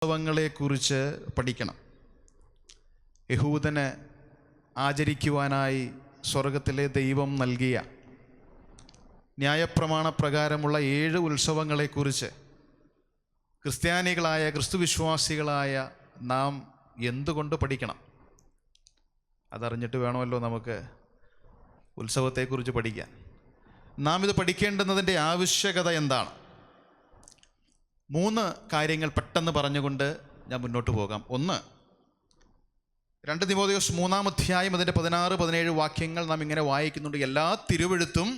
ഉത്സവങ്ങളെക്കുറിച്ച് പഠിക്കണം. യഹൂദന് ആചരിക്കുവാനായി സ്വർഗത്തിലെ ദൈവം നൽകിയ ന്യായപ്രമാണ പ്രകാരമുള്ള 7 ഉത്സവങ്ങളെക്കുറിച്ച് ക്രിസ്ത്യാനികളായ ക്രിസ്തുവിശ്വാസികളായ നാം എന്തുകൊണ്ട് പഠിക്കണം? അതറിഞ്ഞിട്ട് വേണമല്ലോ നമുക്ക് ഉത്സവത്തെക്കുറിച്ച് പഠിക്കാൻ. നാം ഇത് പഠിക്കേണ്ടുന്നതിൻ്റെ ആവശ്യകത എന്താണ്? 3 കാര്യങ്ങൾ പെട്ടെന്ന് പറഞ്ഞുകൊണ്ട് ഞാൻ മുന്നോട്ട് പോകാം. 1, 2 തിമോഥെയോസ് 3-ാം അധ്യായം അതിൻ്റെ 16-17 വാക്യങ്ങൾ നാം ഇങ്ങനെ വായിക്കുന്നുണ്ട്. എല്ലാ തിരുവെഴുത്തും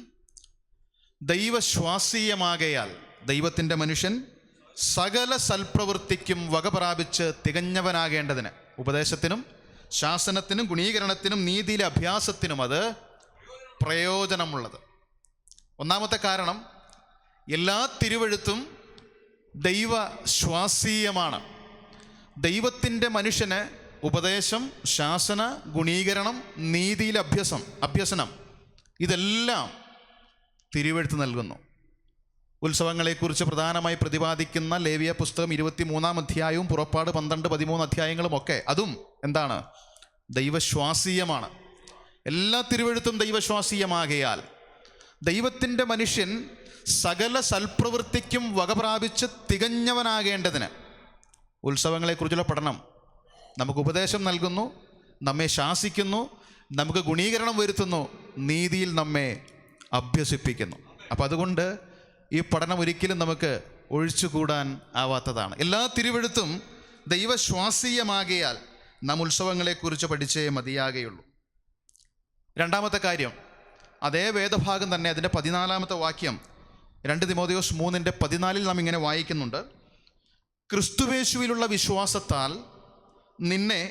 ദൈവശ്വാസീയമാകയാൽ ദൈവത്തിൻ്റെ മനുഷ്യൻ സകല സൽപ്രവൃത്തിക്കും വക പ്രാപിച്ച് തികഞ്ഞവനാകേണ്ടതിന് ഉപദേശത്തിനും ശാസനത്തിനും ഗുണീകരണത്തിനും നീതിയിലെ അഭ്യാസത്തിനും അത് പ്രയോജനമുള്ളത്. 1-ാമത്തെ കാരണം, എല്ലാ തിരുവെഴുത്തും ദൈവശ്വാസീയമാണ്. ദൈവത്തിൻ്റെ മനുഷ്യന് ഉപദേശം, ശാസന, ഗുണീകരണം, നീതിയിലെ അഭ്യസനം ഇതെല്ലാം തിരുവെഴുത്ത് നൽകുന്നു. ഉത്സവങ്ങളെക്കുറിച്ച് പ്രധാനമായി പ്രതിപാദിക്കുന്ന ലേവ്യ പുസ്തകം 23-ാം അധ്യായവും പുറപ്പാട് 12-13 അധ്യായങ്ങളും ഒക്കെ അതും എന്താണ്? ദൈവശ്വാസീയമാണ്. എല്ലാ തിരുവെഴുത്തും ദൈവശ്വാസീയമാകയാൽ ദൈവത്തിൻ്റെ മനുഷ്യൻ സകല സൽപ്രവൃത്തിക്കും വക പ്രാപിച്ച് തികഞ്ഞവനാകേണ്ടതിന് ഉത്സവങ്ങളെക്കുറിച്ചുള്ള പഠനം നമുക്ക് ഉപദേശം നൽകുന്നു, നമ്മെ ശാസിക്കുന്നു, നമുക്ക് ഗുണീകരണം വരുത്തുന്നു, നീതിയിൽ നമ്മെ അഭ്യസിപ്പിക്കുന്നു. അപ്പം അതുകൊണ്ട് ഈ പഠനം ഒരിക്കലും നമുക്ക് ഒഴിച്ചുകൂടാൻ ആവാത്തതാണ്. എല്ലാ തിരുവെഴുത്തും ദൈവശ്വാസീയമാകയാൽ നാം ഉത്സവങ്ങളെക്കുറിച്ച് പഠിച്ചേ മതിയാകുകയുള്ളൂ. 2-ാമത്തെ കാര്യം, അതേ വേദഭാഗം തന്നെ അതിൻ്റെ 14-ാമത്തെ വാക്യം 2 തിമോഥെയോസ് 3:14 നാം ഇങ്ങനെ വായിക്കുന്നുണ്ട്. ക്രിസ്തുവേശുവിലുള്ള വിശ്വാസത്താൽ നിന്നെ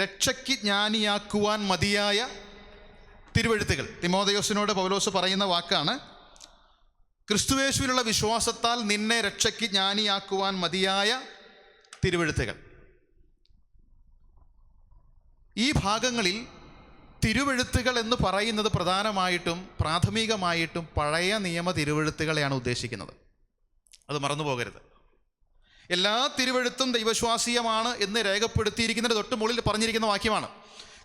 രക്ഷയ്ക്ക് ജ്ഞാനിയാക്കുവാൻ മതിയായ തിരുവെഴുത്തുകൾ. തിമോഥെയോസിനോട് പൗലോസ് പറയുന്ന വാക്കാണ്. ക്രിസ്തുവേശുവിലുള്ള വിശ്വാസത്താൽ നിന്നെ രക്ഷയ്ക്ക് ജ്ഞാനിയാക്കുവാൻ മതിയായ തിരുവെഴുത്തുകൾ. ഈ ഭാഗങ്ങളിൽ തിരുവെഴുത്തുകൾ എന്ന് പറയുന്നത് പ്രധാനമായിട്ടും പ്രാഥമികമായിട്ടും പഴയ നിയമ തിരുവെഴുത്തുകളെയാണ് ഉദ്ദേശിക്കുന്നത്. അത് മറന്നു പോകരുത്. എല്ലാ തിരുവെഴുത്തും ദൈവശ്വാസീയമാണ് എന്ന് രേഖപ്പെടുത്തിയിരിക്കുന്നതിന് തൊട്ട് മുകളിൽ പറഞ്ഞിരിക്കുന്ന വാക്യമാണ്.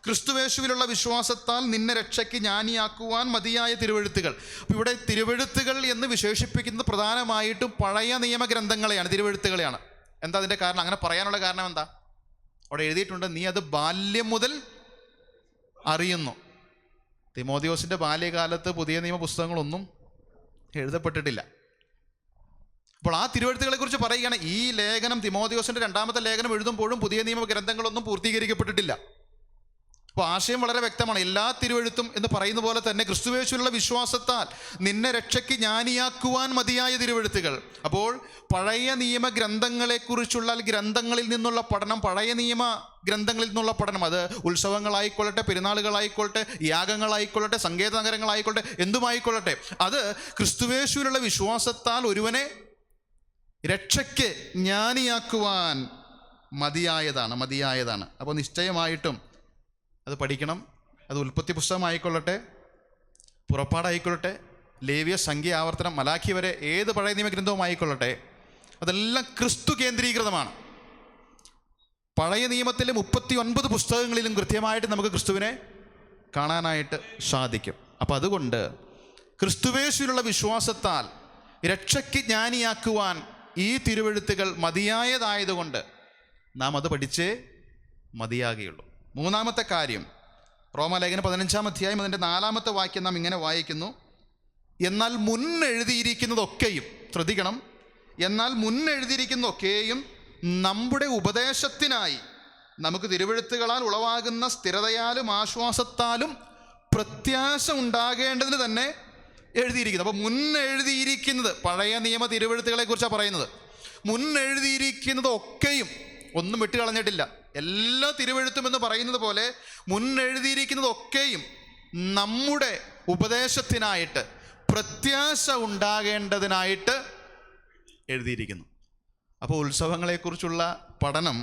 ക്രിസ്തുവേശുവിലുള്ള വിശ്വാസത്താൽ നിന്നെ രക്ഷയ്ക്ക് ജ്ഞാനിയാക്കുവാൻ മതിയായ തിരുവെഴുത്തുകൾ. അപ്പോൾ ഇവിടെ തിരുവെഴുത്തുകൾ എന്ന് വിശേഷിപ്പിക്കുന്നത് പ്രധാനമായിട്ടും പഴയ നിയമഗ്രന്ഥങ്ങളെയാണ്, തിരുവെഴുത്തുകളെയാണ്. എന്താ അതിൻ്റെ കാരണം? അങ്ങനെ പറയാനുള്ള കാരണം എന്താ? അവിടെ എഴുതിയിട്ടുണ്ട്, നീ അത് ബാല്യം മുതൽ അറിയുന്നു. തിമോഥെയോസിൻ്റെ ബാല്യകാലത്ത് പുതിയ നിയമ പുസ്തകങ്ങളൊന്നും എഴുതപ്പെട്ടിട്ടില്ല. അപ്പോൾ ആ തിരുവെഴുത്തുകളെ കുറിച്ച് പറയുകയാണ്. ഈ ലേഖനം, തിമോഥെയോസിൻ്റെ 2-ാമത്തെ ലേഖനം എഴുതുമ്പോഴും പുതിയ നിയമ ഗ്രന്ഥങ്ങളൊന്നും പൂർത്തീകരിക്കപ്പെട്ടിട്ടില്ല. അപ്പോൾ ആശയം വളരെ വ്യക്തമാണ്. എല്ലാ തിരുവെഴുത്തും എന്ന് പറയുന്ന പോലെ തന്നെ ക്രിസ്തുവേശുവിലുള്ള വിശ്വാസത്താൽ നിന്നെ രക്ഷയ്ക്ക് ജ്ഞാനിയാക്കുവാൻ മതിയായ തിരുവെഴുത്തുകൾ. അപ്പോൾ പഴയ നിയമ ഗ്രന്ഥങ്ങളെക്കുറിച്ചുള്ള ഗ്രന്ഥങ്ങളിൽ നിന്നുള്ള പഠനം, പഴയ നിയമ ഗ്രന്ഥങ്ങളിൽ നിന്നുള്ള പഠനം, അത് ഉത്സവങ്ങളായിക്കൊള്ളട്ടെ, പെരുന്നാളുകളായിക്കൊള്ളട്ടെ, യാഗങ്ങളായിക്കൊള്ളട്ടെ, സങ്കേത നഗരങ്ങളായിക്കൊള്ളട്ടെ, എന്തുമായിക്കൊള്ളട്ടെ, അത് ക്രിസ്തുവേശുവിലുള്ള വിശ്വാസത്താൽ ഒരുവനെ രക്ഷയ്ക്ക് ജ്ഞാനിയാക്കുവാൻ മതിയായതാണ്. അപ്പോൾ നിശ്ചയമായിട്ടും അത് പഠിക്കണം. അത് ഉൽപ്പത്തി പുസ്തകമായിക്കൊള്ളട്ടെ, പുറപ്പാടായിക്കൊള്ളട്ടെ, ലേവ്യ, സംഖ്യ, ആവർത്തനം, മലാഖി വരെ ഏത് പഴയ നിയമഗ്രന്ഥവും ആയിക്കൊള്ളട്ടെ, അതെല്ലാം ക്രിസ്തു കേന്ദ്രീകൃതമാണ്. പഴയ നിയമത്തിലെ 39 പുസ്തകങ്ങളിലും കൃത്യമായിട്ട് നമുക്ക് ക്രിസ്തുവിനെ കാണാനായിട്ട് സാധിക്കും. അപ്പം അതുകൊണ്ട് ക്രിസ്തുവേശുവിലുള്ള വിശ്വാസത്താൽ രക്ഷയ്ക്ക് ജ്ഞാനിയാക്കുവാൻ ഈ തിരുവെഴുത്തുകൾ മതിയായതായതുകൊണ്ട് നാം അത് പഠിച്ചേ മതിയാകുകയുള്ളൂ. 3-ാമത്തെ കാര്യം, റോമാലേഖനം 15-ാം അധ്യായം അതിൻ്റെ 4-ാമത്തെ വാക്യം നാം ഇങ്ങനെ വായിക്കുന്നു. എന്നാൽ മുന്നെഴുതിയിരിക്കുന്നതൊക്കെയും, ശ്രദ്ധിക്കണം, എന്നാൽ മുന്നെഴുതിയിരിക്കുന്നതൊക്കെയും നമ്മുടെ ഉപദേശത്തിനായി നമുക്ക് തിരുവെഴുത്തുകളാൽ ഉളവാകുന്ന സ്ഥിരതയാലും ആശ്വാസത്താലും പ്രത്യാശ ഉണ്ടാകേണ്ടതിന് തന്നെ എഴുതിയിരിക്കുന്നു. അപ്പോൾ മുന്നെഴുതിയിരിക്കുന്നത് പഴയ നിയമ തിരുവെഴുത്തുകളെ കുറിച്ചാണ് പറയുന്നത്. മുന്നെഴുതിയിരിക്കുന്നതൊക്കെയും, ഒന്നും വിട്ടുകളഞ്ഞിട്ടില്ല. എല്ലാ തിരുവെഴുത്തും എന്ന് പറയുന്നത് പോലെ മുന്നെഴുതിയിരിക്കുന്നതൊക്കെയും നമ്മുടെ ഉപദേശത്തിനായിട്ട്, പ്രത്യാശ ഉണ്ടാകേണ്ടതിനായിട്ട് എഴുതിയിരിക്കുന്നു. അപ്പോൾ ഉത്സവങ്ങളെക്കുറിച്ചുള്ള പഠനം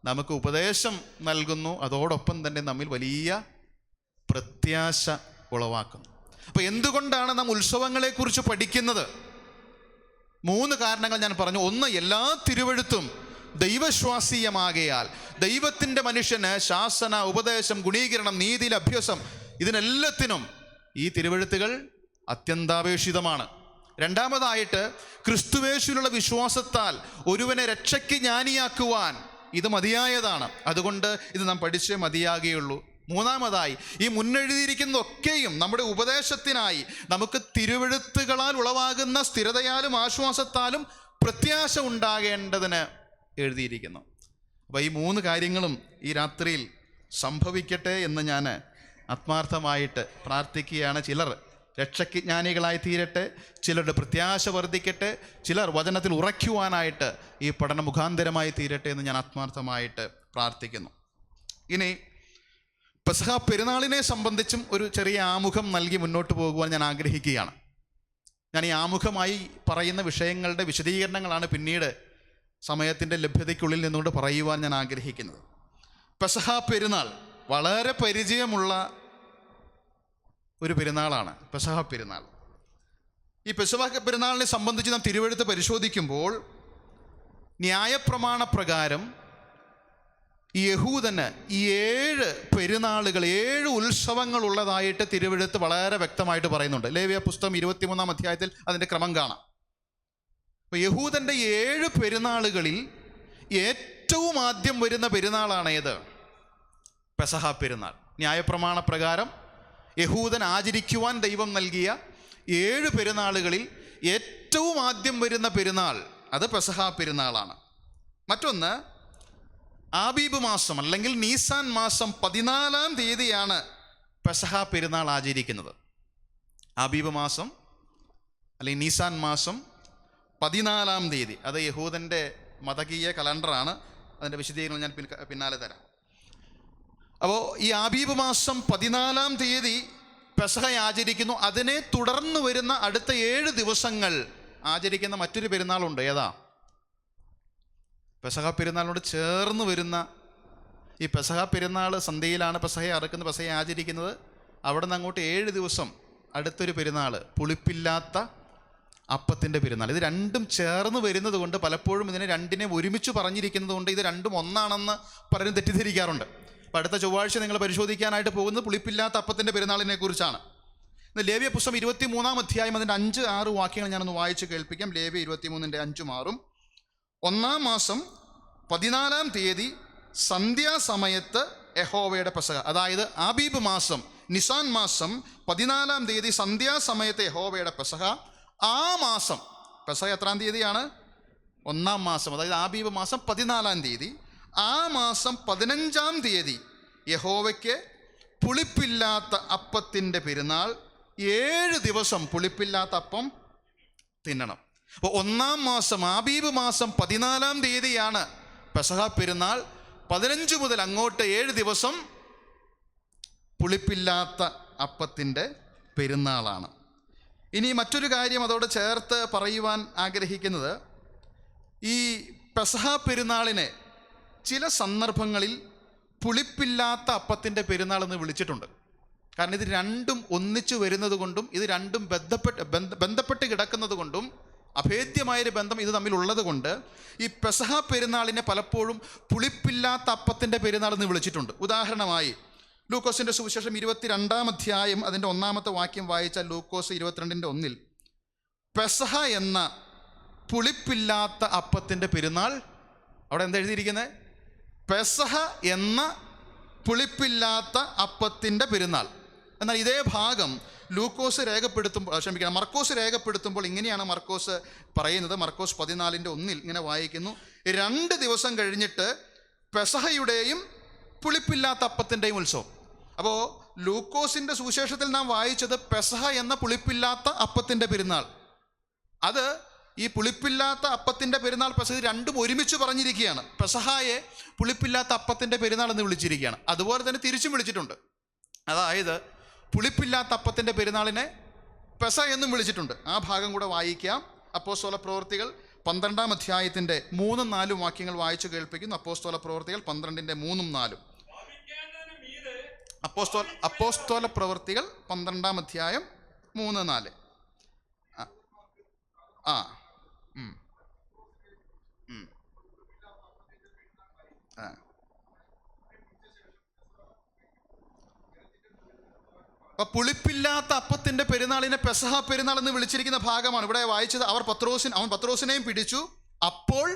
നമുക്ക് ഉപദേശം നൽകുന്നു, അതോടൊപ്പം തന്നെ നമ്മിൽ വലിയ പ്രത്യാശ ഉളവാക്കുന്നു. അപ്പോൾ എന്തുകൊണ്ടാണ് നാം ഉത്സവങ്ങളെക്കുറിച്ച് പഠിക്കുന്നത്? 3 കാരണങ്ങൾ ഞാൻ പറഞ്ഞു. 1, എല്ലാ തിരുവെഴുത്തും ദൈവശ്വാസീയമാകയാൽ ദൈവത്തിൻ്റെ മനുഷ്യന് ശാസന, ഉപദേശം, ഗുണീകരണം, നീതിയിൽ അഭ്യാസം, ഇതിനെല്ലാത്തിനും ഈ തിരുവെഴുത്തുകൾ അത്യന്താപേക്ഷിതമാണ്. രണ്ടാമതായിട്ട്, ക്രിസ്തുവേശുവിലുള്ള വിശ്വാസത്താൽ ഒരുവനെ രക്ഷയ്ക്ക് ജ്ഞാനിയാക്കുവാൻ ഇത് മതിയായതാണ്. അതുകൊണ്ട് ഇത് നാം പഠിച്ചേ മതിയാകുകയുള്ളൂ. മൂന്നാമതായി, ഈ മുന്നെഴുതിയിരിക്കുന്നതൊക്കെയും നമ്മുടെ ഉപദേശത്തിനായി നമുക്ക് തിരുവെഴുത്തുകളാൽ ഉളവാകുന്ന സ്ഥിരതയാലും ആശ്വാസത്താലും പ്രത്യാശ ഉണ്ടാകേണ്ടതിന് എഴുതിയിരിക്കുന്നു. അപ്പോൾ ഈ മൂന്ന് കാര്യങ്ങളും ഈ രാത്രിയിൽ സംഭവിക്കട്ടെ എന്ന് ഞാൻ ആത്മാർത്ഥമായിട്ട് പ്രാർത്ഥിക്കുകയാണ്. ചിലർ രക്ഷയ്ക്ക് ജ്ഞാനികളായി തീരട്ടെ, ചിലരുടെ പ്രത്യാശ വർദ്ധിക്കട്ടെ, ചിലർ വചനത്തിൽ ഉറയ്ക്കുവാനായിട്ട് ഈ പഠന മുഖാന്തരമായി തീരട്ടെ എന്ന് ഞാൻ ആത്മാർത്ഥമായിട്ട് പ്രാർത്ഥിക്കുന്നു. ഇനി പെസഹ പെരുന്നാളിനെ സംബന്ധിച്ചും ഒരു ചെറിയ ആമുഖം നൽകി മുന്നോട്ട് പോകുവാൻ ഞാൻ ആഗ്രഹിക്കുകയാണ്. ഞാൻ ഈ ആമുഖമായി പറയുന്ന വിഷയങ്ങളുടെ വിശദീകരണങ്ങളാണ് പിന്നീട് സമയത്തിൻ്റെ ലഭ്യതയ്ക്കുള്ളിൽ നിന്നുകൊണ്ട് പറയുവാൻ ഞാൻ ആഗ്രഹിക്കുന്നത്. പെസഹ പെരുന്നാൾ വളരെ പരിചയമുള്ള ഒരു പെരുന്നാളാണ് പെസഹ പെരുന്നാൾ. ഈ പെസഹ പെരുന്നാളിനെ സംബന്ധിച്ച് നാം തിരുവെഴുത്ത് പരിശോധിക്കുമ്പോൾ ന്യായപ്രമാണ പ്രകാരം യഹൂദന് ഈ 7 പെരുന്നാളുകൾ, 7 ഉത്സവങ്ങൾ ഉള്ളതായിട്ട് തിരുവെഴുത്ത് വളരെ വ്യക്തമായിട്ട് പറയുന്നുണ്ട്. ലേവ്യ പുസ്തകം 23-ാം അധ്യായത്തിൽ അതിൻ്റെ ക്രമം കാണാം. അപ്പോൾ യഹൂദൻ്റെ 7 പെരുന്നാളുകളിൽ ഏറ്റവും ആദ്യം വരുന്ന പെരുന്നാളാണ് ഏത്? പെസഹ പെരുന്നാൾ. ന്യായപ്രമാണ പ്രകാരം യഹൂദൻ ആചരിക്കുവാൻ ദൈവം നൽകിയ 7 പെരുന്നാളുകളിൽ ഏറ്റവും ആദ്യം വരുന്ന പെരുന്നാൾ അത് പെസഹ പെരുന്നാളാണ്. മറ്റൊന്ന്, ആബീബ് മാസം അല്ലെങ്കിൽ നീസാൻ മാസം 14-ാം തീയതിയാണ് പെസഹ പെരുന്നാൾ ആചരിക്കുന്നത്. ആബീബ് മാസം അല്ലെങ്കിൽ നീസാൻ മാസം 14-ാം തീയതി, അത് യഹൂദൻ്റെ മതകീയ കലണ്ടറാണ്. അതിൻ്റെ വിശദീകരണം ഞാൻ പിന്നാലെ തരാം. അപ്പോൾ ഈ ആബീബ് മാസം 14-ാം തീയതി പെസഹ ആചരിക്കുന്നു. അതിനെ തുടർന്ന് വരുന്ന അടുത്ത 7 ദിവസങ്ങൾ ആചരിക്കുന്ന മറ്റൊരു പെരുന്നാളുണ്ട്. ഏതാ? പെസഹ പെരുന്നാളിനോട് ചേർന്ന് വരുന്ന ഈ പെസഹ പെരുന്നാൾ സന്ധ്യയിലാണ് പെസഹയെ അറുക്കുന്നത്, പെസഹയെ ആചരിക്കുന്നത്. അവിടെ നിന്ന് അങ്ങോട്ട് 7 ദിവസം അടുത്തൊരു പെരുന്നാൾ, പുളിപ്പില്ലാത്ത അപ്പത്തിൻ്റെ പെരുന്നാൾ. ഇത് രണ്ടും ചേർന്ന് വരുന്നത് കൊണ്ട് പലപ്പോഴും ഇതിനെ രണ്ടിനെ ഒരുമിച്ച് പറഞ്ഞിരിക്കുന്നത് കൊണ്ട് ഇത് രണ്ടും ഒന്നാണെന്ന് പലരും തെറ്റിദ്ധരിക്കാറുണ്ട്. അപ്പോൾ അടുത്ത ചൊവ്വാഴ്ച നിങ്ങൾ പരിശോധിക്കാനായിട്ട് പോകുന്നത് പുളിപ്പില്ലാത്ത അപ്പത്തിൻ്റെ പെരുന്നാളിനെ കുറിച്ചാണ്. ലേവ്യ പുസ്തകം 23-ാം അധ്യായം അതിൻ്റെ 5-6 വാക്യങ്ങൾ ഞാനൊന്ന് വായിച്ച് കേൾപ്പിക്കാം. ലേവ്യ 23-ന്റെ 5-6. 1-ാം മാസം 14-ാം തീയതി സന്ധ്യാസമയത്ത് യഹോവയുടെ പെസഹ, അതായത് ആബീബ് മാസം നിസാൻ മാസം 14-ാം തീയതി സന്ധ്യാസമയത്ത് യഹോവയുടെ പെസഹ. ആ മാസം പെസഹ എത്രാം തീയതിയാണ്? 1-ാം മാസം, അതായത് ആബീബ് മാസം 14-ാം തീയതി. ആ മാസം 15-ാം തീയതി യഹോവയ്ക്ക് പുളിപ്പില്ലാത്ത അപ്പത്തിൻ്റെ പെരുന്നാൾ. 7 ദിവസം പുളിപ്പില്ലാത്ത അപ്പം തിന്നണം. അപ്പോൾ 1-ാം മാസം ആബീബ് മാസം 14-ാം തീയതിയാണ് പെസഹ പെരുന്നാൾ. 15 മുതൽ അങ്ങോട്ട് 7 ദിവസം പുളിപ്പില്ലാത്ത അപ്പത്തിൻ്റെ പെരുന്നാളാണ്. ഇനി മറ്റൊരു കാര്യം അതോട് ചേർത്ത് പറയുവാൻ ആഗ്രഹിക്കുന്നത്, ഈ പെസഹ പെരുന്നാളിനെ ചില സന്ദർഭങ്ങളിൽ പുളിപ്പില്ലാത്ത അപ്പത്തിൻ്റെ പെരുന്നാൾ എന്ന് വിളിച്ചിട്ടുണ്ട്. കാരണം ഇത് രണ്ടും ഒന്നിച്ചു വരുന്നത് കൊണ്ടും ഇത് രണ്ടും ബന്ധപ്പെട്ട് കിടക്കുന്നത് കൊണ്ടും അഭേദ്യമായൊരു ബന്ധം ഇത് തമ്മിലുള്ളത് കൊണ്ട് ഈ പെസഹ പെരുന്നാളിനെ പലപ്പോഴും പുളിപ്പില്ലാത്ത അപ്പത്തിൻ്റെ പെരുന്നാൾ എന്ന് വിളിച്ചിട്ടുണ്ട്. ഉദാഹരണമായി ലൂക്കോസിൻ്റെ സുവിശേഷം 22-ാം അധ്യായം അതിൻ്റെ 1-ാമത്തെ വാക്യം വായിച്ചാൽ ലൂക്കോസ് 22-ന്റെ 1-ൽ പെസഹ എന്ന പുളിപ്പില്ലാത്ത അപ്പത്തിൻ്റെ പെരുന്നാൾ, അവിടെ എന്താ എഴുതിയിരിക്കുന്നത്? പെസഹ എന്ന പുളിപ്പില്ലാത്ത അപ്പത്തിൻ്റെ പെരുന്നാൾ. എന്നാൽ ഇതേ ഭാഗം മർക്കോസ് രേഖപ്പെടുത്തുമ്പോൾ ഇങ്ങനെയാണ് മർക്കോസ് പറയുന്നത്. മർക്കോസ് 14-ന്റെ 1-ൽ ഇങ്ങനെ വായിക്കുന്നു: 2 ദിവസം കഴിഞ്ഞിട്ട് പെസഹയുടെയും പുളിപ്പില്ലാത്ത അപ്പത്തിൻ്റെയും ഉത്സവം. അപ്പോൾ ലൂക്കോസിൻ്റെ സുവിശേഷത്തിൽ നാം വായിച്ചത് പെസഹ എന്ന പുളിപ്പില്ലാത്ത അപ്പത്തിൻ്റെ പെരുന്നാൾ. അത് ഈ പുളിപ്പില്ലാത്ത അപ്പത്തിൻ്റെ പെരുന്നാൾ പെസഹ രണ്ടും ഒരുമിച്ച് പറഞ്ഞിരിക്കുകയാണ്. പെസഹായെ പുളിപ്പില്ലാത്ത അപ്പത്തിൻ്റെ പെരുന്നാൾ എന്ന് വിളിച്ചിരിക്കുകയാണ്. അതുപോലെ തന്നെ തിരിച്ചും വിളിച്ചിട്ടുണ്ട്. അതായത് പുളിപ്പില്ലാത്ത അപ്പത്തിൻ്റെ പെരുന്നാളിനെ പെസഹ എന്നും വിളിച്ചിട്ടുണ്ട്. ആ ഭാഗം കൂടെ വായിക്കാം. അപ്പോസ്തല പ്രവൃത്തികൾ 12-ാം അധ്യായത്തിൻ്റെ 3-4 വാക്യങ്ങൾ വായിച്ചു കേൾപ്പിക്കുന്നു. അപ്പോസ്തല പ്രവൃത്തികൾ 12-ന്റെ 3-4. അപ്പോസ്തല പ്രവൃത്തികൾ 12-ാം അധ്യായം 3-4. അപ്പൊ പുളിപ്പില്ലാത്ത അപ്പത്തിന്റെ പെരുന്നാളിനെ പെസഹ പെരുന്നാൾ എന്ന് വിളിച്ചിരിക്കുന്ന ഭാഗമാണ് ഇവിടെ വായിച്ചത്. അവൻ പത്രോസിനെയും പിടിച്ചു. അപ്പോൾ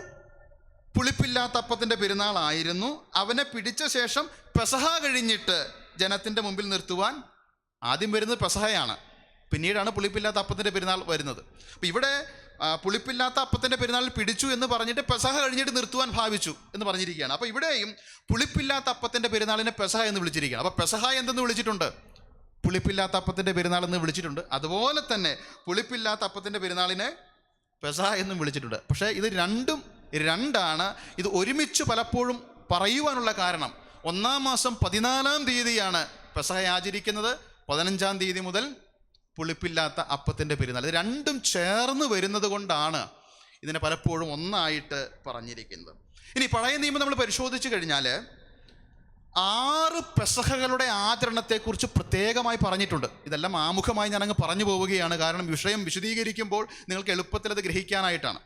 പുളിപ്പില്ലാത്ത അപ്പത്തിന്റെ പെരുന്നാളായിരുന്നു. അവനെ പിടിച്ച ശേഷം പെസഹ കഴിഞ്ഞിട്ട് ജനത്തിന്റെ മുമ്പിൽ നിർത്തുവാൻ ആദ്യം വരുന്നത് പെസഹയാണ്, പിന്നീടാണ് പുളിപ്പില്ലാത്ത അപ്പത്തിന്റെ പെരുന്നാൾ വരുന്നത്. അപ്പൊ ഇവിടെ പുളിപ്പില്ലാത്ത അപ്പത്തിന്റെ പെരുന്നാളിൽ പിടിച്ചു എന്ന് പറഞ്ഞിട്ട് പെസഹ കഴിഞ്ഞിട്ട് നിർത്തുവാൻ ഭാവിച്ചു എന്ന് പറഞ്ഞിരിക്കുകയാണ്. അപ്പൊ ഇവിടെയും പുളിപ്പില്ലാത്ത അപ്പത്തിന്റെ പെരുന്നാളിനെ പെസഹ എന്ന് വിളിച്ചിരിക്കുകയാണ്. അപ്പൊ പെസഹ എന്തെന്ന് വിളിച്ചിട്ടുണ്ട്? പുളിപ്പില്ലാത്ത അപ്പത്തിന്റെ പെരുന്നാൾ എന്ന് വിളിച്ചിട്ടുണ്ട്. അതുപോലെ തന്നെ പുളിപ്പില്ലാത്ത അപ്പത്തിന്റെ പെരുന്നാളിനെ പെസഹ എന്നും വിളിച്ചിട്ടുണ്ട്. പക്ഷേ ഇത് രണ്ടാണ്. ഇത് ഒരുമിച്ച് പലപ്പോഴും പറയുവാനുള്ള കാരണം, 1-ാം മാസം 14-ാം തീയതിയാണ് പെസഹ ആചരിക്കുന്നത്, 15-ാം തീയതി മുതൽ പുളിപ്പില്ലാത്ത അപ്പത്തിന്റെ പെരുന്നാൾ. ഇത് രണ്ടും ചേർന്ന് വരുന്നത് കൊണ്ടാണ് ഇതിനെ പലപ്പോഴും ഒന്നായിട്ട് പറഞ്ഞിരിക്കുന്നത്. ഇനി പഴയ നിയമം നമ്മൾ പരിശോധിച്ചു കഴിഞ്ഞാൽ 6 പെസഹകളുടെ ആചരണത്തെക്കുറിച്ച് പ്രത്യേകമായി പറഞ്ഞിട്ടുണ്ട്. ഇതെല്ലാം ആമുഖമായി ഞാനങ്ങ് പറഞ്ഞു പോവുകയാണ്, കാരണം വിഷയം വിശദീകരിക്കുമ്പോൾ നിങ്ങൾക്ക് എളുപ്പത്തിൽ അത് ഗ്രഹിക്കാനായിട്ടാണ്.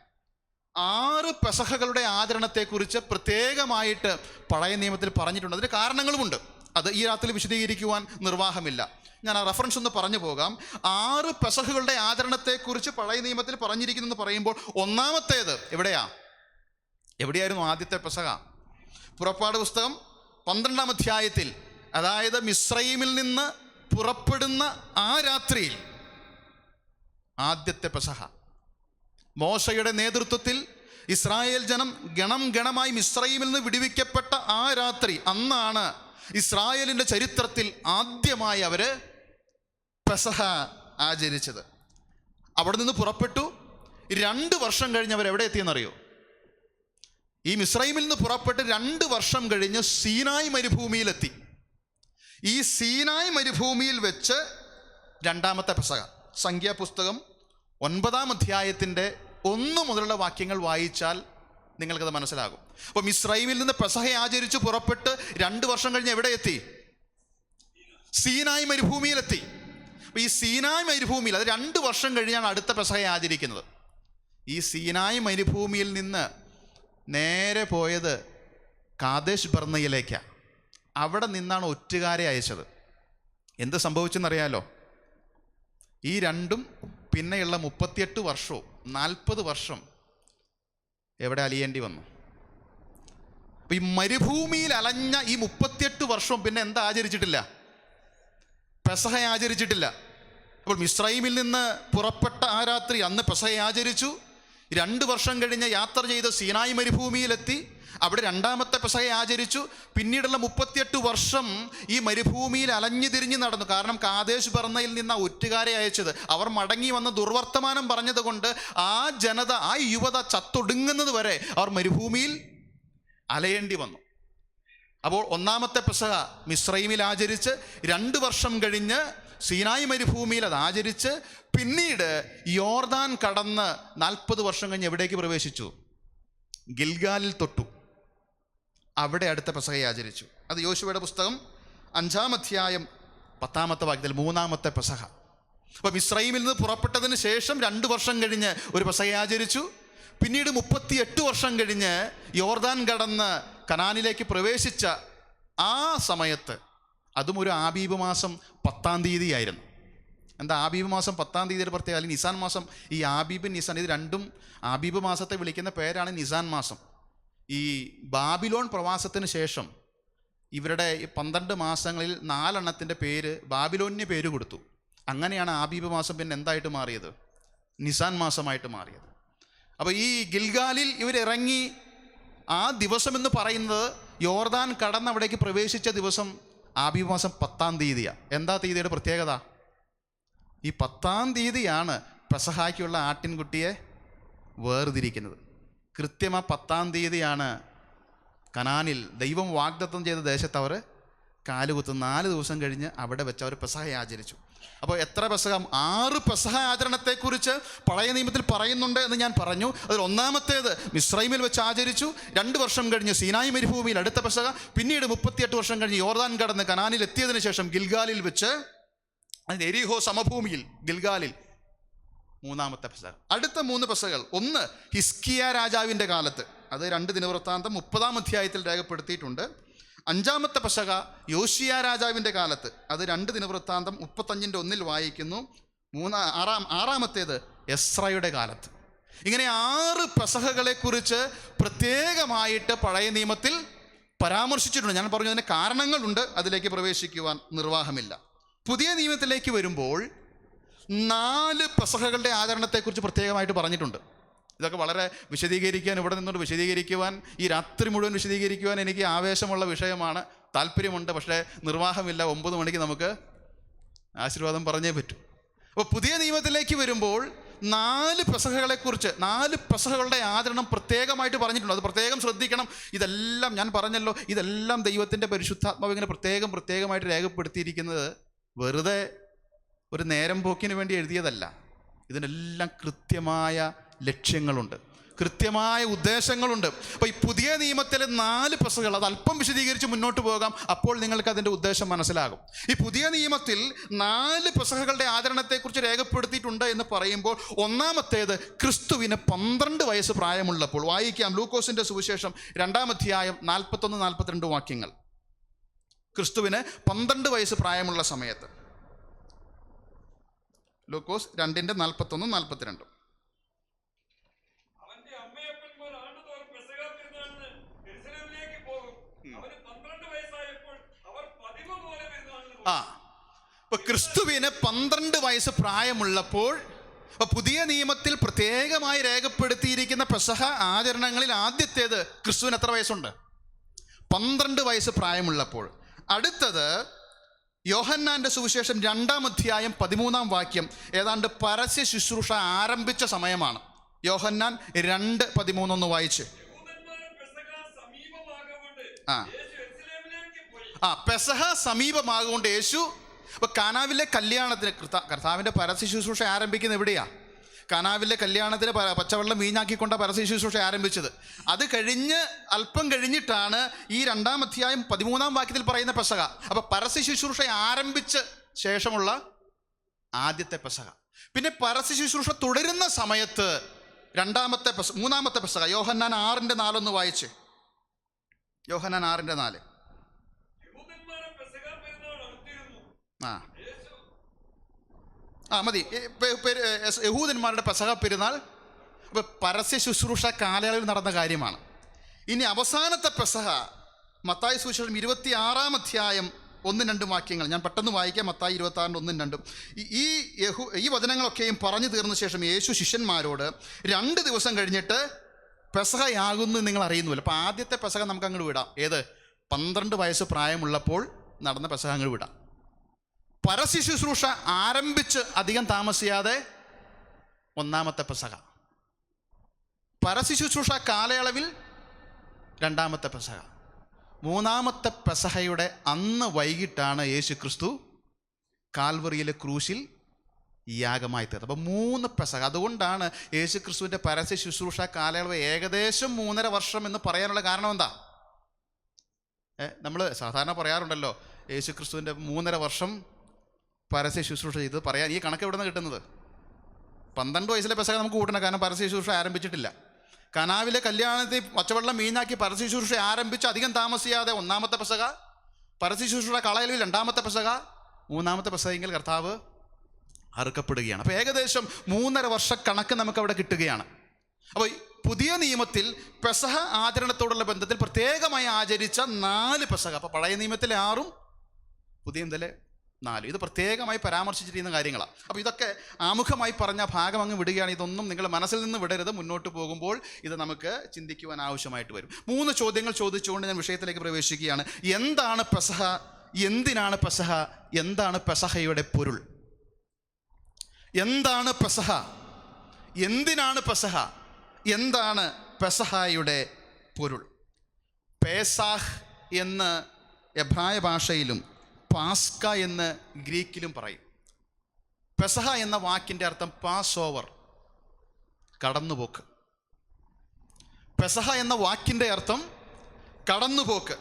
6 പെസഹകളുടെ ആചരണത്തെക്കുറിച്ച് പ്രത്യേകമായിട്ട് പഴയ നിയമത്തിൽ പറഞ്ഞിട്ടുണ്ട്. അതിന് കാരണങ്ങളുമുണ്ട്. അത് ഈ രാത്രി വിശദീകരിക്കുവാൻ നിർവാഹമില്ല. ഞാൻ ആ റെഫറൻസ് ഒന്ന് പറഞ്ഞു പോകാം. 6 പെസഹകളുടെ ആചരണത്തെക്കുറിച്ച് പഴയ നിയമത്തിൽ പറഞ്ഞിരിക്കുന്നെന്ന് പറയുമ്പോൾ ഒന്നാമത്തേത് എവിടെയായിരുന്നു ആദ്യത്തെ പെസഹ? പുറപ്പാട് പുസ്തകം 12-ാം അധ്യായത്തിൽ, അതായത് മിസ്രയീമിൽ നിന്ന് പുറപ്പെടുന്ന ആ രാത്രിയിൽ ആദ്യത്തെ പെസഹ, മോശയുടെ നേതൃത്വത്തിൽ ഇസ്രായേൽ ജനം ഗണമായി മിസ്രയീമിൽ നിന്ന് വിടുവിക്കപ്പെട്ട ആ രാത്രി, അന്നാണ് ഇസ്രായേലിൻ്റെ ചരിത്രത്തിൽ ആദ്യമായി അവര് പെസഹ ആചരിച്ചത്. അവിടെ നിന്ന് പുറപ്പെട്ടു. 2 വർഷം കഴിഞ്ഞ് അവർ എവിടെ എത്തിയെന്നറിയോ? ഈ മിസ്രൈമിൽ നിന്ന് പുറപ്പെട്ട് 2 വർഷം കഴിഞ്ഞ് സീനായ് മരുഭൂമിയിലെത്തി. ഈ സീനായ് മരുഭൂമിയിൽ വെച്ച് 2-ാമത്തെ പെസഹ, സംഖ്യാപുസ്തകം 9-ാം അധ്യായത്തിൻ്റെ 1 മുതലുള്ള വാക്യങ്ങൾ വായിച്ചാൽ നിങ്ങൾക്കത് മനസ്സിലാകും. അപ്പോൾ മിസ്രൈമിൽ നിന്ന് പെസഹ ആചരിച്ച് പുറപ്പെട്ട് 2 വർഷം കഴിഞ്ഞ് എവിടെ എത്തി? സീനായ് മരുഭൂമിയിലെത്തി. അപ്പോൾ ഈ സീനായ് മരുഭൂമിയിൽ, അത് 2 വർഷം കഴിഞ്ഞാണ് അടുത്ത പെസഹ ആചരിക്കുന്നത്. ഈ സീനായ് മരുഭൂമിയിൽ നിന്ന് നേരെ പോയത് കാദേശ് ബർന്നയിലേക്കാണ്. അവിടെ നിന്നാണ് ഒറ്റുകാരെ അയച്ചത്. എന്ത് സംഭവിച്ചെന്നറിയാലോ? ഈ രണ്ടും പിന്നെയുള്ള 38 വർഷവും 40 വർഷം എവിടെ അലിയേണ്ടി വന്നു? അപ്പം ഈ മരുഭൂമിയിൽ അലഞ്ഞ ഈ 38 വർഷവും പിന്നെ എന്താ ആചരിച്ചിട്ടില്ല? പെസഹ ആചരിച്ചിട്ടില്ല. അപ്പോൾ മിസ്രൈമിൽ നിന്ന് പുറപ്പെട്ട ആ രാത്രി അന്ന് പെസഹ ആചരിച്ചു. 2 വർഷം കഴിഞ്ഞ് യാത്ര ചെയ്ത് സീനായ് മരുഭൂമിയിലെത്തി. അവിടെ 2-ാമത്തെ പെസഹ ആചരിച്ചു. പിന്നീടുള്ള 38 വർഷം ഈ മരുഭൂമിയിൽ അലഞ്ഞു തിരിഞ്ഞ് നടന്നു. കാരണം കാദേശ് ബർന്നയിൽ നിന്ന് ഒറ്റുകാരെ അയച്ചത്. അവർ മടങ്ങി വന്ന് ദുർവർത്തമാനം പറഞ്ഞതുകൊണ്ട് ആ ജനത, ആ യുവത ചത്തൊടുങ്ങുന്നത് വരെ അവർ മരുഭൂമിയിൽ അലയേണ്ടി വന്നു. അപ്പോൾ 1-ാമത്തെ പെസഹ മിസ്രൈമിൽ ആചരിച്ച് 2 വർഷം കഴിഞ്ഞ് സീനായ് മരുഭൂമിയിൽ അത് ആചരിച്ച് പിന്നീട് യോർദാൻ കടന്ന് 40 വർഷം കഴിഞ്ഞ് എവിടേക്ക് പ്രവേശിച്ചു? ഗിൽഗാലിൽ തൊട്ടു. അവിടെ അടുത്ത പെസഹ ആചരിച്ചു. അത് യോശുവയുടെ പുസ്തകം 5-ാം അധ്യായം 10-ാമത്തെ വാക്യത്തിൽ 3-ാമത്തെ പെസഹ. അപ്പോൾ മിസ്രൈമിൽ നിന്ന് പുറപ്പെട്ടതിന് ശേഷം 2 വർഷം കഴിഞ്ഞ് ഒരു പെസഹ ആചരിച്ചു. പിന്നീട് 38 വർഷം കഴിഞ്ഞ് യോർദാൻ കടന്ന് കനാനിലേക്ക് പ്രവേശിച്ച ആ സമയത്ത്, അതും ഒരു ആബീബ് മാസം 10-ാം തീയതി ആയിരുന്നു. എന്താ ആബീബ് മാസം 10-ാം തീയതിയുടെ പ്രത്യേകത? അല്ലെങ്കിൽ നിസാൻ മാസം, ഈ ആബീബ് നിസാൻ, ഇത് രണ്ടും ആബീബ് മാസത്തെ വിളിക്കുന്ന പേരാണ് നിസാൻ മാസം. ഈ ബാബിലോൺ പ്രവാസത്തിന് ശേഷം ഇവരുടെ 12 മാസങ്ങളിൽ 4 എണ്ണത്തിൻ്റെ പേര് ബാബിലോണിന് പേര് കൊടുത്തു. അങ്ങനെയാണ് ആബീബ് മാസം പിന്നെ എന്തായിട്ട് മാറിയത്? നിസാൻ മാസമായിട്ട് മാറിയത്. അപ്പോൾ ഈ ഗിൽഗാലിൽ ഇവരിറങ്ങി ആ ദിവസം എന്ന് പറയുന്നത് യോർദാൻ കടന്ന് അവിടേക്ക് പ്രവേശിച്ച ദിവസം ആബീബ് മാസം 10-ാം തീയതിയാണ്. എന്താ തീയതിയുടെ പ്രത്യേകത? ഈ 10-ാം തീയതിയാണ് പെസഹായ്ക്കുള്ള ആട്ടിൻകുട്ടിയെ വേർതിരിക്കുന്നത്. കൃത്യം ആ 10-ാം തീയതിയാണ് കനാനിൽ ദൈവം വാഗ്ദത്തം ചെയ്ത ദേശത്ത് അവർ കാലുകുത്തും. 4 ദിവസം കഴിഞ്ഞ് അവിടെ വെച്ച് അവർ പെസഹ ആചരിച്ചു. അപ്പോൾ എത്ര പെസഹ? 6 പെസഹ ആചരണത്തെക്കുറിച്ച് പഴയ നിയമത്തിൽ പറയുന്നുണ്ട് എന്ന് ഞാൻ പറഞ്ഞു. അതിൽ 1-ാമത്തേത് മിസ്രൈമിൽ വെച്ച് ആചരിച്ചു. 2 വർഷം കഴിഞ്ഞ് സീനായ് മരുഭൂമിയിൽ അടുത്ത പെസഹ. പിന്നീട് 38 വർഷം കഴിഞ്ഞ് യോർദാൻ കടന്ന് കനാനിൽ എത്തിയതിനു ശേഷം ഗിൽഗാലിൽ വെച്ച്, എരിഹോ സമഭൂമിയിൽ ഗിൽഗാലിൽ 3-ാമത്തെ പെസഹ. അടുത്ത 3 പെസഹകൾ, ഒന്ന് ഹിസ്കിയ രാജാവിൻ്റെ കാലത്ത്, അത് 2 ദിനവൃത്താന്തം 30-ാം അധ്യായത്തിൽ രേഖപ്പെടുത്തിയിട്ടുണ്ട്. 5-ാമത്തെ പെസഹ യോശിയ രാജാവിൻ്റെ കാലത്ത്, അത് 2 ദിനവൃത്താന്തം 35-1 വായിക്കുന്നു. 6-ാമത്തേത് എസ്രയുടെ കാലത്ത്. ഇങ്ങനെ 6 പെസഹകളെക്കുറിച്ച് പ്രത്യേകമായിട്ട് പഴയ നിയമത്തിൽ പരാമർശിച്ചിട്ടുണ്ട്. ഞാൻ പറഞ്ഞു അതിന് കാരണങ്ങളുണ്ട്, അതിലേക്ക് പ്രവേശിക്കുവാൻ നിർവാഹമില്ല. പുതിയ നിയമത്തിലേക്ക് വരുമ്പോൾ 4 പെസഹകളുടെ ആചരണത്തെക്കുറിച്ച് പ്രത്യേകമായിട്ട് പറഞ്ഞിട്ടുണ്ട്. ഇതൊക്കെ വളരെ വിശദീകരിക്കാൻ, ഇവിടെ നിന്നുകൊണ്ട് വിശദീകരിക്കുവാൻ, ഈ രാത്രി മുഴുവൻ വിശദീകരിക്കുവാൻ എനിക്ക് ആവേശമുള്ള വിഷയമാണ്, താല്പര്യമുണ്ട്. പക്ഷേ നിർവാഹമില്ല. 9 മണിക്ക് നമുക്ക് ആശീർവാദം പറഞ്ഞേ പറ്റൂ. അപ്പോൾ പുതിയ നിയമത്തിലേക്ക് വരുമ്പോൾ 4 പെസഹകളെക്കുറിച്ച്, 4 പെസഹകളുടെ ആചരണം പ്രത്യേകമായിട്ട് പറഞ്ഞിട്ടുണ്ട്. അത് പ്രത്യേകം ശ്രദ്ധിക്കണം. ഇതെല്ലാം ഞാൻ പറഞ്ഞല്ലോ, ഇതെല്ലാം ദൈവത്തിൻ്റെ പരിശുദ്ധാത്മാവ് ഇങ്ങനെ പ്രത്യേകമായിട്ട് രേഖപ്പെടുത്തിയിരിക്കുന്നത് വെറുതെ ഒരു നേരം പോക്കിന് വേണ്ടി എഴുതിയതല്ല. ഇതിനെല്ലാം കൃത്യമായ ലക്ഷ്യങ്ങളുണ്ട്, കൃത്യമായ ഉദ്ദേശങ്ങളുണ്ട്. അപ്പോൾ ഈ പുതിയ നിയമത്തിലെ 4 പെസഹകൾ, അത് അല്പം വിശദീകരിച്ച് മുന്നോട്ട് പോകാം, അപ്പോൾ നിങ്ങൾക്ക് അതിൻ്റെ ഉദ്ദേശം മനസ്സിലാകും. ഈ പുതിയ നിയമത്തിൽ 4 പെസഹകളുടെ ആചരണത്തെക്കുറിച്ച് രേഖപ്പെടുത്തിയിട്ടുണ്ട് എന്ന് പറയുമ്പോൾ, ഒന്നാമത്തേത് ക്രിസ്തുവിന് 12 വയസ്സ് പ്രായമുള്ളപ്പോൾ. വായിക്കാം ലൂക്കോസിൻ്റെ സുവിശേഷം 2-ാം അധ്യായം 41-42 വാക്യങ്ങൾ. ക്രിസ്തുവിന് 12 വയസ്സ് പ്രായമുള്ള സമയത്ത്, ലൂക്കോസ് 2:41-42. ഇപ്പൊ ക്രിസ്തുവിന് 12 വയസ്സ് പ്രായമുള്ളപ്പോൾ, പുതിയ നിയമത്തിൽ പ്രത്യേകമായി രേഖപ്പെടുത്തിയിരിക്കുന്ന പെസഹ ആചരണങ്ങളിൽ ആദ്യത്തേത് ക്രിസ്തുവിന് എത്ര വയസ്സുണ്ട്? 12 വയസ്സ് പ്രായമുള്ളപ്പോൾ. അടുത്തത് യോഹന്നാന്റെ സുവിശേഷം 2-ാം അധ്യായം 13-ാം വാക്യം, ഏതാണ്ട് പരസ്യ ശുശ്രൂഷ ആരംഭിച്ച സമയമാണ്. യോഹന്നാൻ 2:13 വായിച്ച്. പെസഹ സമീപമാകൊണ്ട് യേശു, ഇപ്പൊ കാനാവിലെ കല്യാണത്തിന്, കർത്താവിന്റെ പരസ്യ ശുശ്രൂഷ ആരംഭിക്കുന്നത് എവിടെയാ? കാനാവിലെ കല്യാണത്തിന് പച്ചവെള്ളം വീഞ്ഞാക്കിക്കൊണ്ട പരസ്യ ശുശ്രൂഷ ആരംഭിച്ചത്. അത് കഴിഞ്ഞ് അല്പം കഴിഞ്ഞിട്ടാണ് ഈ 2-ാം അധ്യായം 13-ാം വാക്യത്തിൽ പറയുന്ന പെസഹ. അപ്പൊ പരസ്യ ശുശ്രൂഷ ആരംഭിച്ച ശേഷമുള്ള ആദ്യത്തെ പെസഹ. പിന്നെ പരസ്യ ശുശ്രൂഷ തുടരുന്ന സമയത്ത് 3-ാമത്തെ പെസഹ യോഹന്നാൻ 6:4 വായിച്ച്. യോഹന്നാൻ 6:4. മതി. യഹൂദന്മാരുടെ പെസഹ പെരുന്നാൾ പരസ്യ ശുശ്രൂഷ കാലയളവിൽ നടന്ന കാര്യമാണ്. ഇനി അവസാനത്തെ പെസഹ മത്തായി സുവിശേഷം 26-ാം അധ്യായം 1-2 വാക്യങ്ങൾ ഞാൻ പെട്ടെന്ന് വായിക്കാം. മത്തായി 26:1-2. ഈ വചനങ്ങളൊക്കെയും പറഞ്ഞു തീർന്ന ശേഷം യേശു ശിഷ്യന്മാരോട് 2 ദിവസം കഴിഞ്ഞിട്ട് പെസഹയാകുന്നു നിങ്ങൾ അറിയുന്നുവല്ലോ. അപ്പോൾ ആദ്യത്തെ പെസഹ നമുക്ക് അങ്ങോട്ട് വിടാം. ഏത്? 12 വയസ്സ് പ്രായമുള്ളപ്പോൾ നടന്ന പെസഹ അങ്ങോട്ട് വിടാം. പരസ്യ ശുശ്രൂഷ ആരംഭിച്ച് അധികം താമസിയാതെ 1-ാമത്തെ പെസഹ. പരസ്യ ശുശ്രൂഷ കാലയളവിൽ 2-ാമത്തെ പെസഹ. 3-ാമത്തെ പെസഹയുടെ അന്ന് വൈകിട്ടാണ് യേശു ക്രിസ്തു കാൽവറിയിലെ ക്രൂശിൽ യാഗമായി തീർന്നത്. അപ്പോൾ 3 പെസഹ. അതുകൊണ്ടാണ് യേശു ക്രിസ്തുവിൻ്റെ പരസ്യ ശുശ്രൂഷ കാലയളവ് ഏകദേശം 3.5 വർഷം എന്ന് പറയാനുള്ള കാരണം എന്താ? നമ്മൾ സാധാരണ പറയാറുണ്ടല്ലോ, യേശു ക്രിസ്തുവിൻ്റെ 3.5 വർഷം പരസ്യ ശുശ്രൂഷ ചെയ്ത് പറയാൻ. ഈ കണക്ക് എവിടെ നിന്ന് കിട്ടുന്നത്? 12 വയസ്സിലെ പെസഹ നമുക്ക് കൂട്ടണം, കാരണം പരസ്യ ശുശ്രൂഷ ആരംഭിച്ചിട്ടില്ല. കനാവിലെ കല്യാണത്തിൽ പച്ചവെള്ളം വീഞ്ഞാക്കി പരസ്യ ശുശ്രൂഷ ആരംഭിച്ച് അധികം താമസിയാതെ 1-ാമത്തെ പെസഹ, പരസ്യ ശുശ്രൂഷ കാലയളവിൽ 2-ാമത്തെ പെസഹ, 3-ാമത്തെ പെസഹയെങ്കിൽ കർത്താവ് അറുക്കപ്പെടുകയാണ്. അപ്പോൾ ഏകദേശം 3.5 വർഷക്കണക്ക് നമുക്ക് അവിടെ കിട്ടുകയാണ്. അപ്പോൾ പുതിയ നിയമത്തിൽ പെസഹ ആചരണത്തോടുള്ള ബന്ധത്തിൽ പ്രത്യേകമായി ആചരിച്ച 4 പെസഹ. അപ്പോൾ പഴയ നിയമത്തിലെ 6-ഉം പുതിയ നിയമത്തിലെ 4. ഇത് പ്രത്യേകമായി പരാമർശിച്ചിരിക്കുന്ന കാര്യങ്ങളാണ്. അപ്പോൾ ഇതൊക്കെ ആമുഖമായി പറഞ്ഞ ഭാഗം അങ്ങ് വിടുകയാണ്. ഇതൊന്നും നിങ്ങൾ മനസ്സിൽ നിന്ന് വിടരുത്. മുന്നോട്ട് പോകുമ്പോൾ ഇത് നമുക്ക് ചിന്തിക്കുവാൻ ആവശ്യമായിട്ട് വരും. 3 ചോദ്യങ്ങൾ ചോദിച്ചുകൊണ്ട് ഞാൻ വിഷയത്തിലേക്ക് പ്രവേശിക്കുകയാണ്. എന്താണ് പെസഹ? എന്തിനാണ് പെസഹ? എന്താണ് പെസഹയുടെ പൊരുൾ? എന്താണ് പെസഹ? എന്തിനാണ് പെസഹ? എന്താണ് പെസഹയുടെ പൊരുൾ? പേസാഹ് എന്ന് എബ്രായ ഭാഷയിലും പാസ്ക എന്ന് ഗ്രീക്കിലും പറയും. പെസഹ എന്ന വാക്കിൻ്റെ അർത്ഥം പാസ് ഓവർ, കടന്നുപോക്ക്. പെസഹ എന്ന വാക്കിൻ്റെ അർത്ഥം കടന്നുപോക്ക്.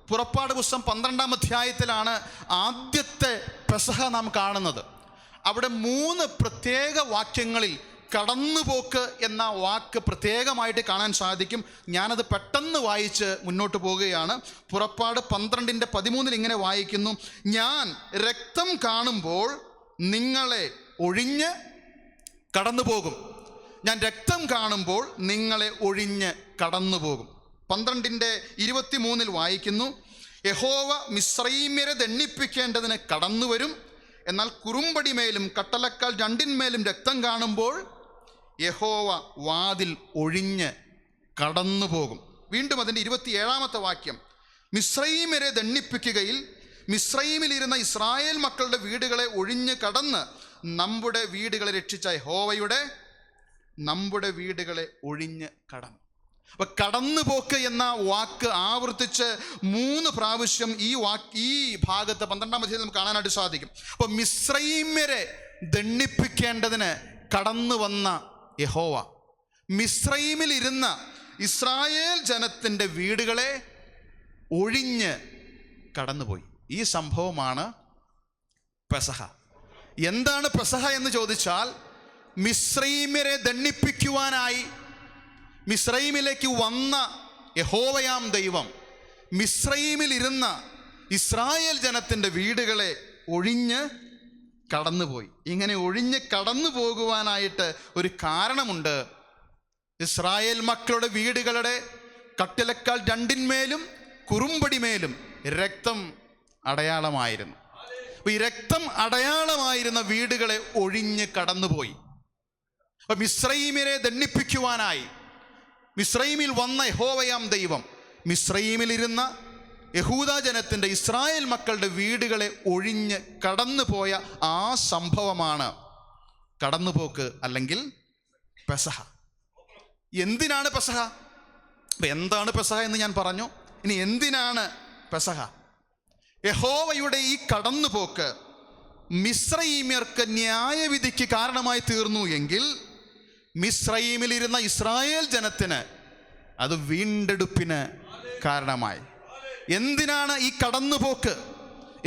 പുറപ്പാട് പുസ്തകം 12-ാം അധ്യായത്തിലാണ് ആദ്യത്തെ പെസഹ നാം കാണുന്നത്. അവിടെ 3 പ്രത്യേക വാക്യങ്ങളിൽ കടന്നുപോക്ക് എന്ന വാക്ക് പ്രത്യേകമായിട്ട് കാണാൻ സാധിക്കും. ഞാനത് പെട്ടെന്ന് വായിച്ച് മുന്നോട്ട് പോവുകയാണ്. പുറപ്പാട് 12:13 ഇങ്ങനെ വായിക്കുന്നു: ഞാൻ രക്തം കാണുമ്പോൾ നിങ്ങളെ ഒഴിഞ്ഞ് കടന്നു പോകും. ഞാൻ രക്തം കാണുമ്പോൾ നിങ്ങളെ ഒഴിഞ്ഞ് കടന്നു പോകും. 12:23 വായിക്കുന്നു: യഹോവ മിസ്രയീമ്യരെ ദണ്ഡിപ്പിക്കേണ്ടതിന് കടന്നു വരും. എന്നാൽ കുറുമ്പടിമേലും കട്ടലക്കാൽ രണ്ടിന്മേലും രക്തം കാണുമ്പോൾ യഹോവ വാതിൽ ഒഴിഞ്ഞ് കടന്നു പോകും. വീണ്ടും അതിൻ്റെ 27 വാക്യം: മിസ്രയീമ്യരെ ദണ്ഡിപ്പിക്കുകയിൽ മിസ്രയീമിലിരുന്ന ഇസ്രായേൽ മക്കളുടെ വീടുകളെ ഒഴിഞ്ഞ് കടന്ന് നമ്മുടെ വീടുകളെ രക്ഷിച്ച യഹോവയുടെ നമ്മുടെ വീടുകളെ ഒഴിഞ്ഞ് കടന്നു. അപ്പൊ കടന്നുപോക്ക് എന്ന വാക്ക് ആവർത്തിച്ച് 3 പ്രാവശ്യം ഈ ഭാഗത്ത് 12-ാം അധ്യായത്തിൽ നമുക്ക് കാണാനായിട്ട് സാധിക്കും. അപ്പൊ മിസ്രയീമ്യരെ ദണ്ഡിപ്പിക്കേണ്ടതിന് കടന്നു വന്ന യഹോവ മിസ്രയീമിൽ ഇരുന്ന ഇസ്രായേൽ ജനത്തിൻ്റെ വീടുകളെ ഒഴിഞ്ഞ് കടന്നുപോയി. ഈ സംഭവമാണ് പെസഹ. എന്താണ് പെസഹ എന്ന് ചോദിച്ചാൽ, മിസ്രയീമ്യരെ ദണ്ഡിപ്പിക്കുവാനായി മിസ്രയീമിലേക്ക് വന്ന യഹോവയാം ദൈവം മിസ്രയീമിൽ ഇരുന്ന ഇസ്രായേൽ ജനത്തിൻ്റെ വീടുകളെ ഒഴിഞ്ഞ് കടന്നുപോയി. ഇങ്ങനെ ഒഴിഞ്ഞ് കടന്നു പോകുവാനായിട്ട് ഒരു കാരണമുണ്ട്. ഇസ്രായേൽ മക്കളുടെ വീടുകളുടെ കട്ടിലക്കാൽ രണ്ടിന്മേലും കുറുമ്പടിമേലും രക്തം അടയാളമായിരുന്നു. ഈ രക്തം അടയാളമായിരുന്ന വീടുകളെ ഒഴിഞ്ഞ് കടന്നുപോയി. അപ്പൊ മിസ്രയീമ്യരെ ദണ്ഡിപ്പിക്കുവാനായി മിസ്രയീമിൽ വന്ന യഹോവയാം ദൈവം മിസ്രയീമിലിരുന്ന യഹൂദ ജനത്തിൻ്റെ ഇസ്രായേൽ മക്കളുടെ വീടുകളെ ഒഴിഞ്ഞ് കടന്നുപോയ ആ സംഭവമാണ് കടന്നുപോക്ക് അല്ലെങ്കിൽ പെസഹ. എന്തിനാണ് പെസഹ? അപ്പം എന്താണ് പെസഹ എന്ന് ഞാൻ പറഞ്ഞു. ഇനി എന്തിനാണ് പെസഹ? യഹോവയുടെ ഈ കടന്നുപോക്ക് മിസ്രയീമ്യർക്ക് ന്യായവിധിക്ക് കാരണമായി തീർന്നു എങ്കിൽ മിസ്രയീമിലിരുന്ന ഇസ്രായേൽ ജനത്തിന് അത് വീണ്ടെടുപ്പിന് കാരണമായി. എന്തിനാണ് ഈ കടന്നുപോക്ക്?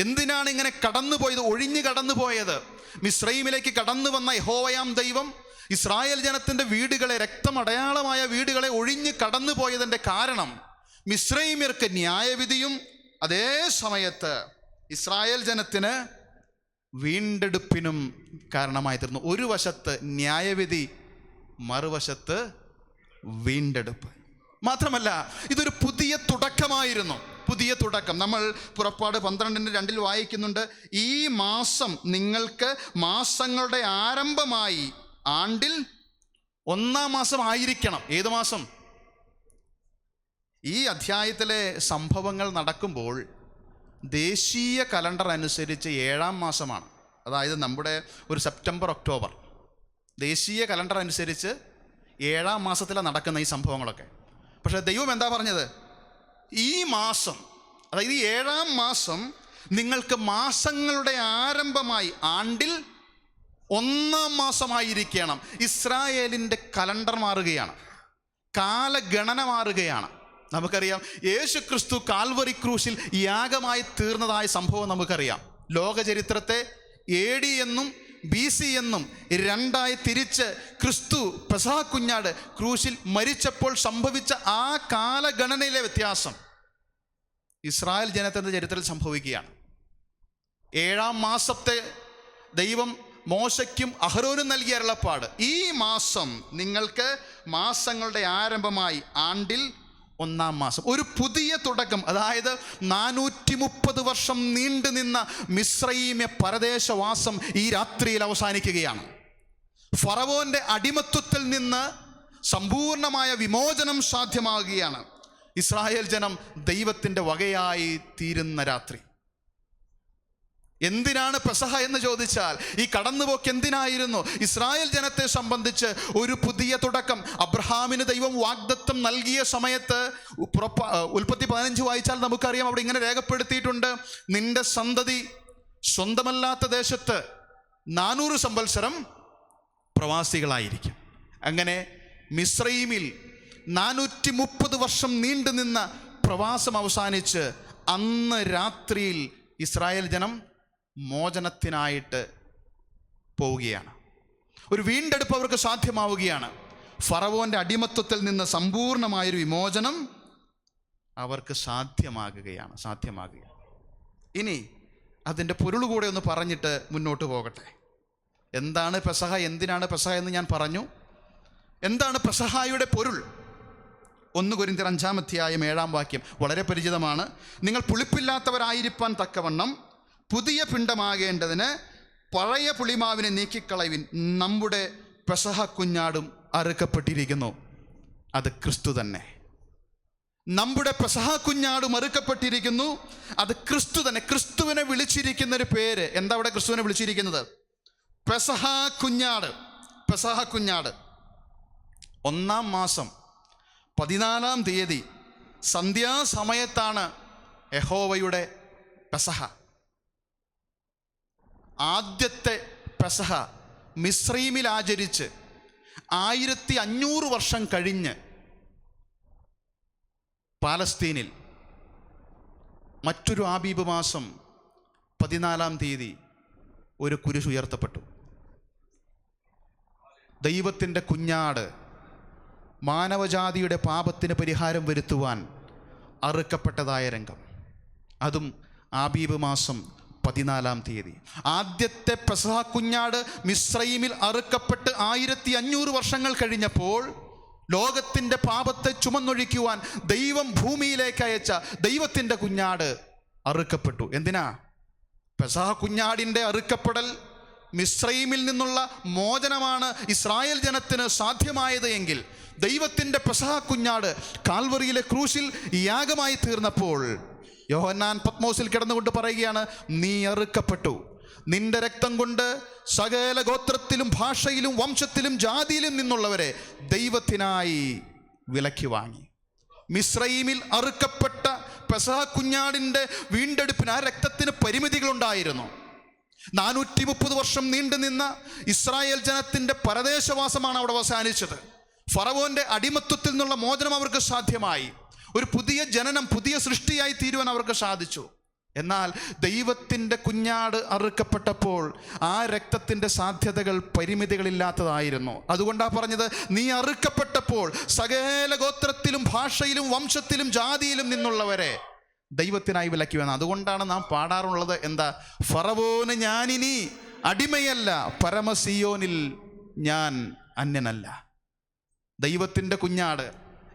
എന്തിനാണ് ഇങ്ങനെ കടന്നുപോയത്, ഒഴിഞ്ഞു കടന്നുപോയത്? മിസ്രയീമിലേക്ക് കടന്നു വന്ന യഹോവയാം ദൈവം ഇസ്രായേൽ ജനത്തിൻ്റെ വീടുകളെ, രക്തമടയാളമായ വീടുകളെ ഒഴിഞ്ഞ് കടന്നുപോയതിൻ്റെ കാരണം മിസ്രയീമ്യർക്ക് ന്യായവിധിയും അതേ സമയത്ത് ഇസ്രായേൽ ജനത്തിന് വീണ്ടെടുപ്പിനും കാരണമായി തീർന്നു. ഒരു വശത്ത് ന്യായവിധി, മറുവശത്ത് വീണ്ടെടുപ്പ്. മാത്രമല്ല, ഇതൊരു പുതിയ തുടക്കമായിരുന്നു. പുതിയ തുടക്കം. നമ്മൾ പുറപ്പാട് 12:2 വായിക്കുന്നുണ്ട്: ഈ മാസം നിങ്ങൾക്ക് മാസങ്ങളുടെ ആരംഭമായി ആണ്ടിൽ 1-ാം മാസം ആയിരിക്കണം. ഏത് മാസം? ഈ അധ്യായത്തിലെ സംഭവങ്ങൾ നടക്കുമ്പോൾ ദേശീയ കലണ്ടർ അനുസരിച്ച് 7-ാം മാസമാണ്. അതായത് നമ്മുടെ ഒരു സെപ്റ്റംബർ, ഒക്ടോബർ. ദേശീയ കലണ്ടർ അനുസരിച്ച് 7-ാം മാസത്തിലാണ് നടക്കുന്ന ഈ സംഭവങ്ങളൊക്കെ. പക്ഷേ ദൈവം എന്താ പറഞ്ഞത്? ഈ മാസം, അതായത് ഈ 7-ാം മാസം നിങ്ങൾക്ക് മാസങ്ങളുടെ ആരംഭമായി ആണ്ടിൽ 1-ാം മാസമായിരിക്കണം. ഇസ്രായേലിൻ്റെ കലണ്ടർ മാറുകയാണ്, കാലഗണന മാറുകയാണ്. നമുക്കറിയാം, യേശു ക്രിസ്തു കാൽവറി ക്രൂശിൽ യാഗമായി തീർന്നതായ സംഭവം നമുക്കറിയാം. ലോകചരിത്രത്തെ AD എന്നും BC എന്നും 2ആയി തിരിച്ച് ക്രിസ്തു പെസഹ കുഞ്ഞാട് ക്രൂശിൽ മരിച്ചപ്പോൾ സംഭവിച്ച ആ കാലഗണനയിലെ വ്യത്യാസം ഇസ്രായേൽ ജനത്തിൻ്റെ ചരിത്രത്തിൽ സംഭവിക്കുകയാണ്. 7-ാം മാസത്തെ ദൈവം മോശയ്ക്കും അഹരോനും നൽകിയ അരുളപ്പാട്: ഈ മാസം നിങ്ങൾക്ക് മാസങ്ങളുടെ ആരംഭമായി ആണ്ടിൽ 1-ാം മാസം. ഒരു പുതിയ തുടക്കം. അതായത് 430 വർഷം നീണ്ടു നിന്ന മിസ്രയീമ്യ പരദേശവാസം ഈ രാത്രിയിൽ അവസാനിക്കുകയാണ്. ഫറവോന്റെ അടിമത്വത്തിൽ നിന്ന് സമ്പൂർണമായ വിമോചനം സാധ്യമാകുകയാണ്. ഇസ്രായേൽ ജനം ദൈവത്തിൻ്റെ വകയായി തീരുന്ന രാത്രി. എന്തിനാണ് പെസഹ എന്ന് ചോദിച്ചാൽ, ഈ കടന്നുപോക്ക് എന്തിനായിരുന്നു? ഇസ്രായേൽ ജനത്തെ സംബന്ധിച്ച് ഒരു പുതിയ തുടക്കം. അബ്രഹാമിന് ദൈവം വാഗ്ദത്തം നൽകിയ സമയത്ത് ഉൽപ്പത്തി 15 വായിച്ചാൽ നമുക്കറിയാം, അവിടെ ഇങ്ങനെ രേഖപ്പെടുത്തിയിട്ടുണ്ട്: നിന്റെ സന്തതി സ്വന്തമല്ലാത്ത ദേശത്ത് 400 സംവത്സരം പ്രവാസികളായിരിക്കും. അങ്ങനെ മിസ്രയീമിൽ 430 വർഷം നീണ്ടു നിന്ന പ്രവാസം അവസാനിച്ച് അന്ന് രാത്രിയിൽ ഇസ്രായേൽ ജനം മോചനത്തിനായിട്ട് പോവുകയാണ്. ഒരു വീണ്ടെടുപ്പ് അവർക്ക് സാധ്യമാവുകയാണ്. ഫറവോൻ്റെ അടിമത്വത്തിൽ നിന്ന് സമ്പൂർണമായൊരു വിമോചനം അവർക്ക് സാധ്യമാകുകയാണ്. ഇനി അതിൻ്റെ പൊരുൾ കൂടെ ഒന്ന് പറഞ്ഞിട്ട് മുന്നോട്ട് പോകട്ടെ. എന്താണ് പെസഹ, എന്തിനാണ് പെസഹ എന്ന് ഞാൻ പറഞ്ഞു. എന്താണ് പെസഹായുടെ പൊരുൾ? 1 കൊരിന്ത്യർ 5-ാം അധ്യായം 7-ാം വാക്യം വളരെ പരിചിതമാണ്. നിങ്ങൾ പുളിപ്പില്ലാത്തവരായിരിക്കാൻ തക്കവണ്ണം പുതിയ പിണ്ടമാകേണ്ടതിന് പഴയ പുളിമാവിനെ നീക്കിക്കളവിൻ. നമ്മുടെ പെസഹ കുഞ്ഞാടും അറുക്കപ്പെട്ടിരിക്കുന്നു, അത് ക്രിസ്തു തന്നെ. നമ്മുടെ പെസഹ കുഞ്ഞാടും അറുക്കപ്പെട്ടിരിക്കുന്നു, അത് ക്രിസ്തു തന്നെ. ക്രിസ്തുവിനെ വിളിച്ചിരിക്കുന്ന ഒരു പേര് എന്താ? അവിടെ ക്രിസ്തുവിനെ വിളിച്ചിരിക്കുന്നത് പെസഹ കുഞ്ഞാട്. പെസഹ കുഞ്ഞാട് 1-ാം മാസം 14-ാം തീയതി സന്ധ്യാസമയത്താണ് യഹോവയുടെ പെസഹ. ആദ്യത്തെ പെസഹ മിസ്രൈമിൽ ആചരിച്ച് 1500 വർഷം കഴിഞ്ഞ് പാലസ്തീനിൽ മറ്റൊരു ആബീബ് മാസം 14-ാം തീയതി ഒരു കുരിശ് ഉയർത്തപ്പെട്ടു. ദൈവത്തിൻ്റെ കുഞ്ഞാട് മാനവജാതിയുടെ പാപത്തിന് പരിഹാരം വരുത്തുവാൻ അറുക്കപ്പെട്ടതായ രംഗം, അതും ആബീബ് മാസം 14-ാം തീയതി. ആദ്യത്തെ പെസഹ കുഞ്ഞാട് മിസ്രൈമിൽ അറുക്കപ്പെട്ട് 1500 വർഷങ്ങൾ കഴിഞ്ഞപ്പോൾ ലോകത്തിൻ്റെ പാപത്തെ ചുമന്നൊഴിക്കുവാൻ ദൈവം ഭൂമിയിലേക്ക് അയച്ച ദൈവത്തിൻ്റെ കുഞ്ഞാട് അറുക്കപ്പെട്ടു. എന്തിനാ? പെസഹ കുഞ്ഞാടിൻ്റെ അറുക്കപ്പെടൽ, മിസ്രൈമിൽ നിന്നുള്ള മോചനമാണ് ഇസ്രായേൽ ജനത്തിന് സാധ്യമായത് എങ്കിൽ ദൈവത്തിൻ്റെ പെസഹ കുഞ്ഞാട് കാൽവറിയിലെ ക്രൂശിൽ യാഗമായി തീർന്നപ്പോൾ യോഹന്നാൻ പത്മോസിൽ കിടന്നുകൊണ്ട് പറയുകയാണ്, നീ അറുക്കപ്പെട്ടു. നിന്റെ രക്തം കൊണ്ട് സകല ഗോത്രത്തിലും ഭാഷയിലും വംശത്തിലും ജാതിയിലും നിന്നുള്ളവരെ ദൈവത്തിനായി വിലയ്ക്ക് വാങ്ങി. മിസ്രൈമിൽ അറുക്കപ്പെട്ട പെസഹ കുഞ്ഞാടിൻ്റെ വീണ്ടെടുപ്പിന് ആ രക്തത്തിന് പരിമിതികളുണ്ടായിരുന്നു. 430 വർഷം നീണ്ടു നിന്ന ഇസ്രായേൽ ജനത്തിൻ്റെ പരദേശവാസമാണ് അവിടെ അവസാനിച്ചത്. ഫറവോൻ്റെ അടിമത്വത്തിൽ നിന്നുള്ള മോചനം അവർക്ക് സാധ്യമായി. ഒരു പുതിയ ജനനം, പുതിയ സൃഷ്ടിയായി തീരുവാൻ അവർക്ക് സാധിച്ചു. എന്നാൽ ദൈവത്തിൻ്റെ കുഞ്ഞാട് അറുക്കപ്പെട്ടപ്പോൾ ആ രക്തത്തിൻ്റെ സാധ്യതകൾ പരിമിതികളില്ലാത്തതായിരുന്നു. അതുകൊണ്ടാണ് പറഞ്ഞത്, നീ അറുക്കപ്പെട്ടപ്പോൾ സകല ഗോത്രത്തിലും ഭാഷയിലും വംശത്തിലും ജാതിയിലും നിന്നുള്ളവരെ ദൈവത്തിനായി വിലക്കി വന്നു. അതുകൊണ്ടാണ് നാം പാടാറുള്ളത് എന്താ? ഫറവോന് ഞാനിനി അടിമയല്ല, പരമസിയോനിൽ ഞാൻ അന്യനല്ല. ദൈവത്തിൻ്റെ കുഞ്ഞാട്,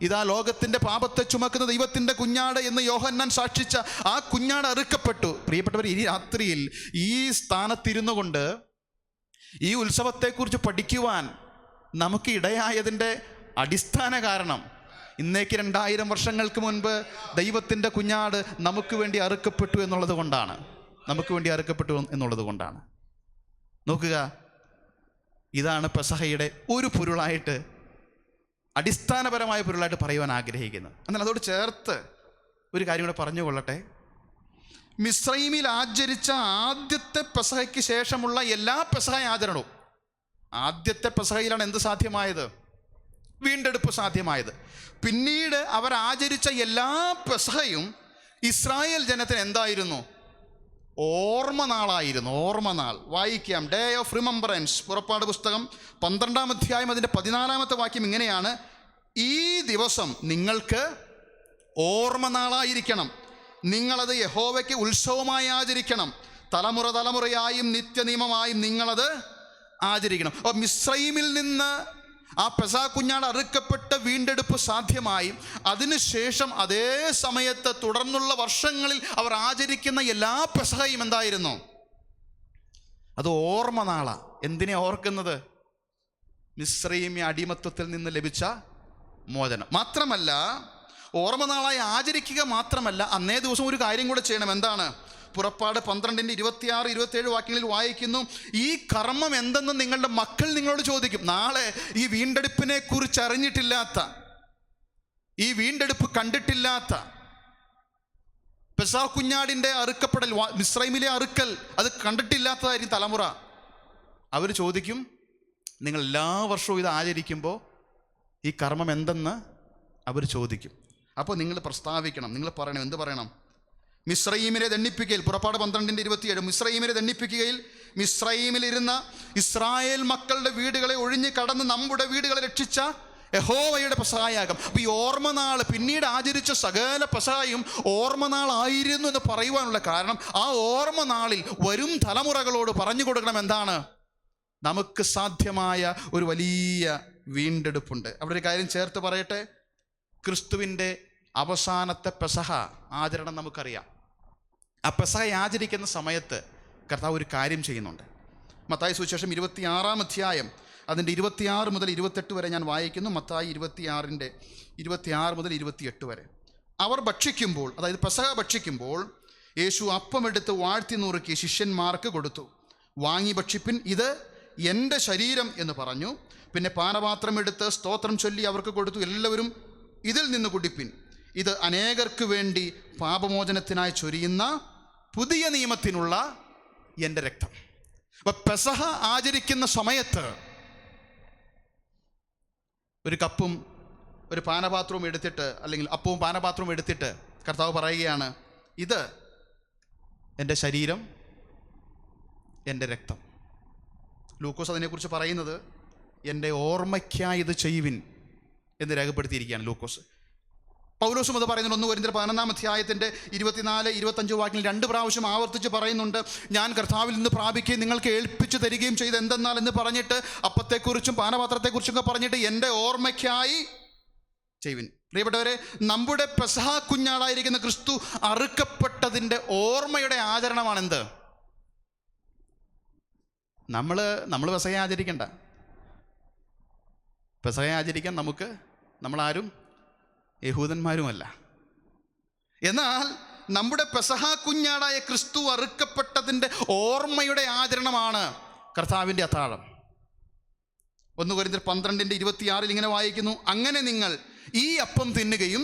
ഇതാ ലോകത്തിൻ്റെ പാപത്തെ ചുമക്കുന്ന ദൈവത്തിൻ്റെ കുഞ്ഞാട് എന്ന് യോഹന്നാൻ സാക്ഷിച്ച ആ കുഞ്ഞാട് അറുക്കപ്പെട്ടു. പ്രിയപ്പെട്ടവർ, ഈ രാത്രിയിൽ ഈ സ്ഥാനത്തിരുന്നു കൊണ്ട് ഈ ഉത്സവത്തെക്കുറിച്ച് പഠിക്കുവാൻ നമുക്ക് ഇടയായതിൻ്റെ അടിസ്ഥാന കാരണം ഇന്നേക്ക് 2000 വർഷങ്ങൾക്ക് മുൻപ് ദൈവത്തിൻ്റെ കുഞ്ഞാട് നമുക്ക് വേണ്ടി അറുക്കപ്പെട്ടു എന്നുള്ളത് കൊണ്ടാണ്. നോക്കുക, ഇതാണ് പെസഹയുടെ ഒരു പൊരുളായിട്ട്, അടിസ്ഥാനപരമായ പൊരുളായിട്ട് പറയുവാൻ ആഗ്രഹിക്കുന്നത്. എന്നാൽ അതോട് ചേർത്ത് ഒരു കാര്യം കൂടെ പറഞ്ഞുകൊള്ളട്ടെ. മിസ്രൈമിൽ ആചരിച്ച ആദ്യത്തെ പെസഹയ്ക്ക് ശേഷമുള്ള എല്ലാ പെസഹ ആചരണവും, ആദ്യത്തെ പെസഹയിലാണ് എന്ത് സാധ്യമായത്? വീണ്ടെടുപ്പ് സാധ്യമായത്. പിന്നീട് അവർ ആചരിച്ച എല്ലാ പെസഹയും ഇസ്രായേൽ ജനത്തിന് എന്തായിരുന്നു? ഓർമ്മനാളായിരുന്നു. ഓർമ്മനാൾ. വായിക്കാം, ഡേ ഓഫ് റിമംബറൻസ്. പുറപ്പാട് പുസ്തകം 12-ാം അധ്യായം അതിൻ്റെ 14-ാമത്തെ വാക്യം ഇങ്ങനെയാണ്: ഈ ദിവസം നിങ്ങൾക്ക് ഓർമ്മനാളായിരിക്കണം, നിങ്ങളത് യഹോവയ്ക്ക് ഉത്സവമായി ആചരിക്കണം, തലമുറ തലമുറയായും നിത്യനിയമമായും നിങ്ങളത് ആചരിക്കണം. അപ്പോൾ മിസ്രൈമിൽ നിന്ന് ആ പെസഹ കുഞ്ഞാട് അറുക്കപ്പെട്ട വീണ്ടെടുപ്പ് സാധ്യമായി. അതിനുശേഷം അതേ സമയത്ത് തുടർന്നുള്ള വർഷങ്ങളിൽ അവർ ആചരിക്കുന്ന എല്ലാ പെസഹയും എന്തായിരുന്നു? അത് ഓർമ്മനാളാ. എന്തിനെ ഓർക്കുന്നത്? മിസ്രൈമി അടിമത്വത്തിൽ നിന്ന് ലഭിച്ച മോചനം. മാത്രമല്ല, ഓർമ്മനാളായി ആചരിക്കുക മാത്രമല്ല, അന്നേ ദിവസം ഒരു കാര്യം കൂടെ ചെയ്യണം. എന്താണ്? പുറപ്പാട് 12-ന്റെ 26-27 വാക്യങ്ങളിൽ വായിക്കുന്നു, ഈ കർമ്മം എന്തെന്ന് നിങ്ങളുടെ മക്കൾ നിങ്ങളോട് ചോദിക്കും. നാളെ ഈ വീണ്ടെടുപ്പിനെ കുറിച്ച് അറിഞ്ഞിട്ടില്ലാത്ത, ഈ വീണ്ടെടുപ്പ് കണ്ടിട്ടില്ലാത്ത, പെസഹ കുഞ്ഞാടിൻ്റെ അറുക്കപ്പെടൽ, മിസ്രൈമിലെ അറുക്കൽ, അത് കണ്ടിട്ടില്ലാത്തതായിരിക്കും തലമുറ. അവർ ചോദിക്കും, നിങ്ങൾ എല്ലാ വർഷവും ഇത് ആചരിക്കുമ്പോൾ ഈ കർമ്മം എന്തെന്ന് അവർ ചോദിക്കും. അപ്പോൾ നിങ്ങൾ പ്രസ്താവിക്കണം, നിങ്ങൾ പറയണം. എന്ത് പറയണം? മിസ്രയീമിനെ ദണ്ഡിപ്പിക്കുകയിൽ, പുറപ്പാട് 12:27, മിസ്രയീമിനെ ദണ്ഡിപ്പിക്കുകയിൽ മിസ്രയീമിലിരുന്ന ഇസ്രായേൽ മക്കളുടെ വീടുകളെ ഒഴിഞ്ഞ് കടന്ന് നമ്മുടെ വീടുകളെ രക്ഷിച്ച യഹോവയുടെ പെസഹായാഗം. അപ്പോൾ ഈ ഓർമ്മനാൾ പിന്നീട് ആചരിച്ച സകല പെസഹായും ഓർമ്മനാളായിരുന്നു എന്ന് പറയുവാനുള്ള കാരണം, ആ ഓർമ്മനാളിൽ വരും തലമുറകളോട് പറഞ്ഞു കൊടുക്കണം എന്താണ്? നമുക്ക് സാധ്യമായ ഒരു വലിയ വീണ്ടെടുപ്പുണ്ട്. അവിടെ ഒരു കാര്യം ചേർത്ത് പറയട്ടെ, ക്രിസ്തുവിൻ്റെ അവസാനത്തെ പെസഹ ആചരണം നമുക്കറിയാം. ആ പെസഹ ആചരിക്കുന്ന സമയത്ത് കർത്താവ് ഒരു കാര്യം ചെയ്യുന്നുണ്ട്. മത്തായി സുവിശേഷം 26-ാം അധ്യായം അതിൻ്റെ 26 മുതൽ 28 വരെ ഞാൻ വായിക്കുന്നു. മത്തായി 26-ന്റെ 26 മുതൽ 28 വരെ. അവർ ഭക്ഷിക്കുമ്പോൾ, അതായത് പെസഹ ഭക്ഷിക്കുമ്പോൾ, യേശു അപ്പമെടുത്ത് വാഴ്ത്തി നുറുക്കി ശിഷ്യന്മാർക്ക് കൊടുത്തു. വാങ്ങി ഭക്ഷിപ്പിൻ, ഇത് എൻ്റെ ശരീരം എന്ന് പറഞ്ഞു. പിന്നെ പാനപാത്രം എടുത്ത് സ്തോത്രം ചൊല്ലി അവർക്ക് കൊടുത്തു. എല്ലാവരും ഇതിൽ നിന്ന് കുടിപ്പിൻ, ഇത് അനേകർക്ക് വേണ്ടി പാപമോചനത്തിനായി ചൊരിയുന്ന പുതിയ നിയമത്തിനുള്ള എൻ്റെ രക്തം. അപ്പം പെസഹ ആചരിക്കുന്ന സമയത്ത് ഒരു കപ്പും ഒരു പാനപാത്രവും എടുത്തിട്ട്, അല്ലെങ്കിൽ അപ്പവും പാനപാത്രവും എടുത്തിട്ട് കർത്താവ് പറയുകയാണ്, ഇത് എൻ്റെ ശരീരം, എൻ്റെ രക്തം. ലൂക്കോസ് അതിനെക്കുറിച്ച് പറയുന്നത് എൻ്റെ ഓർമ്മയ്ക്കായി ഇത് ചെയ്യുവിൻ എന്ന് രേഖപ്പെടുത്തിയിരിക്കുകയാണ് ലൂക്കോസ്. പൗലോസും അത് പറയുന്നുണ്ട്. 1 കൊരിന്ത്യർ 11-ാം അധ്യായത്തിൻ്റെ 24-25 വാക്യങ്ങളിൽ 2 പ്രാവശ്യം ആവർത്തിച്ച് പറയുന്നുണ്ട്, ഞാൻ കർത്താവിൽ നിന്ന് പ്രാപിക്കുകയും നിങ്ങൾക്ക് ഏൽപ്പിച്ചു തരികയും ചെയ്ത് എന്തെന്നാൽ എന്ന് പറഞ്ഞിട്ട്, അപ്പത്തെക്കുറിച്ചും പാനപാത്രത്തെക്കുറിച്ചൊക്കെ പറഞ്ഞിട്ട് എൻ്റെ ഓർമ്മയ്ക്കായി ചെയ്യുവിൻ. പ്രിയപ്പെട്ടവരെ, നമ്മുടെ പെസഹ കുഞ്ഞാടായിരിക്കുന്ന ക്രിസ്തു അറുക്കപ്പെട്ടതിൻ്റെ ഓർമ്മയുടെ ആചരണമാണെന്ത്? നമ്മൾ പെസഹ ആചരിക്കണ്ട. പെസഹ ആചരിക്കാൻ നമ്മളാരും യഹൂദന്മാരുമല്ല. എന്നാൽ നമ്മുടെ പെസഹ കുഞ്ഞാടായ ക്രിസ്തു അറുക്കപ്പെട്ടതിൻ്റെ ഓർമ്മയുടെ ആചരണമാണ് കർത്താവിൻ്റെ അത്താഴം. 1 കൊരിന്ത്യർ 12:26 ഇങ്ങനെ വായിക്കുന്നു, അങ്ങനെ നിങ്ങൾ ഈ അപ്പം തിന്നുകയും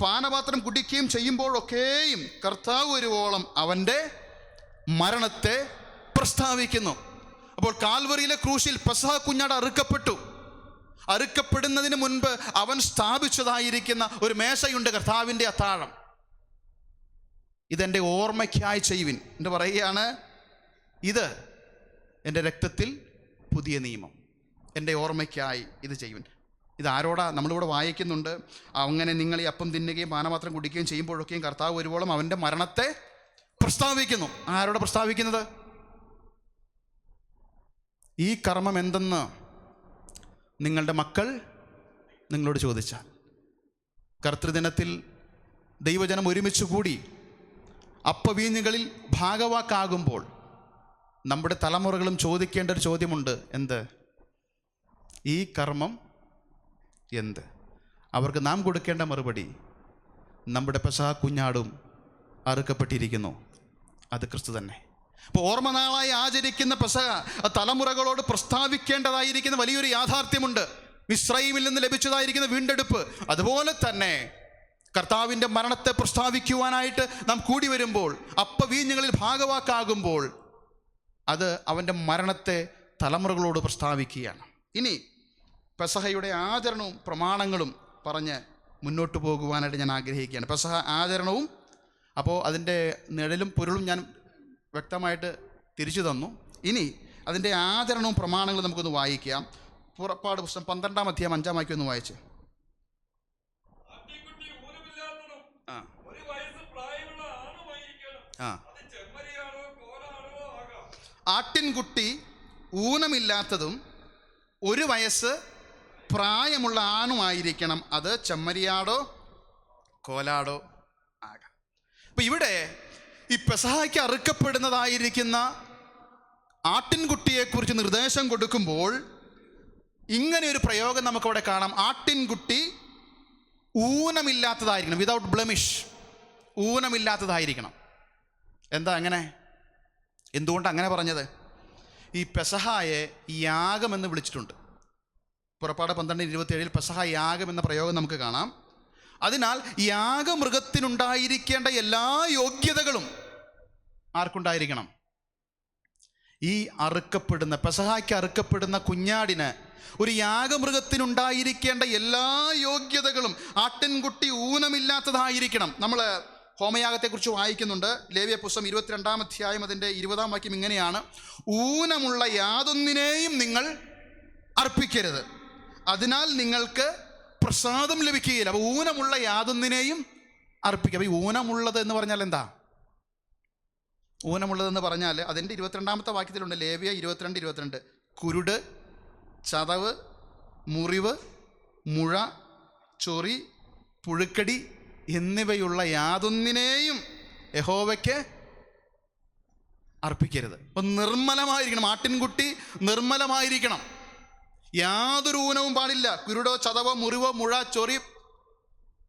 പാനപാത്രം കുടിക്കുകയും ചെയ്യുമ്പോഴൊക്കെയും കർത്താവ് വരുവോളം അവൻ്റെ മരണത്തെ പ്രസ്താവിക്കുന്നു. അപ്പോൾ കാൽവറിയിലെ ക്രൂശിൽ പെസഹ കുഞ്ഞാട് അറുക്കപ്പെടുന്നതിന് മുൻപ് അവൻ സ്ഥാപിച്ചതായിരിക്കുന്ന ഒരു മേശയുണ്ട്, കർത്താവിൻ്റെ അത്താഴം. ഇതെൻ്റെ ഓർമ്മയ്ക്കായി ചെയ്യുവിൻ എന്ന് പറയുകയാണ്. ഇത് എൻ്റെ രക്തത്തിൽ പുതിയ നിയമം, എൻ്റെ ഓർമ്മയ്ക്കായി ഇത് ചെയ്യുവിൻ. ഇത് ആരോടാ? നമ്മളിവിടെ വായിക്കുന്നുണ്ട്, അങ്ങനെ നിങ്ങൾ ഈ അപ്പം തിന്നുകയും പാനപാത്രം കുടിക്കുകയും ചെയ്യുമ്പോഴൊക്കെയും കർത്താവ് വരുവോളം അവൻ്റെ മരണത്തെ പ്രസ്താവിക്കുന്നു. ആരോടെ പ്രസ്താവിക്കുന്നത്? ഈ കർമ്മം എന്തെന്ന് നിങ്ങളുടെ മക്കൾ നിങ്ങളോട് ചോദിച്ചാൽ, കർത്തൃദിനത്തിൽ ദൈവജനം ഒരുമിച്ച് കൂടി അപ്പവീഞ്ഞുകളിൽ ഭാഗവാക്കാകുമ്പോൾ നമ്മുടെ തലമുറകളും ചോദിക്കേണ്ട ഒരു ചോദ്യമുണ്ട്, എന്ത്? ഈ കർമ്മം എന്ത്? അവർക്ക് നാം കൊടുക്കേണ്ട മറുപടി, നമ്മുടെ പെസഹ കുഞ്ഞാടും അറുക്കപ്പെട്ടിരിക്കുന്നു, അത് ക്രിസ്തു തന്നെ. അപ്പോൾ ഓർമ്മനാളായി ആചരിക്കുന്ന പെസഹ തലമുറകളോട് പ്രസ്താവിക്കേണ്ടതായിരിക്കുന്ന വലിയൊരു യാഥാർത്ഥ്യമുണ്ട്. മിസ്രയീമിൽ നിന്ന് ലഭിച്ചതായിരിക്കുന്ന വീണ്ടെടുപ്പ്, അതുപോലെ തന്നെ കർത്താവിൻ്റെ മരണത്തെ പ്രസ്താവിക്കുവാനായിട്ട് നാം കൂടി വരുമ്പോൾ, അപ്പവീഞ്ഞുകളിൽ ഭാഗവാക്കാകുമ്പോൾ, അത് അവൻ്റെ മരണത്തെ തലമുറകളോട് പ്രസ്താവിക്കുകയാണ്. ഇനി പെസഹയുടെ ആചരണവും പ്രമാണങ്ങളും പറഞ്ഞ് മുന്നോട്ട് പോകുവാനായിട്ട് ഞാൻ ആഗ്രഹിക്കുകയാണ്. പെസഹ ആചരണവും, അപ്പോൾ അതിൻ്റെ നിഴലും പൊരുളും ഞാൻ വ്യക്തമായിട്ട് തിരിച്ചു തന്നു. ഇനി അതിൻ്റെ ആചരണവും പ്രമാണങ്ങളും നമുക്കൊന്ന് വായിക്കാം. പുറപ്പാട് പുസ്തകം 12-ാം അധ്യായം 5-ാം വാക്യം ഒന്ന് വായിച്ച്. ആട്ടിൻകുട്ടി ഊനമില്ലാത്തതും 1 വയസ്സ് പ്രായമുള്ള ആണുമായിരിക്കണം, അത് ചെമ്മരിയാടോ കോലാടോ ആകാം. അപ്പം ഇവിടെ ഈ പെസഹായ്ക്ക് അറുക്കപ്പെടുന്നതായിരിക്കുന്ന ആട്ടിൻകുട്ടിയെക്കുറിച്ച് നിർദ്ദേശം കൊടുക്കുമ്പോൾ ഇങ്ങനെ ഒരു പ്രയോഗം നമുക്കവിടെ കാണാം. ആട്ടിൻകുട്ടി ഊനമില്ലാത്തതായിരിക്കണം, വിതൗട്ട് ബ്ലെമിഷ്, ഊനമില്ലാത്തതായിരിക്കണം. എന്താ അങ്ങനെ? എന്തുകൊണ്ട് അങ്ങനെ പറഞ്ഞത്? ഈ പെസഹായെ യാഗമെന്ന് വിളിച്ചിട്ടുണ്ട്. പുറപ്പാട് 12:27 പെസഹ യാഗം എന്ന പ്രയോഗം നമുക്ക് കാണാം. അതിനാൽ യാഗമൃഗത്തിനുണ്ടായിരിക്കേണ്ട എല്ലാ യോഗ്യതകളും ആർക്കുണ്ടായിരിക്കണം? ഈ അറുക്കപ്പെടുന്ന പെസഹായ്ക്ക് അറുക്കപ്പെടുന്ന കുഞ്ഞാടിന്, ഒരു യാഗമൃഗത്തിനുണ്ടായിരിക്കേണ്ട എല്ലാ യോഗ്യതകളും ആട്ടിൻകുട്ടി ഊനമില്ലാത്തതായിരിക്കണം. നമ്മൾ ഹോമയാഗത്തെക്കുറിച്ച് വായിക്കുന്നുണ്ട്. ലേവ്യ പുസ്തകം 22-ാം അധ്യായം അതിൻ്റെ 20-ാം വാക്യം ഇങ്ങനെയാണ്: ഊനമുള്ള യാതൊന്നിനെയും നിങ്ങൾ അർപ്പിക്കരുത്, അതിനാൽ നിങ്ങൾക്ക് പ്രസാദം ലഭിക്കുകയില്ല. അപ്പോൾ ഊനമുള്ള യാതൊന്നിനെയും അർപ്പിക്കുക. അപ്പോൾ ഈ ഊനമുള്ളത് എന്ന് പറഞ്ഞാൽ എന്താ? ഊനമുള്ളതെന്ന് പറഞ്ഞാൽ അതിൻ്റെ 22-ാമത്തെ വാക്യത്തിലുണ്ട്, ലേവ്യ 22-22. കുരുട്, ചതവ്, മുറിവ്, മുഴ, ചൊറി, പുഴുക്കടി എന്നിവയുള്ള യാതൊന്നിനെയും യഹോവയ്ക്ക് അർപ്പിക്കരുത്. അപ്പം നിർമ്മലമായിരിക്കണം. ആട്ടിൻകുട്ടി നിർമ്മലമായിരിക്കണം. യാതൊരു ഊനവും പാടില്ല. കുരുടോ, ചതവോ, മുറിവോ, മുഴ, ചൊറി,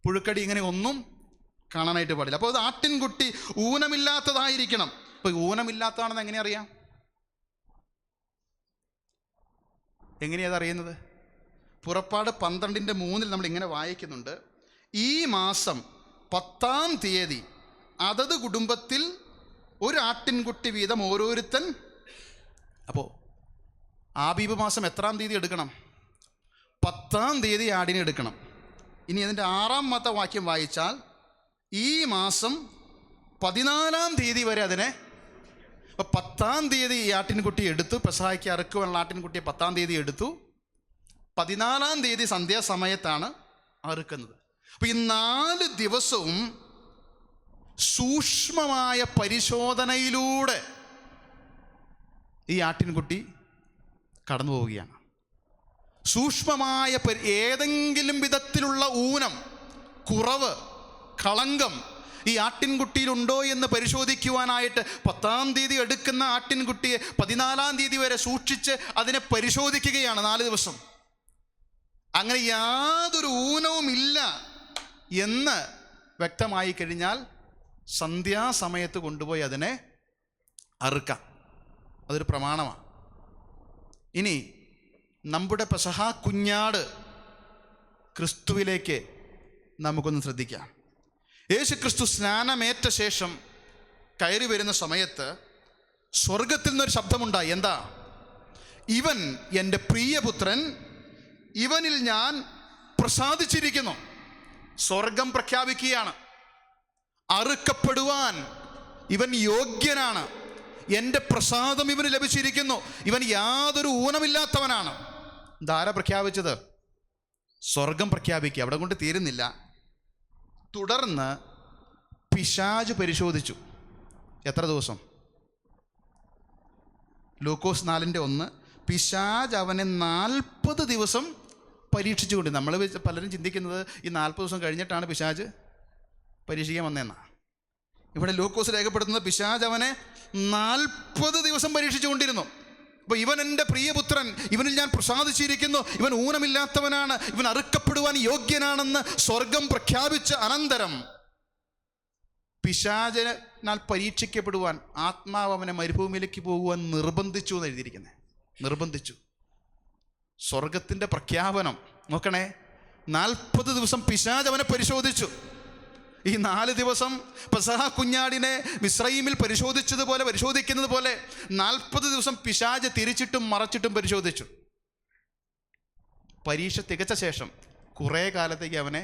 പുഴുക്കടി ഇങ്ങനെ ഒന്നും കാണാനായിട്ട് പാടില്ല. അപ്പോൾ അത് ആട്ടിൻകുട്ടി ഊനമില്ലാത്തതായിരിക്കണം. അപ്പോൾ ഊനമില്ലാത്തതാണെന്ന് എങ്ങനെ അറിയാം? എങ്ങനെയാണ് അറിയുന്നത്? പുറപ്പാട് 12:3 നമ്മൾ ഇങ്ങനെ വായിക്കുന്നുണ്ട്: ഈ മാസം 10-ാം തീയതി അതത് കുടുംബത്തിൽ ഒരു ആട്ടിൻകുട്ടി വീതം ഓരോരുത്തൻ. അപ്പോൾ ആബീബ് മാസം എത്രാം തീയതി എടുക്കണം? 10-ാം തീയതി ആടിനെ എടുക്കണം. ഇനി അതിൻ്റെ 6-ാമത്തെ വാക്യം വായിച്ചാൽ ഈ മാസം 14-ാം തീയതി വരെ അതിനെ. അപ്പോൾ 10-ാം തീയതി ഈ ആട്ടിൻകുട്ടി എടുത്തു. പെസഹായ്ക്ക് അറുക്കുവാനുള്ള ആട്ടിൻകുട്ടിയെ 10-ാം തീയതി എടുത്തു. 14-ാം തീയതി സന്ധ്യാസമയത്താണ് അറുക്കുന്നത്. അപ്പോൾ ഈ 4 ദിവസവും സൂക്ഷ്മമായ പരിശോധനയിലൂടെ ഈ ആട്ടിൻകുട്ടി കടന്നു പോവുകയാണ്. സൂക്ഷ്മമായ ഏതെങ്കിലും വിധത്തിലുള്ള ഊനം, കുറവ്, കളങ്കം ഈ ആട്ടിൻകുട്ടിയിലുണ്ടോ എന്ന് പരിശോധിക്കുവാനായിട്ട് 10-ാം തീയതി എടുക്കുന്ന ആട്ടിൻകുട്ടിയെ 14-ാം തീയതി വരെ സൂക്ഷിച്ച് അതിനെ പരിശോധിക്കുകയാണ് 4 ദിവസം. അങ്ങനെ യാതൊരു ഊനവും ഇല്ല എന്ന് വ്യക്തമായി കഴിഞ്ഞാൽ സന്ധ്യാസമയത്ത് കൊണ്ടുപോയി അതിനെ അറുക്കാം. അതൊരു പ്രമാണമാണ്. ഇനി നമ്മുടെ പെസഹ കുഞ്ഞാട് ക്രിസ്തുവിലേക്ക് നമുക്കൊന്ന് ശ്രദ്ധിക്കാം. യേശു ക്രിസ്തു സ്നാനമേറ്റ ശേഷം കയറി വരുന്ന സമയത്ത് സ്വർഗത്തിൽ നിന്നൊരു ശബ്ദമുണ്ടായി. എന്താ? ഇവൻ എൻ്റെ പ്രിയപുത്രൻ, ഇവനിൽ ഞാൻ പ്രസാദിച്ചിരിക്കുന്നു. സ്വർഗം പ്രഖ്യാപിക്കുകയാണ്, അറുക്കപ്പെടുവാൻ ഇവൻ യോഗ്യനാണ്, എൻ്റെ പ്രസാദം ഇവന് ലഭിച്ചിരിക്കുന്നു, ഇവൻ യാതൊരു ഊനമില്ലാത്തവനാണ്. ധാര പ്രഖ്യാപിച്ചത്? സ്വർഗം പ്രഖ്യാപിക്കുക. അവിടെ കൊണ്ട് തീരുന്നില്ല. തുടർന്ന് പിശാച് പരിശോധിച്ചു. എത്ര ദിവസം? ലൂക്കോസ് 4:1 പിശാച് അവനെ 40 ദിവസം പരീക്ഷിച്ചുകൊണ്ട്. നമ്മൾ പലരും ചിന്തിക്കുന്നത് ഈ 40 ദിവസം കഴിഞ്ഞിട്ടാണ് പിശാച് പരീക്ഷിക്കാൻ വന്നതെന്നാണ്. ഇവിടെ ലൂക്കോസ് രേഖപ്പെടുത്തുന്നത് പിശാച് അവനെ 40 ദിവസം പരീക്ഷിച്ചുകൊണ്ടിരുന്നു. അപ്പോൾ ഇവൻ എൻ്റെ പ്രിയപുത്രൻ, ഇവനിൽ ഞാൻ പ്രസാദിച്ചിരിക്കുന്നു, ഇവൻ ഊനമില്ലാത്തവനാണ്, ഇവൻ അറുക്കപ്പെടുവാൻ യോഗ്യനാണെന്ന് സ്വർഗം പ്രഖ്യാപിച്ച അനന്തരം പിശാചനാൽ പരീക്ഷിക്കപ്പെടുവാൻ ആത്മാവ് അവനെ മരുഭൂമിയിലേക്ക് പോകുവാൻ നിർബന്ധിച്ചു എന്ന് എഴുതിയിരിക്കുന്നത്. നിർബന്ധിച്ചു. സ്വർഗത്തിൻ്റെ പ്രഖ്യാപനം നോക്കണേ. 40 ദിവസം പിശാച് അവനെ പരിശോധിച്ചു. ഈ 4 ദിവസം പെസഹ കുഞ്ഞാടിനെ മിസ്രയീമിൽ പരിശോധിച്ചതുപോലെ, പരിശോധിക്കുന്നത് പോലെ 40 ദിവസം പിശാച് തിരിച്ചിട്ടും മറച്ചിട്ടും പരിശോധിച്ചു. പരീക്ഷ തികച്ച ശേഷം കുറേ കാലത്തേക്ക് അവനെ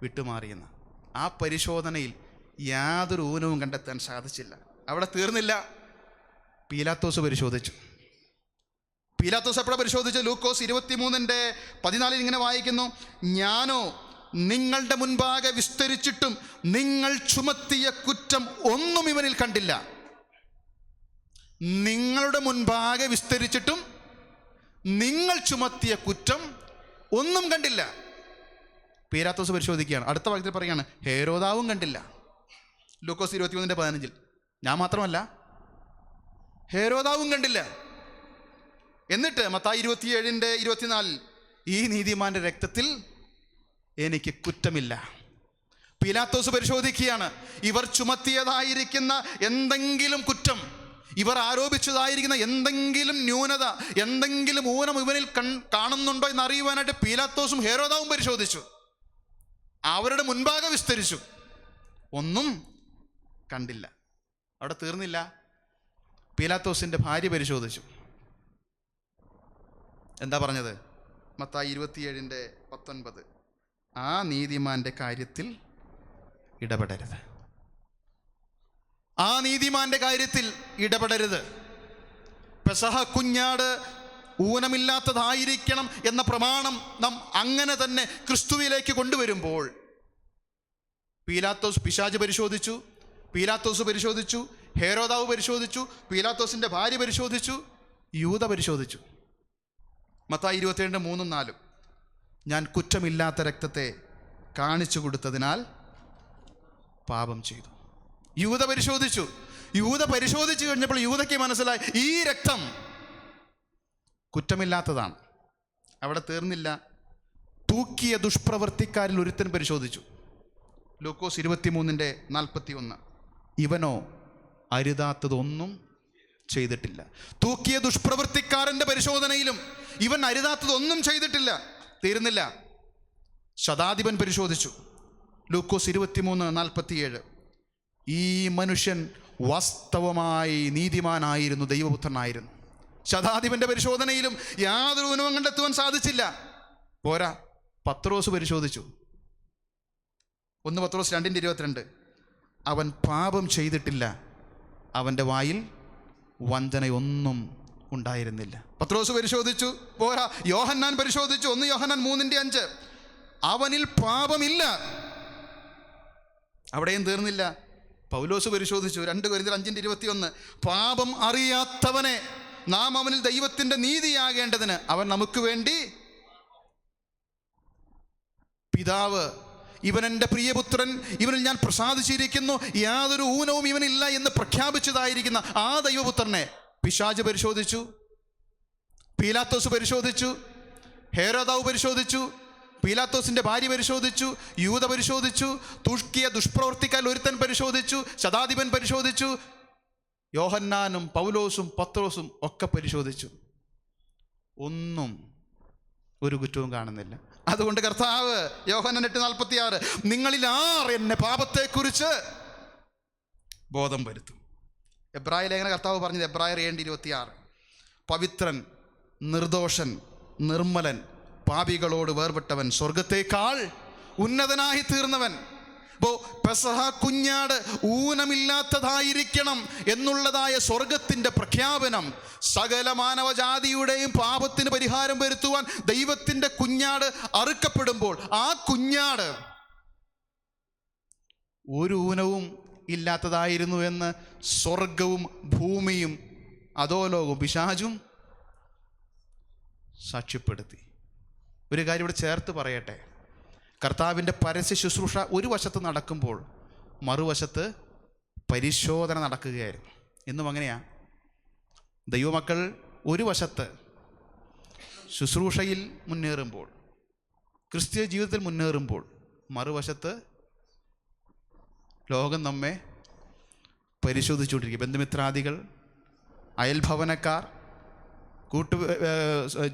വിട്ടുമാറിയെന്ന്. ആ പരിശോധനയിൽ യാതൊരു ഊനവും കണ്ടെത്താൻ സാധിച്ചില്ല. അവിടെ തീർന്നില്ല. പീലാത്തോസ് പരിശോധിച്ചു. പീലാത്തോസ് എപ്പോഴാണ് പരിശോധിച്ചത്? ലൂക്കോസ് 23:14 ഇങ്ങനെ വായിക്കുന്നു: ഞാനോ നിങ്ങളുടെ മുൻപാകെ വിസ്തരിച്ചിട്ടും നിങ്ങൾ ചുമത്തിയ കുറ്റം ഒന്നും ഇവനിൽ കണ്ടില്ല. നിങ്ങളുടെ മുൻപാകെ വിസ്തരിച്ചിട്ടും നിങ്ങൾ ചുമത്തിയ കുറ്റം ഒന്നും കണ്ടില്ല. പീലാത്തോസ് പരിശോധിക്കുകയാണ്. അടുത്ത വാക്യത്തിൽ പറയുകയാണ്, ഹേരോദാവും കണ്ടില്ല. ലൂക്കോസ് 23:15 ഞാൻ മാത്രമല്ല, ഹേരോദാവും കണ്ടില്ല. എന്നിട്ട് മത്തായി 27:24 ഈ നീതിമാന്റെ രക്തത്തിൽ എനിക്ക് കുറ്റമില്ല. പീലാത്തോസ് പരിശോധിക്കുകയാണ്. ഇവർ ചുമത്തിയതായിരിക്കുന്ന എന്തെങ്കിലും കുറ്റം, ഇവർ ആരോപിച്ചതായിരിക്കുന്ന എന്തെങ്കിലും ന്യൂനത, എന്തെങ്കിലും ഊനം ഇവനിൽ കാണുന്നുണ്ടോ എന്ന് അറിയുവാനായിട്ട് പീലാത്തോസും ഹേരോദാവും പരിശോധിച്ചു. അവരുടെ മുൻപാകെ വിസ്തരിച്ചു, ഒന്നും കണ്ടില്ല. അവിടെ തീർന്നില്ല. പീലാത്തോസിൻ്റെ ഭാര്യ പരിശോധിച്ചു. എന്താ പറഞ്ഞത്? മത്തായി 27:19 ആ നീതിമാന്റെ കാര്യത്തിൽ ഇടപെടരുത്. ആ നീതിമാന്റെ കാര്യത്തിൽ ഇടപെടരുത്. പെസഹ കുഞ്ഞാട് ഊനമില്ലാത്തതായിരിക്കണം എന്ന പ്രമാണം നാം അങ്ങനെ തന്നെ ക്രിസ്തുവിലേക്ക് കൊണ്ടുവരുമ്പോൾ പീലാത്തോസ് പിശാച് പരിശോധിച്ചു, പീലാത്തോസ് പരിശോധിച്ചു, ഹേരോദാവ് പരിശോധിച്ചു, പീലാത്തോസിന്റെ ഭാര്യ പരിശോധിച്ചു, യൂദ പരിശോധിച്ചു. മത്തായി 27:3-4 ഞാൻ കുറ്റമില്ലാത്ത രക്തത്തെ കാണിച്ചു കൊടുത്തതിനാൽ പാപം ചെയ്തു. യൂദ പരിശോധിച്ചു. യൂദ പരിശോധിച്ചു കഴിഞ്ഞപ്പോൾ യൂദയ്ക്ക് മനസ്സിലായി ഈ രക്തം കുറ്റമില്ലാത്തതാണ്. അവിടെ തീർന്നില്ല. തൂക്കിയ ദുഷ്പ്രവർത്തിക്കാരിൽ ഒരുത്തൻ പരിശോധിച്ചു. ലൂക്കോസ് 23:41 ഇവനോ അരുതാത്തതൊന്നും ചെയ്തിട്ടില്ല. തൂക്കിയ ദുഷ്പ്രവർത്തിക്കാരൻ്റെ പരിശോധനയിലും ഇവൻ അരുതാത്തതൊന്നും ചെയ്തിട്ടില്ല. തീർന്നില്ല. ശതാധിപൻ പരിശോധിച്ചു. ലൂക്കോസ് 23:47 ഈ മനുഷ്യൻ വാസ്തവമായി നീതിമാനായിരുന്നു, ദൈവപുത്രനായിരുന്നു. ശതാധിപന്റെ പരിശോധനയിലും യാതൊരു ഊനവും കണ്ടെത്തുവാൻ സാധിച്ചില്ല. പോരാ, പത്രോസ് പരിശോധിച്ചു. 1 പത്രോസ് 2:22 അവൻ പാപം ചെയ്തിട്ടില്ല, അവൻ്റെ വായിൽ വഞ്ചനയൊന്നും ഉണ്ടായിരുന്നില്ല. പത്രോസ് പരിശോധിച്ചു. പോരാ, യോഹന്നാൻ പരിശോധിച്ചു. 1 യോഹന്നാൻ 3:5 അവനിൽ പാപമില്ല. അവിടെയും തീർന്നില്ല. പൗലോസ് പരിശോധിച്ചു. 2 കൊരിന്ത്യർ 5:21 പാപം അറിയാത്തവനെ നാം അവനിൽ ദൈവത്തിൻ്റെ നീതിയാകേണ്ടതിന് അവൻ നമുക്ക് വേണ്ടി പിതാവ് ഇവൻ എൻ്റെ പ്രിയപുത്രൻ, ഇവനിൽ ഞാൻ പ്രസാദിച്ചിരിക്കുന്നു, യാതൊരു ഊനവും ഇവനില്ല എന്ന് പ്രഖ്യാപിച്ചതായിരിക്കുന്ന ആ ദൈവപുത്രനെ പിശാച് പരിശോധിച്ചു, പീലാത്തോസ് പരിശോധിച്ചു, ഹേരോദാവ് പരിശോധിച്ചു, പീലാത്തോസിന്റെ ഭാര്യ പരിശോധിച്ചു, യൂദ പരിശോധിച്ചു, തൂക്കിയ ദുഷ്പ്രവർത്തിക്കാൽ ഒരുത്തൻ പരിശോധിച്ചു, ശതാധിപൻ പരിശോധിച്ചു, യോഹന്നാനും പൗലോസും പത്രോസും ഒക്കെ പരിശോധിച്ചു. ഒന്നും ഒരു കുറ്റവും കാണുന്നില്ല. അതുകൊണ്ട് കർത്താവ് യോഹന്നാൻ 8:46 നിങ്ങളിൽ ആർ എന്നെ പാപത്തെക്കുറിച്ച് ബോധം വരുത്തും. എബ്രായ ലേഖന കർത്താവ് പറഞ്ഞത് എബ്രായർ 7:26 പവിത്രൻ, നിർദോഷൻ, നിർമ്മലൻ, പാപികളോട് വേർപെട്ടവൻ, സ്വർഗത്തേക്കാൾ ഉന്നതനായി തീർന്നവൻ. അപ്പോൾ പെസഹ കുഞ്ഞാട് ഊനമില്ലാത്തതായിരിക്കണം എന്നുള്ളതായ സ്വർഗത്തിൻ്റെ പ്രഖ്യാപനം സകല മാനവജാതിയുടെയും പാപത്തിന് പരിഹാരം വരുത്തുവാൻ ദൈവത്തിൻ്റെ കുഞ്ഞാട് അറുക്കപ്പെടുമ്പോൾ ആ കുഞ്ഞാട് ഒരു ഊനവും ഇല്ലാത്തതായിരുന്നു എന്ന് സ്വർഗവും ഭൂമിയും അധോലോകവും പിശാചും സാക്ഷ്യപ്പെടുത്തി. ഒരു കാര്യം ഇവിടെ ചേർത്ത് പറയട്ടെ, കർത്താവിൻ്റെ പരസ്യ ശുശ്രൂഷ ഒരു വശത്ത് നടക്കുമ്പോൾ മറുവശത്ത് പരിശോധന നടക്കുകയായിരുന്നു. എന്നും അങ്ങനെയാണ്. ദൈവമക്കൾ ഒരു വശത്ത് ശുശ്രൂഷയിൽ മുന്നേറുമ്പോൾ, ക്രിസ്തീയ ജീവിതത്തിൽ മുന്നേറുമ്പോൾ, മറുവശത്ത് ലോകം നമ്മെ പരിശോധിച്ചുകൊണ്ടിരിക്കുക. ബന്ധുമിത്രാദികൾ, അയൽഭവനക്കാർ,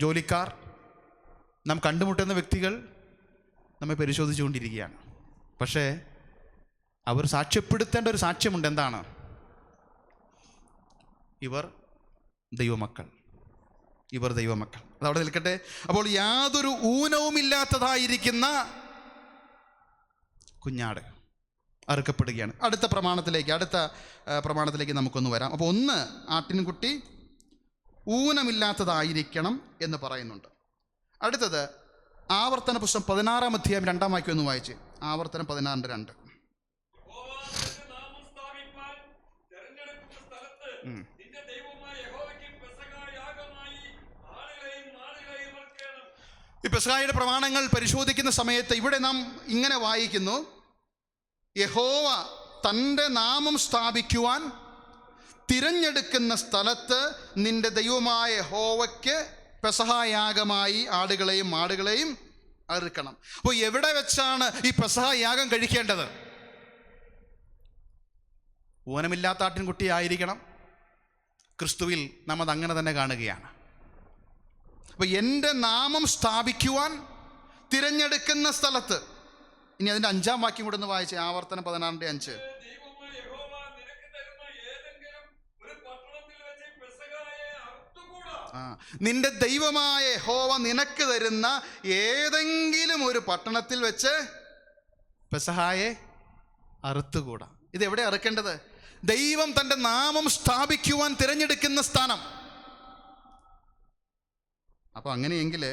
ജോലിക്കാർ, നാം കണ്ടുമുട്ടുന്ന വ്യക്തികൾ നമ്മെ പരിശോധിച്ചുകൊണ്ടിരിക്കുകയാണ്. പക്ഷേ അവർ സാക്ഷ്യപ്പെടുത്തേണ്ട ഒരു സാക്ഷ്യമുണ്ട്. എന്താണ്? ഇവർ ദൈവമക്കൾ, ഇവർ ദൈവമക്കൾ. അതവിടെ നിൽക്കട്ടെ. അപ്പോൾ യാതൊരു ഊനവുമില്ലാത്തതായിരിക്കുന്ന കുഞ്ഞാട് അറുക്കപ്പെടുകയാണ്. അടുത്ത പ്രമാണത്തിലേക്ക് നമുക്കൊന്ന് വരാം. അപ്പോൾ 1 ആട്ടിൻകുട്ടി ഊനമില്ലാത്തതായിരിക്കണം എന്ന് പറയുന്നുണ്ട്. അടുത്തത് ആവർത്തന പുസ്തകം 16-ാം അധ്യായം 2-ാം വാക്യം ഒന്ന് വായിച്ച്. ആവർത്തനം 16:2 ഈ പെസഹായുടെ പ്രമാണങ്ങൾ പരിശോധിക്കുന്ന സമയത്ത് ഇവിടെ നാം ഇങ്ങനെ വായിക്കുന്നു: യഹോവ തൻ്റെ നാമം സ്ഥാപിക്കുവാൻ തിരഞ്ഞെടുക്കുന്ന സ്ഥലത്ത് നിന്റെ ദൈവമായ യഹോവയ്ക്ക് പെസഹായാഗമായി ആടുകളെയും മാടുകളെയും അറുക്കണം. അപ്പോൾ എവിടെ വെച്ചാണ് ഈ പെസഹായാഗം കഴിക്കേണ്ടത്? ഊനമില്ലാത്ത ആട്ടിൻകുട്ടിയായിരിക്കണം. ക്രിസ്തുവിൽ നാം അത് അങ്ങനെ തന്നെ കാണുകയാണ്. അപ്പോൾ എൻ്റെ നാമം സ്ഥാപിക്കുവാൻ തിരഞ്ഞെടുക്കുന്ന സ്ഥലത്ത്. ഇനി അതിൻ്റെ 5-ാം വാക്യം കൂടെ ഒന്ന് വായിച്ചേ. ആവർത്തനം 16:5 നിന്റെ ദൈവമായ യഹോവ നിനക്ക് തരുന്ന ഏതെങ്കിലും ഒരു പട്ടണത്തിൽ വെച്ച് പെസഹായെ അറുത്തുകൂടാ. ഇത് എവിടെ അറുക്കേണ്ടത്? ദൈവം തൻ്റെ നാമം സ്ഥാപിക്കുവാൻ തിരഞ്ഞെടുക്കുന്ന സ്ഥാനം. അപ്പോൾ അങ്ങനെയെങ്കിൽ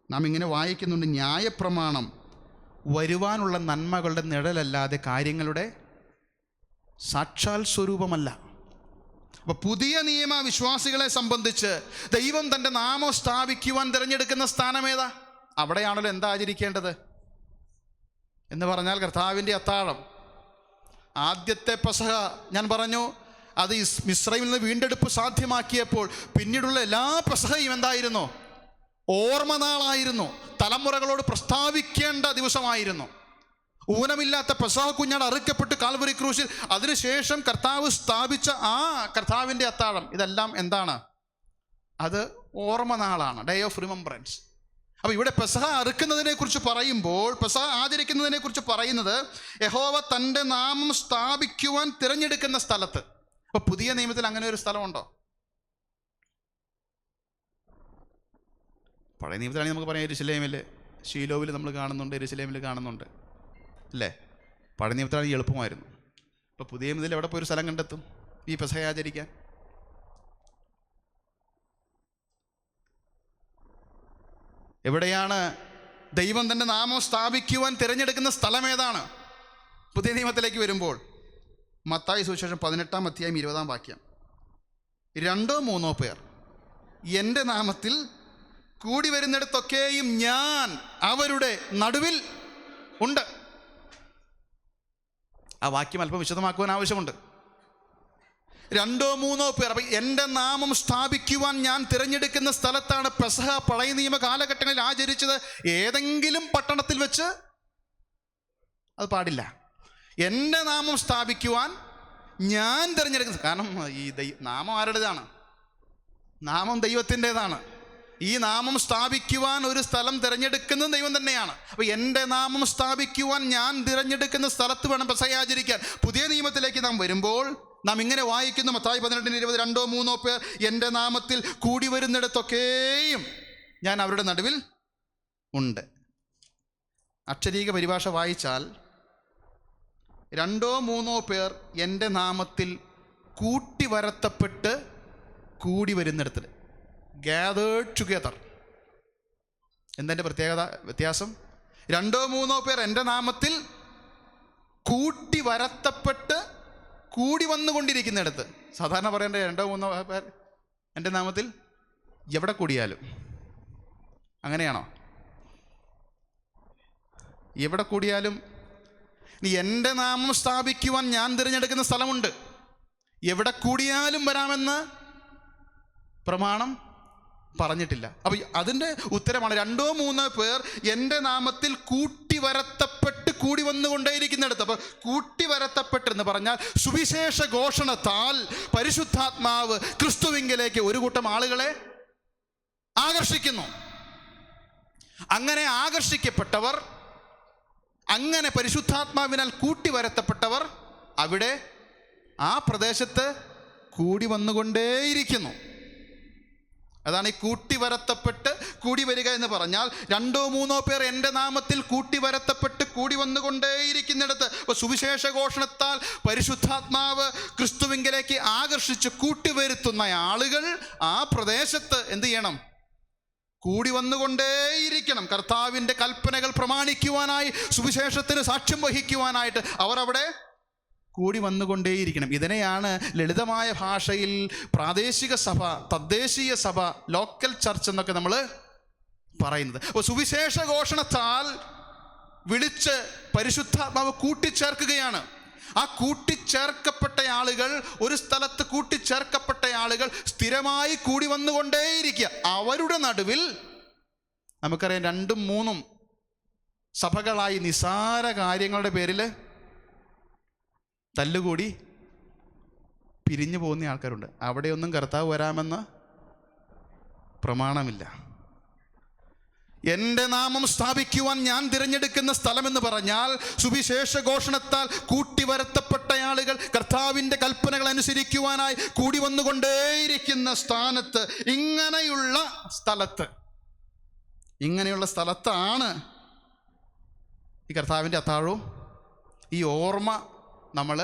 നാം ഇങ്ങനെ വായിക്കുന്നുണ്ട്, ന്യായപ്രമാണം വരുവാനുള്ള നന്മകളുടെ നിഴലല്ലാതെ കാര്യങ്ങളുടെ സാക്ഷാൽ സ്വരൂപമല്ല. അപ്പോൾ പുതിയ നിയമ വിശ്വാസികളെ സംബന്ധിച്ച് ദൈവം തൻ്റെ നാമം സ്ഥാപിക്കുവാൻ തിരഞ്ഞെടുക്കുന്ന സ്ഥാനം ഏതാ? അവിടെയാണല്ലോ എന്താ ആചരിക്കേണ്ടത് എന്ന് പറഞ്ഞാൽ കർത്താവിൻ്റെ അത്താഴം. ആദ്യത്തെ പെസഹ ഞാൻ പറഞ്ഞു, അത് മിസ്രൈമിൽ നിന്ന് വീണ്ടെടുപ്പ് സാധ്യമാക്കിയപ്പോൾ പിന്നീടുള്ള എല്ലാ പെസഹയും എന്തായിരുന്നു? ഓർമ്മനാളായിരുന്നു. തലമുറകളോട് പ്രസ്താവിക്കേണ്ട ദിവസമായിരുന്നു. ഊനമില്ലാത്ത പെസഹ കുഞ്ഞാട് അറുക്കപ്പെട്ട് കാൽവറി ക്രൂശിൽ, അതിനുശേഷം കർത്താവ് സ്ഥാപിച്ച ആ കർത്താവിൻ്റെ അത്താഴം, ഇതെല്ലാം എന്താണ്? അത് ഓർമ്മനാളാണ്, ഡേ ഓഫ് റിമംബ്രൻസ്. അപ്പോൾ ഇവിടെ പെസഹ അറുക്കുന്നതിനെ കുറിച്ച് പറയുമ്പോൾ, പെസഹ ആചരിക്കുന്നതിനെ കുറിച്ച് പറയുന്നത് യഹോവ തൻ്റെ നാമം സ്ഥാപിക്കുവാൻ തിരഞ്ഞെടുക്കുന്ന സ്ഥലത്ത്. അപ്പോൾ പുതിയ നിയമത്തിൽ അങ്ങനെ ഒരു സ്ഥലമുണ്ടോ? പഴയ നിയമത്തിലാണെങ്കിൽ നമുക്ക് പറയാം, യെരുശലേമിൽ ശീലോവിൽ നമ്മൾ കാണുന്നുണ്ട്, യെരുശലേമിൽ കാണുന്നുണ്ട് അല്ലേ? പഴയ നിയമത്തിലാണെങ്കിൽ എളുപ്പമായിരുന്നു. അപ്പോൾ പുതിയ നിയമത്തിൽ എവിടെ പോയി ഒരു സ്ഥലം കണ്ടെത്തും ഈ പെസഹ ആചരിക്കാൻ? എവിടെയാണ് ദൈവം തൻ്റെ നാമം സ്ഥാപിക്കുവാൻ തിരഞ്ഞെടുക്കുന്ന സ്ഥലം ഏതാണ്? പുതിയ നിയമത്തിലേക്ക് വരുമ്പോൾ മത്തായി സുവിശേഷം 18-ാം അധ്യായം 20-ാം വാക്യം, 2-3 പേർ എൻ്റെ നാമത്തിൽ കൂടി വരുന്നിടത്തൊക്കെയും ഞാൻ അവരുടെ നടുവിൽ ഉണ്ട്. ആ വാക്യം അല്പം വിശദമാക്കുവാൻ ആവശ്യമുണ്ട്. 2-3 പേർ. അപ്പം എൻ്റെ നാമം സ്ഥാപിക്കുവാൻ ഞാൻ തിരഞ്ഞെടുക്കുന്ന സ്ഥലത്താണ് പെസഹ പഴയ നിയമ കാലഘട്ടങ്ങളിൽ ആചരിച്ചത്. ഏതെങ്കിലും പട്ടണത്തിൽ വെച്ച് അത് പാടില്ല. എൻ്റെ നാമം സ്ഥാപിക്കുവാൻ ഞാൻ തിരഞ്ഞെടുക്കുന്ന, കാരണം ഈ നാമം ആരുടേതാണ്? നാമം ദൈവത്തിൻ്റെതാണ്. ഈ നാമം സ്ഥാപിക്കുവാൻ ഒരു സ്ഥലം തിരഞ്ഞെടുക്കുന്നത് ദൈവം തന്നെയാണ്. അപ്പോൾ എൻ്റെ നാമം സ്ഥാപിക്കുവാൻ ഞാൻ തിരഞ്ഞെടുക്കുന്ന സ്ഥലത്ത് വേണം പെസഹ ആചരിക്കാൻ. പുതിയ നിയമത്തിലേക്ക് നാം വരുമ്പോൾ നാം ഇങ്ങനെ വായിക്കുന്നു, മത്തായി 18:20, 2-3 പേർ എൻ്റെ നാമത്തിൽ കൂടി വരുന്നിടത്തൊക്കെയും ഞാൻ അവരുടെ നടുവിൽ ഉണ്ട്. അക്ഷരീക പരിഭാഷ വായിച്ചാൽ 2-3 പേർ എൻ്റെ നാമത്തിൽ കൂട്ടി വരത്തപ്പെട്ട് കൂടി വരുന്നിടത്തിൽ, ഗാതേർഡ് ടുഗെദർ. എന്തെൻ്റെ വ്യത്യാസം? 2-3 പേർ എൻ്റെ നാമത്തിൽ കൂട്ടി വരത്തപ്പെട്ട് കൂടി വന്നുകൊണ്ടിരിക്കുന്നിടത്ത്. സാധാരണ പറയേണ്ട 2-3 പേർ എൻ്റെ നാമത്തിൽ എവിടെ കൂടിയാലും. അങ്ങനെയാണോ? എവിടെ കൂടിയാലും നീ എൻ്റെ നാമം സ്ഥാപിക്കുവാൻ ഞാൻ തിരഞ്ഞെടുക്കുന്ന സ്ഥലമുണ്ട്. എവിടെ കൂടിയാലും വരാമെന്ന് പ്രമാണം പറഞ്ഞിട്ടില്ല. അപ്പോൾ അതിൻ്റെ ഉത്തരമാണ് 2-3 പേർ എൻ്റെ നാമത്തിൽ കൂട്ടി വരത്തപ്പെട്ട് കൂടി വന്നുകൊണ്ടേയിരിക്കുന്നിടത്ത്. അപ്പോൾ കൂട്ടി വരത്തപ്പെട്ടെന്ന് പറഞ്ഞാൽ സുവിശേഷ ഘോഷണത്താൽ പരിശുദ്ധാത്മാവ് ക്രിസ്തുവിങ്കലേക്ക് ഒരു കൂട്ടം ആളുകളെ ആകർഷിക്കുന്നു. അങ്ങനെ ആകർഷിക്കപ്പെട്ടവർ, അങ്ങനെ പരിശുദ്ധാത്മാവിനാൽ കൂട്ടി വരത്തപ്പെട്ടവർ അവിടെ ആ പ്രദേശത്ത് കൂടി വന്നുകൊണ്ടേയിരിക്കുന്നു. അതാണ് ഈ കൂട്ടി വരത്തപ്പെട്ട് കൂടി വരിക എന്ന് പറഞ്ഞാൽ. 2-3 പേർ എൻ്റെ നാമത്തിൽ കൂട്ടി വരത്തപ്പെട്ട് കൂടി വന്നുകൊണ്ടേയിരിക്കുന്നിടത്ത്. അപ്പോൾ സുവിശേഷ ഘോഷണത്താൽ പരിശുദ്ധാത്മാവ് ക്രിസ്തുവിങ്കലേക്ക് ആകർഷിച്ച് കൂട്ടിവരുത്തുന്ന ആളുകൾ ആ പ്രദേശത്ത് എന്ത് ചെയ്യണം? കൂടി വന്നുകൊണ്ടേയിരിക്കണം. കർത്താവിൻ്റെ കൽപ്പനകൾ പ്രമാണിക്കുവാനായി, സുവിശേഷത്തിന് സാക്ഷ്യം വഹിക്കുവാനായിട്ട് അവർ അവിടെ കൂടി വന്നുകൊണ്ടേയിരിക്കണം. ഇതിനെയാണ് ലളിതമായ ഭാഷയിൽ പ്രാദേശിക സഭ, തദ്ദേശീയ സഭ, ലോക്കൽ ചർച്ച് എന്നൊക്കെ നമ്മൾ പറയുന്നത്. അപ്പോൾ സുവിശേഷ ഘോഷണത്താൽ വിളിച്ച് പരിശുദ്ധാത്മാവ് കൂട്ടിച്ചേർക്കുകയാണ്. ആ കൂട്ടിച്ചേർക്കപ്പെട്ട ആളുകൾ, ഒരു സ്ഥലത്ത് കൂട്ടിച്ചേർക്കപ്പെട്ട ആളുകൾ സ്ഥിരമായി കൂടി വന്നുകൊണ്ടേയിരിക്കുക. അവരുടെ നടുവിൽ നമുക്കറിയാം 2-3 സഭകളായി നിസാര കാര്യങ്ങളുടെ പേരിൽ തല്ലുകൂടി പിരിഞ്ഞു പോകുന്ന ആൾക്കാരുണ്ട്. അവിടെയൊന്നും കർത്താവ് വരാമെന്ന് പ്രമാണമില്ല. എൻ്റെ നാമം സ്ഥാപിക്കുവാൻ ഞാൻ തിരഞ്ഞെടുക്കുന്ന സ്ഥലമെന്ന് പറഞ്ഞാൽ സുവിശേഷ ഘോഷണത്താൽ കൂട്ടി വരത്തപ്പെട്ട ആളുകൾ കർത്താവിൻ്റെ കൽപ്പനകൾ അനുസരിക്കുവാനായി കൂടി വന്നുകൊണ്ടേയിരിക്കുന്ന സ്ഥാനത്ത്, ഇങ്ങനെയുള്ള സ്ഥലത്താണ് ഈ കർത്താവിൻ്റെ അത്താഴവും ഈ ഓർമ്മ നമ്മൾ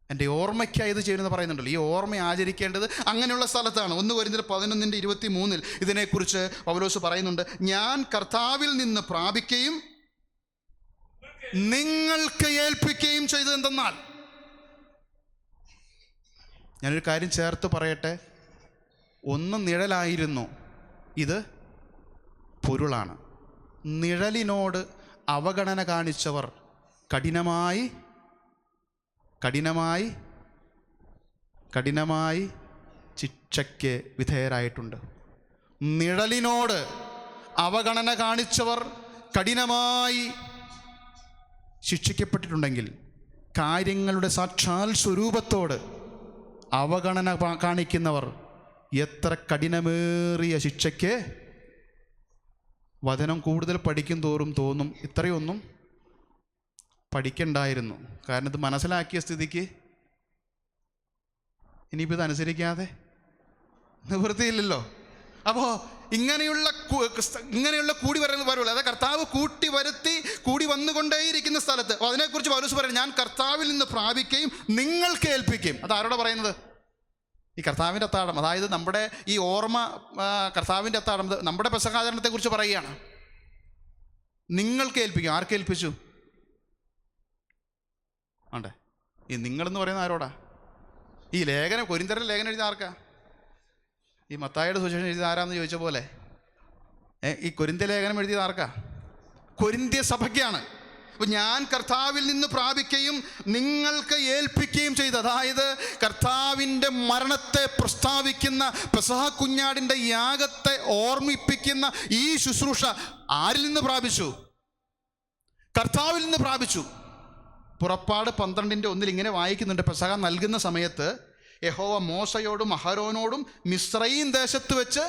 എൻ്റെ ഓർമ്മയ്ക്കായി ഇത് ചെയ്യുന്നത് പറയുന്നുണ്ടല്ലോ. ഈ ഓർമ്മ ആചരിക്കേണ്ടത് അങ്ങനെയുള്ള സ്ഥലത്താണ്. 1 കൊരിന്ത്യർ 11:23 ഇതിനെക്കുറിച്ച് പൗലോസ് പറയുന്നുണ്ട്. ഞാൻ കർത്താവിൽ നിന്ന് പ്രാപിക്കുകയും നിങ്ങൾക്ക് ഏൽപ്പിക്കുകയും ചെയ്തത് എന്തെന്നാൽ. ഞാനൊരു കാര്യം ചേർത്ത് പറയട്ടെ. ഒന്ന് നിഴലായിരുന്നു, ഇത് പൊരുളാണ്. നിഴലിനോട് അവഗണന കാണിച്ചവർ കഠിനമായി ശിക്ഷയ്ക്ക് വിധേയരായിട്ടുണ്ട്. നിഴലിനോട് അവഗണന കാണിച്ചവർ കഠിനമായി ശിക്ഷിക്കപ്പെട്ടിട്ടുണ്ടെങ്കിൽ, കാര്യങ്ങളുടെ സാക്ഷാൽ സ്വരൂപത്തോട് അവഗണന കാണിക്കുന്നവർ എത്ര കഠിനമേറിയ ശിക്ഷയ്ക്ക്. വചനം കൂടുതൽ പഠിക്കും തോറും തോന്നും ഇത്രയൊന്നും പഠിക്കണ്ടായിരുന്നു. കാരണം ഇത് മനസ്സിലാക്കിയ സ്ഥിതിക്ക് ഇനിയിപ്പോൾ ഇത് അനുസരിക്കാതെ നിവൃത്തിയില്ലല്ലോ. അപ്പോൾ ഇങ്ങനെയുള്ള കൂടി വരുന്നത് വരുള്ളൂ. അതായത് കർത്താവ് കൂട്ടി വരുത്തി കൂടി വന്നുകൊണ്ടേയിരിക്കുന്ന സ്ഥലത്ത്. അപ്പോൾ അതിനെക്കുറിച്ച് പൗലോസ് പറയുന്നത്, ഞാൻ കർത്താവിൽ നിന്ന് പ്രാപിക്കുകയും നിങ്ങൾക്ക് ഏൽപ്പിക്കുകയും. അത് ആരോടാ പറയുന്നത്? ഈ കർത്താവിൻ്റെ അത്താഴം, അതായത് നമ്മുടെ ഈ ഓർമ്മ, കർത്താവിൻ്റെ അത്താഴം, നമ്മുടെ പെസഹാചരണത്തെക്കുറിച്ച് പറയുകയാണ്. നിങ്ങൾക്ക് ഏൽപ്പിക്കും. ആർക്ക് ഏൽപ്പിച്ചു? ആണ്ടേ, ഈ നിങ്ങളെന്ന് പറയുന്നത് ആരോടാ? ഈ ലേഖനം, കൊരിന്ത്യരുടെ ലേഖനം എഴുതിയ ആർക്കാ? ഈ മത്തായിയുടെ സുവിശേഷം എഴുതിയത് ആരാന്ന് ചോദിച്ച പോലെ ഈ കൊരിന്ത്യ ലേഖനം എഴുതിയത് ആർക്കാ? കൊരിന്ത്യ സഭയ്ക്കാണ്. അപ്പോൾ ഞാൻ കർത്താവിൽ നിന്ന് പ്രാപിക്കുകയും നിങ്ങൾക്ക് ഏൽപ്പിക്കുകയും ചെയ്ത്, അതായത് കർത്താവിൻ്റെ മരണത്തെ പ്രസ്താവിക്കുന്ന, പെസഹ കുഞ്ഞാടിൻ്റെ യാഗത്തെ ഓർമ്മിപ്പിക്കുന്ന ഈ ശുശ്രൂഷ ആരിൽ നിന്ന് പ്രാപിച്ചു? കർത്താവിൽ നിന്ന് പ്രാപിച്ചു. പുറപ്പാട് 12:1 ഇങ്ങനെ വായിക്കുന്നുണ്ട്. പെസഹ നൽകുന്ന സമയത്ത് യഹോവ മോശയോടും അഹരോനോടും മിസ്രയീം ദേശത്ത് വെച്ച്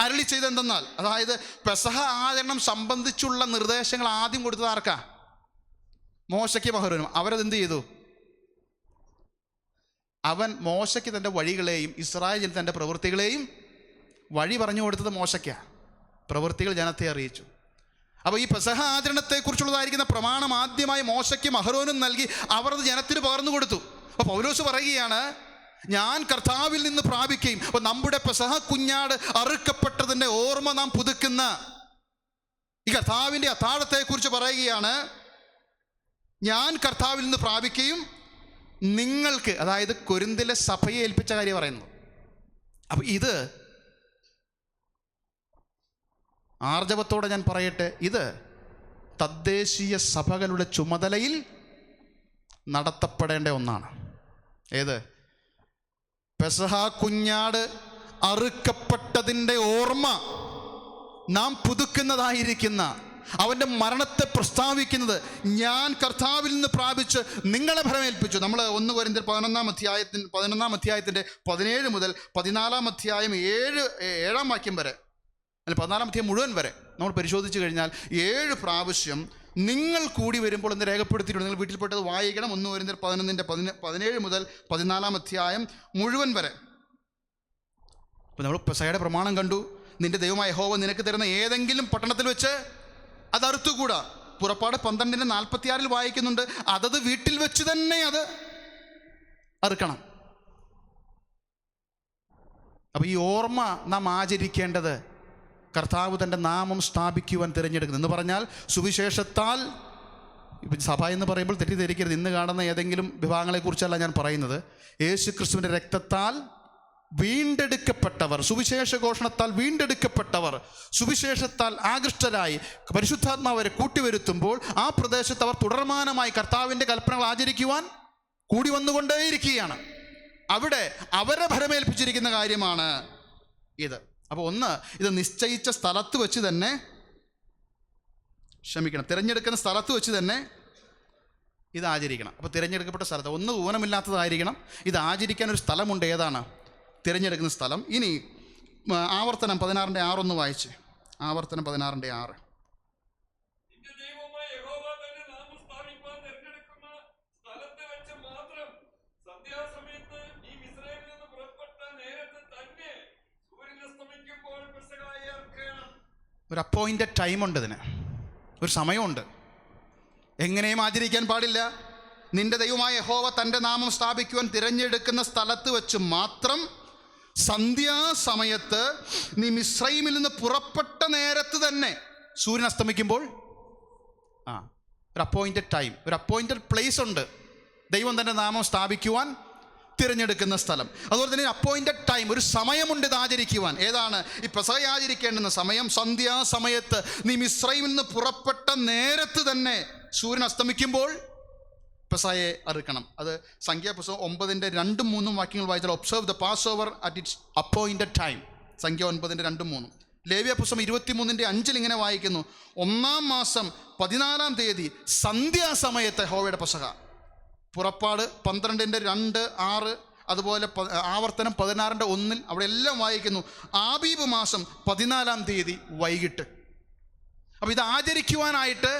അരുളി ചെയ്തെന്തെന്നാൽ, അതായത് പെസഹ ആചരണം സംബന്ധിച്ചുള്ള നിർദ്ദേശങ്ങൾ ആദ്യം കൊടുത്തത് ആർക്കാ? മോശയ്ക്കും അഹരോനും. അവരതെന്ത് ചെയ്തു? മോശയ്ക്ക് തൻ്റെ വഴികളെയും ഇസ്രായേലിൽ തൻ്റെ പ്രവൃത്തികളെയും വഴി പറഞ്ഞു കൊടുത്തത് മോശയ്ക്കാ. പ്രവൃത്തികൾ ജനത്തെ അറിയിച്ചു. അപ്പോൾ ഈ പെസഹ ആചരണത്തെക്കുറിച്ചുള്ളതായിരിക്കുന്ന പ്രമാണം ആദ്യമായി മോശയ്ക്കും അഹരോനും നൽകി അവർ അത് ജനത്തിന് പകർന്നു കൊടുത്തു. അപ്പോൾ പൗലോസ് പറയുകയാണ്, ഞാൻ കർത്താവിൽ നിന്ന് പ്രാപിക്കുകയും. അപ്പോൾ നമ്മുടെ പെസഹ കുഞ്ഞാട് അറുക്കപ്പെട്ടതിൻ്റെ ഓർമ്മ നാം പുതുക്കുന്ന ഈ കർത്താവിൻ്റെ അത്താഴത്തെക്കുറിച്ച് പറയുകയാണ്, ഞാൻ കർത്താവിൽ നിന്ന് പ്രാപിക്കുകയും നിങ്ങൾക്ക്, അതായത് കൊരിന്തിലെ സഭയെ ഏൽപ്പിച്ച കാര്യം പറയുന്നു. അപ്പം ഇത് ആർജവത്തോടെ ഞാൻ പറയട്ടെ, ഇത് തദ്ദേശീയ സഭകളുടെ ചുമതലയിൽ നടത്തപ്പെടേണ്ട ഒന്നാണ്. ഏത്? പെസഹ കുഞ്ഞാട് അറുക്കപ്പെട്ടതിൻ്റെ ഓർമ്മ നാം പുതുക്കുന്നതായിരിക്കുന്ന, അവൻ്റെ മരണത്തെ പ്രസ്താവിക്കുന്നത്, ഞാൻ കർത്താവിൽ നിന്ന് പ്രാപിച്ച് നിങ്ങളെ ഭരമേൽപ്പിച്ചു. നമ്മൾ 1 കൊരിന്ത്യർ 11 അധ്യായത്തിൻ്റെ 17 മുതൽ 14 അധ്യായം 7 വാക്യം വരെ, അല്ല 14 അധ്യായം മുഴുവൻ വരെ നമ്മൾ പരിശോധിച്ച് കഴിഞ്ഞാൽ 7 പ്രാവശ്യം നിങ്ങൾ കൂടി വരുമ്പോൾ എന്ന് രേഖപ്പെടുത്തിയിട്ടുണ്ട്. നിങ്ങൾ വീട്ടിൽ പോയിട്ട് അത് വായിക്കണം. 1 കൊരിന്ത്യർ 17 മുതൽ 14 അധ്യായം മുഴുവൻ വരെ. അപ്പോൾ നമ്മൾ പെസഹയുടെ പ്രമാണം കണ്ടു. നിന്റെ ദൈവമായ യഹോവ നിനക്ക് തരുന്ന ഏതെങ്കിലും പട്ടണത്തിൽ വെച്ച് അത് അറുത്തുകൂടാ. പുറപ്പാട് 12:46 വായിക്കുന്നുണ്ട്, അതത് വീട്ടിൽ വെച്ച് തന്നെ അത് അറുക്കണം. അപ്പോൾ ഈ ഓർമ്മ നാം ആചരിക്കേണ്ടത് കർത്താവ് തൻ്റെ നാമം സ്ഥാപിക്കുവാൻ തിരഞ്ഞെടുക്കുന്നത് എന്ന് പറഞ്ഞാൽ, സുവിശേഷത്താൽ, ഇപ്പം സഭ എന്ന് പറയുമ്പോൾ തെറ്റിദ്ധരിക്കരുത്, ഇന്ന് കാണുന്ന ഏതെങ്കിലും വിഭാഗങ്ങളെക്കുറിച്ചല്ല ഞാൻ പറയുന്നത്. യേശു ക്രിസ്തുവിൻ്റെ രക്തത്താൽ വീണ്ടെടുക്കപ്പെട്ടവർ, സുവിശേഷ ഘോഷണത്താൽ വീണ്ടെടുക്കപ്പെട്ടവർ, സുവിശേഷത്താൽ ആകൃഷ്ടരായി പരിശുദ്ധാത്മാവരെ കൂട്ടിവരുത്തുമ്പോൾ ആ പ്രദേശത്ത് അവർ തുടർമാനമായി കർത്താവിൻ്റെ കൽപ്പനകൾ ആചരിക്കുവാൻ കൂടി വന്നുകൊണ്ടേയിരിക്കുകയാണ്. അവിടെ അവരെ ഭരമേൽപ്പിച്ചിരിക്കുന്ന കാര്യമാണ് ഇത്. അപ്പോൾ ഇത് നിശ്ചയിച്ച സ്ഥലത്ത് വെച്ച് തന്നെ, തിരഞ്ഞെടുക്കുന്ന സ്ഥലത്ത് വെച്ച് തന്നെ ഇത് ആചരിക്കണം. അപ്പോൾ തിരഞ്ഞെടുക്കപ്പെട്ട സ്ഥലത്ത്, ഊനമില്ലാത്തതായിരിക്കണം. ഇത് ആചരിക്കാൻ ഒരു സ്ഥലമുണ്ട്. ഏതാണ്? തിരഞ്ഞെടുക്കുന്ന സ്ഥലം. ഇനി ആവർത്തനം 16:6 വായിച്ച്. ആവർത്തനം 16:6. ഒരു അപ്പോയിൻറ്റഡ് ടൈമുണ്ട്, ഇതിന് ഒരു സമയമുണ്ട്. എങ്ങനെയും ആചരിക്കാൻ പാടില്ല. നിന്റെ ദൈവമായ യഹോവ തൻ്റെ നാമം സ്ഥാപിക്കുവാൻ തിരഞ്ഞെടുക്കുന്ന സ്ഥലത്ത് വെച്ച് മാത്രം സന്ധ്യാസമയത്ത് നീ മിസ്രൈമിൽ നിന്ന് പുറപ്പെട്ട നേരത്ത് തന്നെ സൂര്യൻ അസ്തമിക്കുമ്പോൾ ഒരു അപ്പോയിൻറ്റഡ് ടൈം, ഒരു അപ്പോയിൻറ്റഡ് പ്ലേസ് ഉണ്ട് ദൈവം തൻ്റെ നാമം സ്ഥാപിക്കുവാൻ തിരഞ്ഞെടുക്കുന്ന സ്ഥലം. അതുപോലെ തന്നെ അപ്പോയിൻറ്റഡ് ടൈം, ഒരു സമയമുണ്ട് ഇത് ആചരിക്കുവാൻ. ഏതാണ് ഈ പെസഹ ആചരിക്കേണ്ടുന്ന സമയം? സന്ധ്യാസമയത്ത് നീ മിസ്രൈമിൽ നിന്ന് പുറപ്പെട്ട നേരത്ത് തന്നെ സൂര്യൻ അസ്തമിക്കുമ്പോൾ പെസഹയെ അറുക്കണം. അത് സംഖ്യാപുസ്തകം 9:2-3 വാക്യങ്ങൾ വായിച്ചാൽ observe the pass over at its appointed time. സംഖ്യ 9:2-3. ലേവ്യ പുസ്തകം 23:5 ഇങ്ങനെ വായിക്കുന്നു: 1-ാം മാസം 14-ാം തീയതി സന്ധ്യാസമയത്ത് യഹോവയുടെ പെസഹ. പുറപ്പാട് 12:2-6, അതുപോലെ ആവർത്തനം 16:1 അവിടെ എല്ലാം വായിക്കുന്നു ആബീബ് മാസം 14-ാം തീയതി വൈകിട്ട്. അപ്പോൾ ഇത് ആചരിക്കുവാനായിട്ട്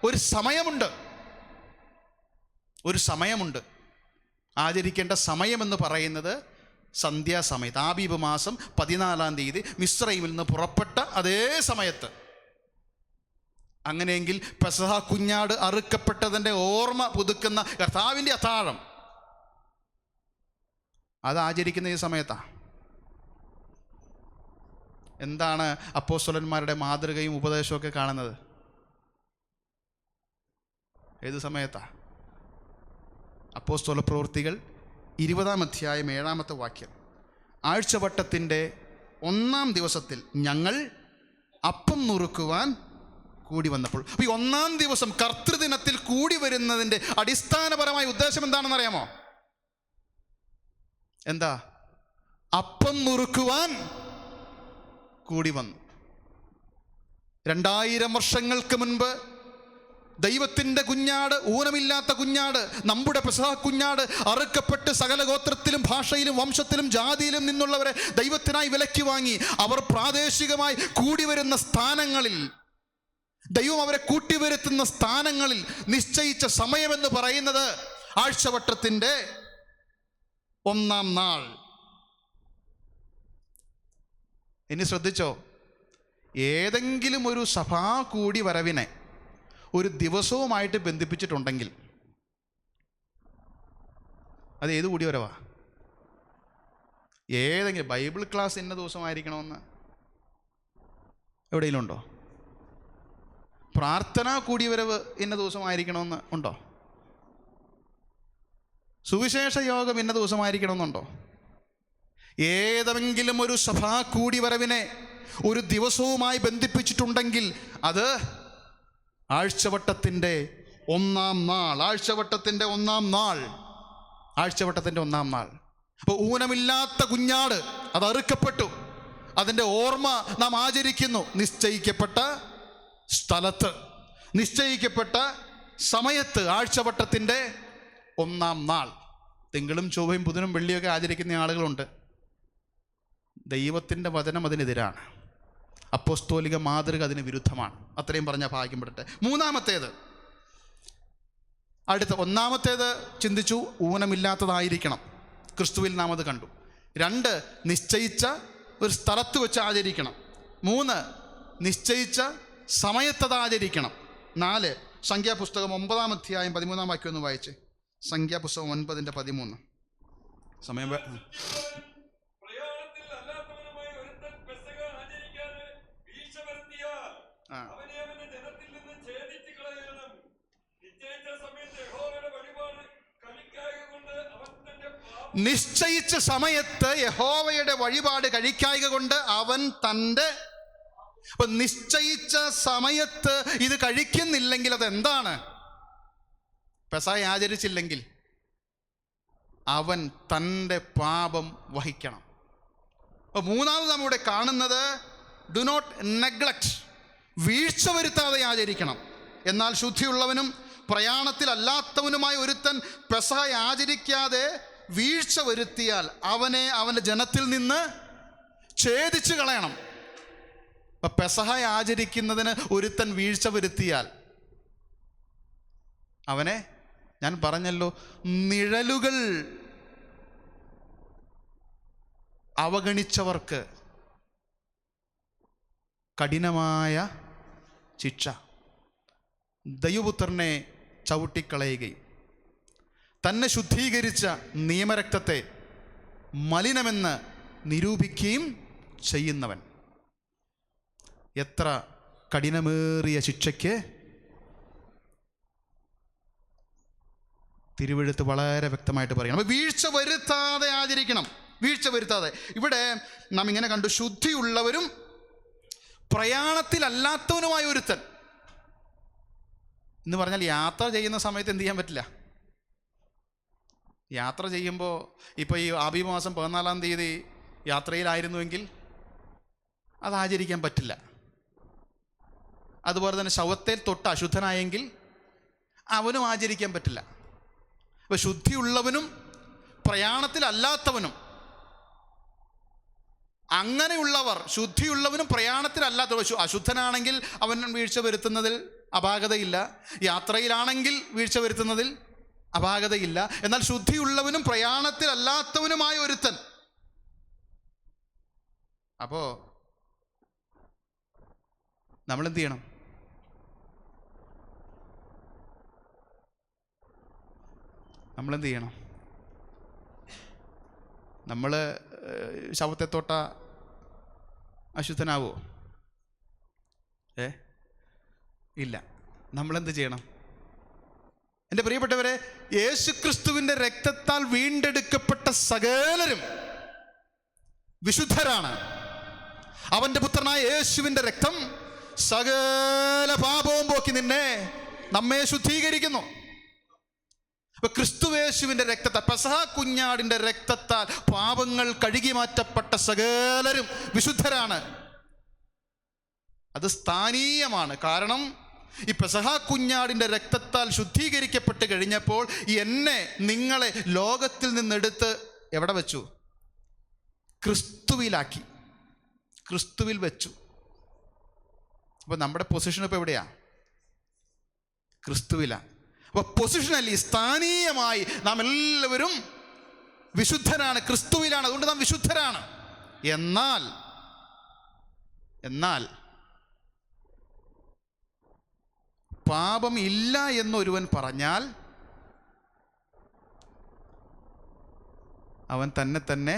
ഒരു സമയമുണ്ട്, ഒരു സമയമുണ്ട്. ആചരിക്കേണ്ട സമയമെന്ന് പറയുന്നത് സന്ധ്യാസമയത്ത്, ആബീബ് മാസം 14-ാം തീയതി മിസ്രൈമിൽ നിന്ന് പുറപ്പെട്ട അതേ സമയത്ത്. അങ്ങനെയെങ്കിൽ പെസഹ കുഞ്ഞാട് അറുക്കപ്പെട്ടതിൻ്റെ ഓർമ്മ പുതുക്കുന്ന കർത്താവിൻ്റെ അത്താഴം അത് ആചരിക്കുന്ന ഈ സമയത്താണ്. എന്താണ് അപ്പോസ്തലന്മാരുടെ മാതൃകയും ഉപദേശമൊക്കെ കാണുന്നത്? ഏത് സമയത്താണ്? അപ്പോസ്തല പ്രവൃത്തികൾ 20-ാം അധ്യായം 7-ാമത്തെ വാക്യം: ആഴ്ചവട്ടത്തിൻ്റെ 1-ാം ദിവസത്തിൽ ഞങ്ങൾ അപ്പം നുറുക്കുവാൻ കൂടി വന്നപ്പോൾ. അപ്പോൾ ഈ 1-ാം ദിവസം കർത്തൃദിനത്തിൽ കൂടി വരുന്നതിൻ്റെ അടിസ്ഥാനപരമായ ഉദ്ദേശം എന്താണെന്ന് അറിയാമോ? എന്താ? അപ്പം നുറുക്കുവാൻ കൂടി വന്നു. 2000 വർഷങ്ങൾക്ക് മുൻപ് ദൈവത്തിൻ്റെ കുഞ്ഞാട്, ഊനമില്ലാത്ത കുഞ്ഞാട്, നമ്മുടെ പെസഹ കുഞ്ഞാട് അറുക്കപ്പെട്ട് സകല ഗോത്രത്തിലും ഭാഷയിലും വംശത്തിലും ജാതിയിലും നിന്നുള്ളവരെ ദൈവത്തിനായി വിലയ്ക്ക് വാങ്ങി അവർ പ്രാദേശികമായി കൂടി വരുന്ന സ്ഥാനങ്ങളിൽ, ദൈവം അവരെ കൂട്ടിവരുത്തുന്ന സ്ഥാനങ്ങളിൽ നിശ്ചയിച്ച സമയമെന്ന് പറയുന്നത് ആഴ്ചവട്ടത്തിൻ്റെ 1-ാം നാൾ. ഇനി ശ്രദ്ധിച്ചോ, ഏതെങ്കിലും ഒരു സഭാ കൂടി വരവിനെ ഒരു ദിവസവുമായിട്ട് ബന്ധിപ്പിച്ചിട്ടുണ്ടെങ്കിൽ അത് ഏത് കൂടി വരവാ? ഏതെങ്കിലും ബൈബിൾ ക്ലാസ് ഇന്ന ദിവസമായിരിക്കണമെന്ന് എവിടെയെങ്കിലും ഉണ്ടോ? പ്രാർത്ഥനാ കൂടിവരവ് ഇന്ന ദിവസമായിരിക്കണമെന്ന് ഉണ്ടോ? സുവിശേഷ യോഗം ഇന്ന ദിവസമായിരിക്കണമെന്നുണ്ടോ? ഏതെങ്കിലും ഒരു സഭാ കൂടിവരവിനെ ഒരു ദിവസവുമായി ബന്ധിപ്പിച്ചിട്ടുണ്ടെങ്കിൽ അത് ആഴ്ചവട്ടത്തിൻ്റെ 1-ാം നാൾ. ആഴ്ചവട്ടത്തിൻ്റെ 1-ാം നാൾ. ആഴ്ചവട്ടത്തിൻ്റെ 1-ാം നാൾ. അപ്പോൾ ഊനമില്ലാത്ത കുഞ്ഞാട് അത് അറുക്കപ്പെട്ടു, അതിൻ്റെ ഓർമ്മ നാം ആചരിക്കുന്നു. നിശ്ചയിക്കപ്പെട്ട സ്ഥലത്ത്, നിശ്ചയിക്കപ്പെട്ട സമയത്ത്, ആഴ്ചവട്ടത്തിൻ്റെ 1-ാം നാൾ. തിങ്കളും ചൊവ്വയും ബുധനും വെള്ളിയൊക്കെ ആചരിക്കുന്ന ആളുകളുണ്ട്. ദൈവത്തിൻ്റെ വചനം അതിനെതിരാണ്. അപ്പോസ്തോലിക മാതൃക അതിന് വിരുദ്ധമാണ്. അത്രയും പറഞ്ഞ ഭാഗ്യം പെടട്ടെ. മൂന്നാമത്തേത്, അടുത്ത 1-ാമത്തേത് ചിന്തിച്ചു, ഊനമില്ലാത്തതായിരിക്കണം. ക്രിസ്തുവിൽ നാം അത് കണ്ടു. 2, നിശ്ചയിച്ച ഒരു സ്ഥലത്ത് വെച്ച് ആചരിക്കണം. 3, നിശ്ചയിച്ച സമയത്തത് ആചരിക്കണം. 4, സംഖ്യാപുസ്തകം 9-ാം അധ്യായം 13-ാം വാക്യം ഒന്ന് വായിച്ച്. സംഖ്യാപുസ്തകം 9:13. സമയം നിശ്ചയിച്ച സമയത്ത് യഹോവയുടെ വഴിപാട് കഴിക്കായ്ക കൊണ്ട് അവൻ തൻ്റെ, അപ്പൊ നിശ്ചയിച്ച സമയത്ത് ഇത് കഴിക്കുന്നില്ലെങ്കിൽ അതെന്താണ്? പെസഹ ആചരിച്ചില്ലെങ്കിൽ അവൻ തൻ്റെ പാപം വഹിക്കണം. അപ്പോൾ മൂന്നാമത് നമ്മളിവിടെ കാണുന്നത് ഡു നോട്ട് നെഗ്ലക്റ്റ്, വീഴ്ച വരുത്താതെ ആചരിക്കണം. എന്നാൽ ശുദ്ധിയുള്ളവനും പ്രയാണത്തിലല്ലാത്തവനുമായ ഒരുത്തൻ പെസഹ ആചരിക്കാതെ വീഴ്ച വരുത്തിയാൽ അവനെ അവൻ്റെ ജനത്തിൽ നിന്ന് ഛേദിച്ച് കളയണം. അപ്പം പെസഹ ആചരിക്കുന്നതിന് ഒരുത്തൻ വീഴ്ച വരുത്തിയാൽ അവനെ, ഞാൻ പറഞ്ഞല്ലോ, നിഴലുകൾ അവഗണിച്ചവർക്ക് കഠിനമായ ശിക്ഷ. ദൈവപുത്രനെ ചവിട്ടിക്കളയുകയും തന്നെ ശുദ്ധീകരിച്ച നിയമരക്തത്തെ മലിനമെന്ന് നിരൂപിക്കുകയും ചെയ്യുന്നവൻ എത്ര കഠിനമേറിയ ശിക്ഷയ്ക്ക് തിരുവെഴുത്ത് വളരെ വ്യക്തമായിട്ട് പറയണം. അപ്പോൾ വീഴ്ച വരുത്താതെ ആചരിക്കണം, വീഴ്ച വരുത്താതെ. ഇവിടെ നാം ഇങ്ങനെ കണ്ടു, ശുദ്ധിയുള്ളവരും പ്രയാണത്തിലല്ലാത്തവനുമായ ഒരുത്തൻ എന്ന് പറഞ്ഞാൽ യാത്ര ചെയ്യുന്ന സമയത്ത് എന്ത് ചെയ്യാൻ പറ്റില്ല. യാത്ര ചെയ്യുമ്പോൾ ഇപ്പോൾ ഈ ആബി മാസം 14-ാം തീയതി യാത്രയിലായിരുന്നുവെങ്കിൽ അത് ആചരിക്കാൻ പറ്റില്ല. അതുപോലെ തന്നെ ശവത്തിൽ തൊട്ട് അശുദ്ധനായെങ്കിൽ അവനും ആചരിക്കാൻ പറ്റില്ല. അപ്പോൾ ശുദ്ധിയുള്ളവനും പ്രയാണത്തിലല്ലാത്തവനും, അങ്ങനെയുള്ളവർ, ശുദ്ധിയുള്ളവനും പ്രയാണത്തിലല്ലാത്തവർ, അശുദ്ധനാണെങ്കിൽ അവൻ വീഴ്ച വരുത്തുന്നതിൽ അപാകതയില്ല, യാത്രയിലാണെങ്കിൽ വീഴ്ച വരുത്തുന്നതിൽ അപാകതയില്ല. എന്നാൽ ശുദ്ധിയുള്ളവനും പ്രയാണത്തിലല്ലാത്തവനുമായ ഒരുത്തൻ. അപ്പോൾ നമ്മളെന്ത് ചെയ്യണം? നമ്മളെന്ത് ചെയ്യണം? നമ്മൾ ശവത്തെ തൊട്ട അശുദ്ധനാവോ? ഇല്ല. നമ്മളെന്ത് ചെയ്യണം? എൻ്റെ പ്രിയപ്പെട്ടവരെ, യേശുക്രിസ്തുവിൻ്റെ രക്തത്താൽ വീണ്ടെടുക്കപ്പെട്ട സകലരും വിശുദ്ധരാണ്. അവൻ്റെ പുത്രനായ യേശുവിൻ്റെ രക്തം സകല പാപവും പോക്കി നമ്മെ ശുദ്ധീകരിക്കുന്നു. ക്രിസ്തുവേശുവിൻ്റെ രക്തത്താൽ, പെസഹ കുഞ്ഞാടിൻ്റെ രക്തത്താൽ പാപങ്ങൾ കഴുകി മാറ്റപ്പെട്ട സകലരും വിശുദ്ധരാണ്. അത് സ്ഥാനീയമാണ്. കാരണം ഈ പെസഹ കുഞ്ഞാടിൻ്റെ രക്തത്താൽ ശുദ്ധീകരിക്കപ്പെട്ട് കഴിഞ്ഞപ്പോൾ എന്നെ, നിങ്ങളെ ലോകത്തിൽ നിന്നെടുത്ത് എവിടെ വെച്ചു? ക്രിസ്തുവിലാക്കി, ക്രിസ്തുവിൽ വെച്ചു. അപ്പോൾ നമ്മുടെ പൊസിഷൻ ഇപ്പോൾ എവിടെയാ? ക്രിസ്തുവിലാണ്. അപ്പോൾ പൊസിഷനലി, സ്ഥാനീയമായി നാം എല്ലാവരും വിശുദ്ധരാണ്, ക്രിസ്തുവിലാണ്. അതുകൊണ്ട് നാം വിശുദ്ധരാണ്. എന്നാൽ പാപം ഇല്ല എന്നൊരുവൻ പറഞ്ഞാൽ അവൻ തന്നെ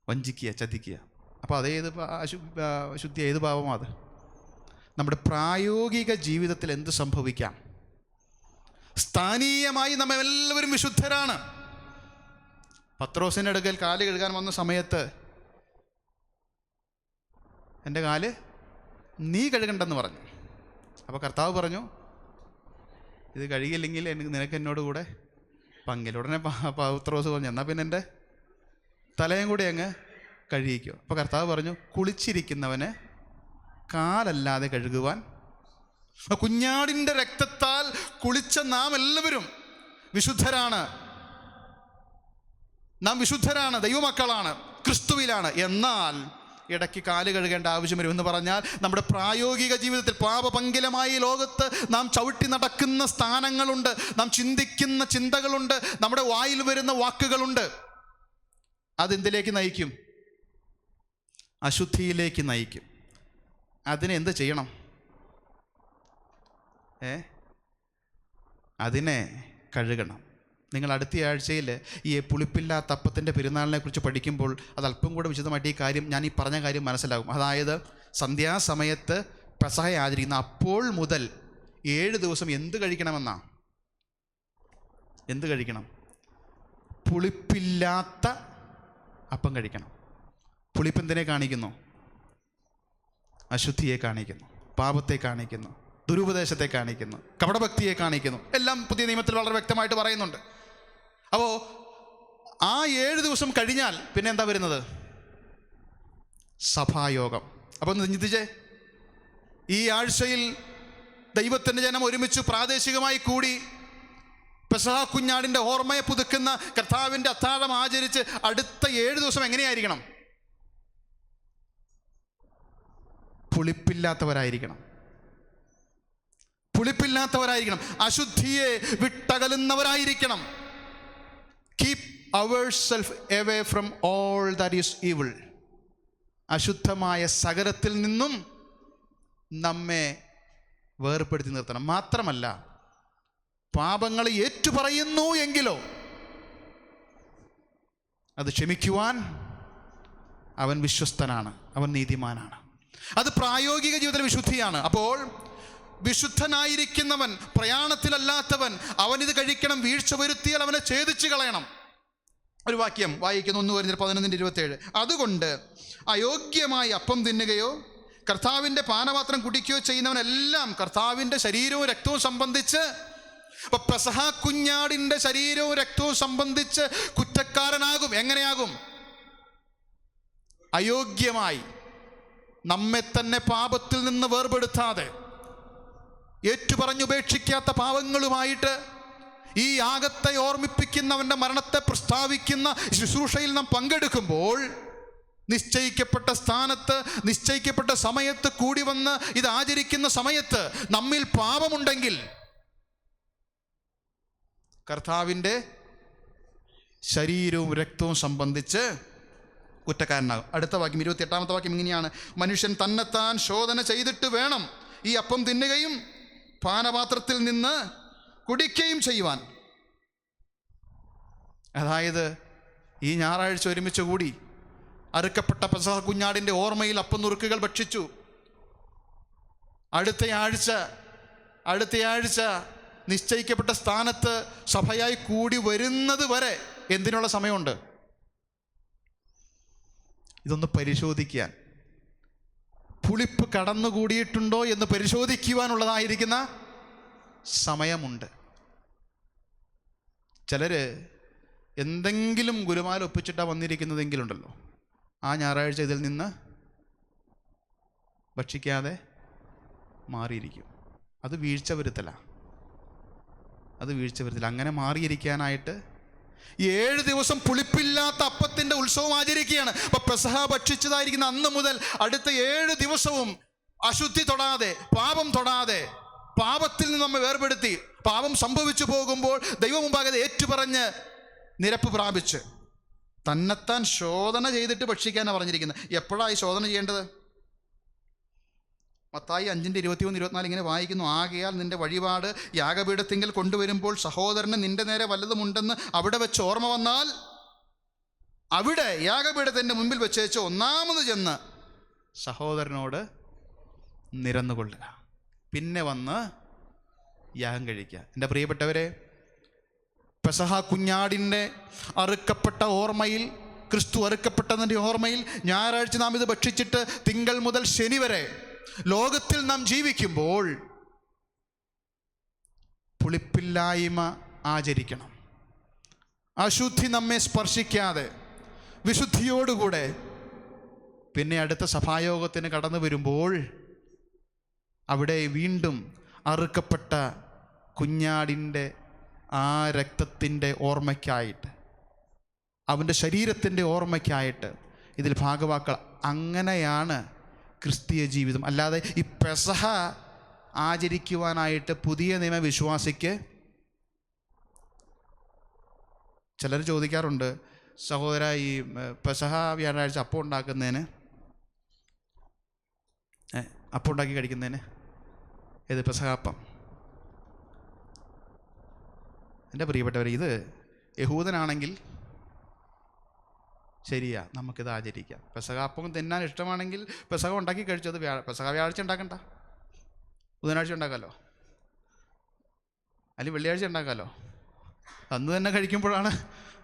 വഞ്ചിക്കുക, ചതിക്കുക. അപ്പോൾ അതേത് ശുദ്ധി, ഏത് പാപമാണ് അത്? നമ്മുടെ പ്രായോഗിക ജീവിതത്തിൽ എന്ത് സംഭവിക്കാം? സ്ഥാനീയമായി നമ്മെ എല്ലാവരും വിശുദ്ധരാണ്. പത്രോസിൻ്റെ അടുക്കൽ കാല് കഴുകാൻ വന്ന സമയത്ത് എൻ്റെ കാല് നീ കഴുകണ്ടെന്ന് പറഞ്ഞു. അപ്പോൾ കർത്താവ് പറഞ്ഞു, ഇത് കഴുകിയില്ലെങ്കിൽ നിനക്ക് എന്നോട് കൂടെ പങ്കില്ല. ഉടനെ പത്രോസ് പറഞ്ഞു, എന്നാൽ പിന്നെ എൻ്റെ തലയും കൂടി അങ്ങ് കഴുകിക്കോ. അപ്പോൾ കർത്താവ് പറഞ്ഞു, കുളിച്ചിരിക്കുന്നവന് കാലല്ലാതെ കഴുകുവാൻ. കുഞ്ഞാടിൻ്റെ രക്തത്താൽ കുളിച്ച നാം എല്ലാവരും വിശുദ്ധരാണ്. നാം വിശുദ്ധരാണ്, ദൈവമക്കളാണ്, ക്രിസ്തുവിലാണ്. എന്നാൽ ഇടയ്ക്ക് കാല് കഴുകേണ്ട ആവശ്യം വരും. എന്ന് പറഞ്ഞാൽ നമ്മുടെ പ്രായോഗിക ജീവിതത്തിൽ പാപപങ്കിലമായി ലോകത്ത് നാം ചവിട്ടി നടക്കുന്ന സ്ഥാനങ്ങളുണ്ട്, നാം ചിന്തിക്കുന്ന ചിന്തകളുണ്ട്, നമ്മുടെ വായിൽ വരുന്ന വാക്കുകളുണ്ട്. അതെന്തിലേക്ക് നയിക്കും? അശുദ്ധിയിലേക്ക് നയിക്കും. അതിനെ എന്ത് ചെയ്യണം? അതിനെ കഴുകണം. നിങ്ങൾ അടുത്ത ആഴ്ചയിൽ ഈ പുളിപ്പില്ലാത്ത അപ്പത്തിൻ്റെ പെരുന്നാളിനെ കുറിച്ച് പഠിക്കുമ്പോൾ അത് അല്പം കൂടെ വിശദമായിട്ട് ഈ കാര്യം, ഞാൻ ഈ പറഞ്ഞ കാര്യം മനസ്സിലാകും. അതായത് സന്ധ്യാസമയത്ത് പെസഹ ആചരിക്കുന്ന അപ്പോൾ മുതൽ 7 ദിവസം എന്ത് കഴിക്കണമെന്നാ? എന്ത് കഴിക്കണം? പുളിപ്പില്ലാത്ത അപ്പം കഴിക്കണം. പുളിപ്പ് എന്തിനെ കാണിക്കുന്നു? അശുദ്ധിയെ കാണിക്കുന്നു, പാപത്തെ കാണിക്കുന്നു, ദുരുപദേശത്തെ കാണിക്കുന്നു, കപടഭക്തിയെ കാണിക്കുന്നു. എല്ലാം പുതിയ നിയമത്തിൽ വളരെ വ്യക്തമായിട്ട് പറയുന്നുണ്ട്. അപ്പോൾ ആ 7 ദിവസം കഴിഞ്ഞാൽ പിന്നെ എന്താ വരുന്നത്? സഭായോഗം. അപ്പോൾ ചിന്തിച്ചേ, ഈ ആഴ്ചയിൽ ദൈവത്തിൻ്റെ ജനം ഒരുമിച്ച് പ്രാദേശികമായി കൂടി പെസഹ കുഞ്ഞാടിൻ്റെ ഓർമ്മയെ പുതുക്കുന്ന കർത്താവിൻ്റെ അത്താഴം ആചരിച്ച് അടുത്ത 7 ദിവസം എങ്ങനെയായിരിക്കണം? പുളിപ്പില്ലാത്തവരായിരിക്കണം, പുളിപ്പില്ലാത്തവരായിരിക്കണം, അശുദ്ധിയെ വിട്ടകലുന്നവരായിരിക്കണം. Keep ourselves away from all that is evil. അശുദ്ധമായ സകലത്തിൽ നിന്നും നമ്മെ വേർപ്പെടുത്തി നിർത്തണം. മാത്രമല്ല, പാപങ്ങൾ ഏറ്റുപറയുന്നു എങ്കിലോ അത് ക്ഷമിക്കുവാൻ അവൻ വിശ്വസ്തനാണ്, അവൻ നീതിമാനാണ്. അത് പ്രായോഗിക ജീവിതത്തിലെ വിശുദ്ധിയാണ്. അപ്പോൾ വിശുദ്ധനായിരിക്കുന്നവൻ, പ്രയാണത്തിലല്ലാത്തവൻ, അവനിത് കഴിക്കണം. വീഴ്ച വരുത്തിയാൽ അവനെ ഛേദിച്ച് കളയണം. ഒരു വാക്യം വായിക്കുന്നു, 1 കൊരിന്ത്യർ 11:27. അതുകൊണ്ട് അയോഗ്യമായി അപ്പം തിന്നുകയോ കർത്താവിൻ്റെ പാനപാത്രം കുടിക്കുകയോ ചെയ്യുന്നവനെല്ലാം കർത്താവിൻ്റെ ശരീരവും രക്തവും സംബന്ധിച്ച്, അപ്പൊ പെസഹ കുഞ്ഞാടിൻ്റെ ശരീരവും രക്തവും സംബന്ധിച്ച് കുറ്റക്കാരനാകും. എങ്ങനെയാകും? അയോഗ്യമായി, നമ്മെ തന്നെ പാപത്തിൽ നിന്ന് വേർപെടുത്താതെ, ഏറ്റുപറഞ്ഞുപേക്ഷിക്കാത്ത പാവങ്ങളുമായിട്ട് ഈ യാഗത്തെ ഓർമ്മിപ്പിക്കുന്നവൻ്റെ മരണത്തെ പ്രസ്താവിക്കുന്ന ശുശ്രൂഷയിൽ നാം പങ്കെടുക്കുമ്പോൾ, നിശ്ചയിക്കപ്പെട്ട സ്ഥാനത്ത് നിശ്ചയിക്കപ്പെട്ട സമയത്ത് കൂടി വന്ന് ഇത് ആചരിക്കുന്ന സമയത്ത് നമ്മിൽ പാപമുണ്ടെങ്കിൽ കർത്താവിൻ്റെ ശരീരവും രക്തവും സംബന്ധിച്ച് കുറ്റക്കാരനാകും. അടുത്ത വാക്യം, 28-ാമത്തെ വാക്യം ഇങ്ങനെയാണ്: മനുഷ്യൻ തന്നെത്താൻ ശോധന ചെയ്തിട്ട് വേണം ഈ അപ്പം തിന്നുകയും പാനപാത്രത്തിൽ നിന്ന് കുടിക്കുകയും ചെയ്യുവാൻ. അതായത് ഈ ഞായറാഴ്ച ഒരുമിച്ച് കൂടി അറുക്കപ്പെട്ട പെസഹ കുഞ്ഞാടിൻ്റെ ഓർമ്മയിൽ അപ്പം നുറുക്കുകൾ ഭക്ഷിച്ചു. അടുത്തയാഴ്ച നിശ്ചയിക്കപ്പെട്ട സ്ഥാനത്ത് സഭയായി കൂടി വരുന്നത് വരെ എന്തിനുള്ള സമയമുണ്ട്? ഇതൊന്ന് പരിശോധിക്കാൻ, പുളിപ്പ് കടന്നുകൂടിയിട്ടുണ്ടോ എന്ന് പരിശോധിക്കുവാനുള്ളതായിരിക്കുന്ന സമയമുണ്ട്. ചിലർ എന്തെങ്കിലും ഗുരുമാല ഒപ്പിച്ചിട്ടാണ് വന്നിരിക്കുന്നതെങ്കിലുണ്ടല്ലോ, ആ ഞായറാഴ്ച ഇതിൽ നിന്ന് ഭക്ഷിക്കാതെ മാറിയിരിക്കും. അത് വീഴ്ച വരുത്തല. അങ്ങനെ മാറിയിരിക്കാനായിട്ട് 7 ദിവസം പുളിപ്പില്ലാത്ത അപ്പത്തിൻ്റെ ഉത്സവം ആചരിക്കുകയാണ്. അപ്പൊ പെസഹ ഭക്ഷിച്ചതായിരിക്കുന്ന അന്ന് മുതൽ അടുത്ത 7 ദിവസവും അശുദ്ധി തൊടാതെ, പാപം തൊടാതെ, പാപത്തിൽ നിന്ന് നമ്മെ വേർപെടുത്തി, പാപം സംഭവിച്ചു പോകുമ്പോൾ ദൈവമുമ്പാകെ ഏറ്റുപറഞ്ഞ് നിരപ്പ് പ്രാപിച്ച് തന്നെത്താൻ ശോധന ചെയ്തിട്ട് ഭക്ഷിക്കാനാണ് പറഞ്ഞിരിക്കുന്നത്. എപ്പോഴാണ് ഈ ശോധന ചെയ്യേണ്ടത്? മത്തായി 5:21-24 ഇങ്ങനെ വായിക്കുന്നു: ആകയാൽ നിന്റെ വഴിപാട് യാഗപീഠത്തിങ്കൽ കൊണ്ടുവരുമ്പോൾ സഹോദരന് നിന്റെ നേരെ വല്ലതുമുണ്ടെന്ന് അവിടെ വെച്ച് ഓർമ്മ വന്നാൽ അവിടെ യാഗപീഠത്തിൻ്റെ മുമ്പിൽ വെച്ചേച്ച് ഒന്നാമത് ചെന്ന് സഹോദരനോട് നിരന്നുകൊള്ളുക, പിന്നെ വന്ന് യാഗം കഴിക്കുക. എൻ്റെ പ്രിയപ്പെട്ടവരെ, പെസഹ കുഞ്ഞാടിൻ്റെ അറുക്കപ്പെട്ട ഓർമ്മയിൽ, ക്രിസ്തു അറുക്കപ്പെട്ടതിൻ്റെ ഓർമ്മയിൽ ഞായറാഴ്ച നാം ഇത് ഭക്ഷിച്ചിട്ട് തിങ്കൾ മുതൽ ശനി വരെ ലോകത്തിൽ നാം ജീവിക്കുമ്പോൾ പുളിപ്പില്ലായ്മ ആചരിക്കണം. അശുദ്ധി നമ്മെ സ്പർശിക്കാതെ വിശുദ്ധിയോടുകൂടെ പിന്നെ അടുത്ത സഭായോഗത്തിന് കടന്നു വരുമ്പോൾ അവിടെ വീണ്ടും അറുക്കപ്പെട്ട കുഞ്ഞാടിൻ്റെ ആ രക്തത്തിൻ്റെ ഓർമ്മയ്ക്കായിട്ട്, അവൻ്റെ ശരീരത്തിൻ്റെ ഓർമ്മയ്ക്കായിട്ട് ഇതിൽ ഭാഗവാക്കൾ. അങ്ങനെയാണ് ക്രിസ്തീയ ജീവിതം. അല്ലാതെ ഈ പെസഹ ആചരിക്കുവാനായിട്ട് പുതിയ നിയമ വിശ്വാസിക്ക് ചിലർ ചോദിക്കാറുണ്ട്, സഹോദര, ഈ പെസഹ വ്യാഴാഴ്ച അപ്പം ഉണ്ടാക്കുന്നതിന്, അപ്പം ഉണ്ടാക്കി കഴിക്കുന്നതിന് ഏത് പെസഹ അപ്പം? എൻ്റെ പ്രിയപ്പെട്ടവർ, ഇത് യഹൂദനാണെങ്കിൽ ശരിയാ, നമുക്കിത് ആചരിക്കാം. പെസഹ അപ്പം തിന്നാൻ ഇഷ്ടമാണെങ്കിൽ പെസഹ ഉണ്ടാക്കി കഴിച്ചത് പെസഹ വ്യാഴാഴ്ച ഉണ്ടാക്കണ്ട, ബുധനാഴ്ച ഉണ്ടാക്കാമല്ലോ, അല്ലെങ്കിൽ വെള്ളിയാഴ്ച ഉണ്ടാക്കാമല്ലോ. അന്ന് തന്നെ കഴിക്കുമ്പോഴാണ്,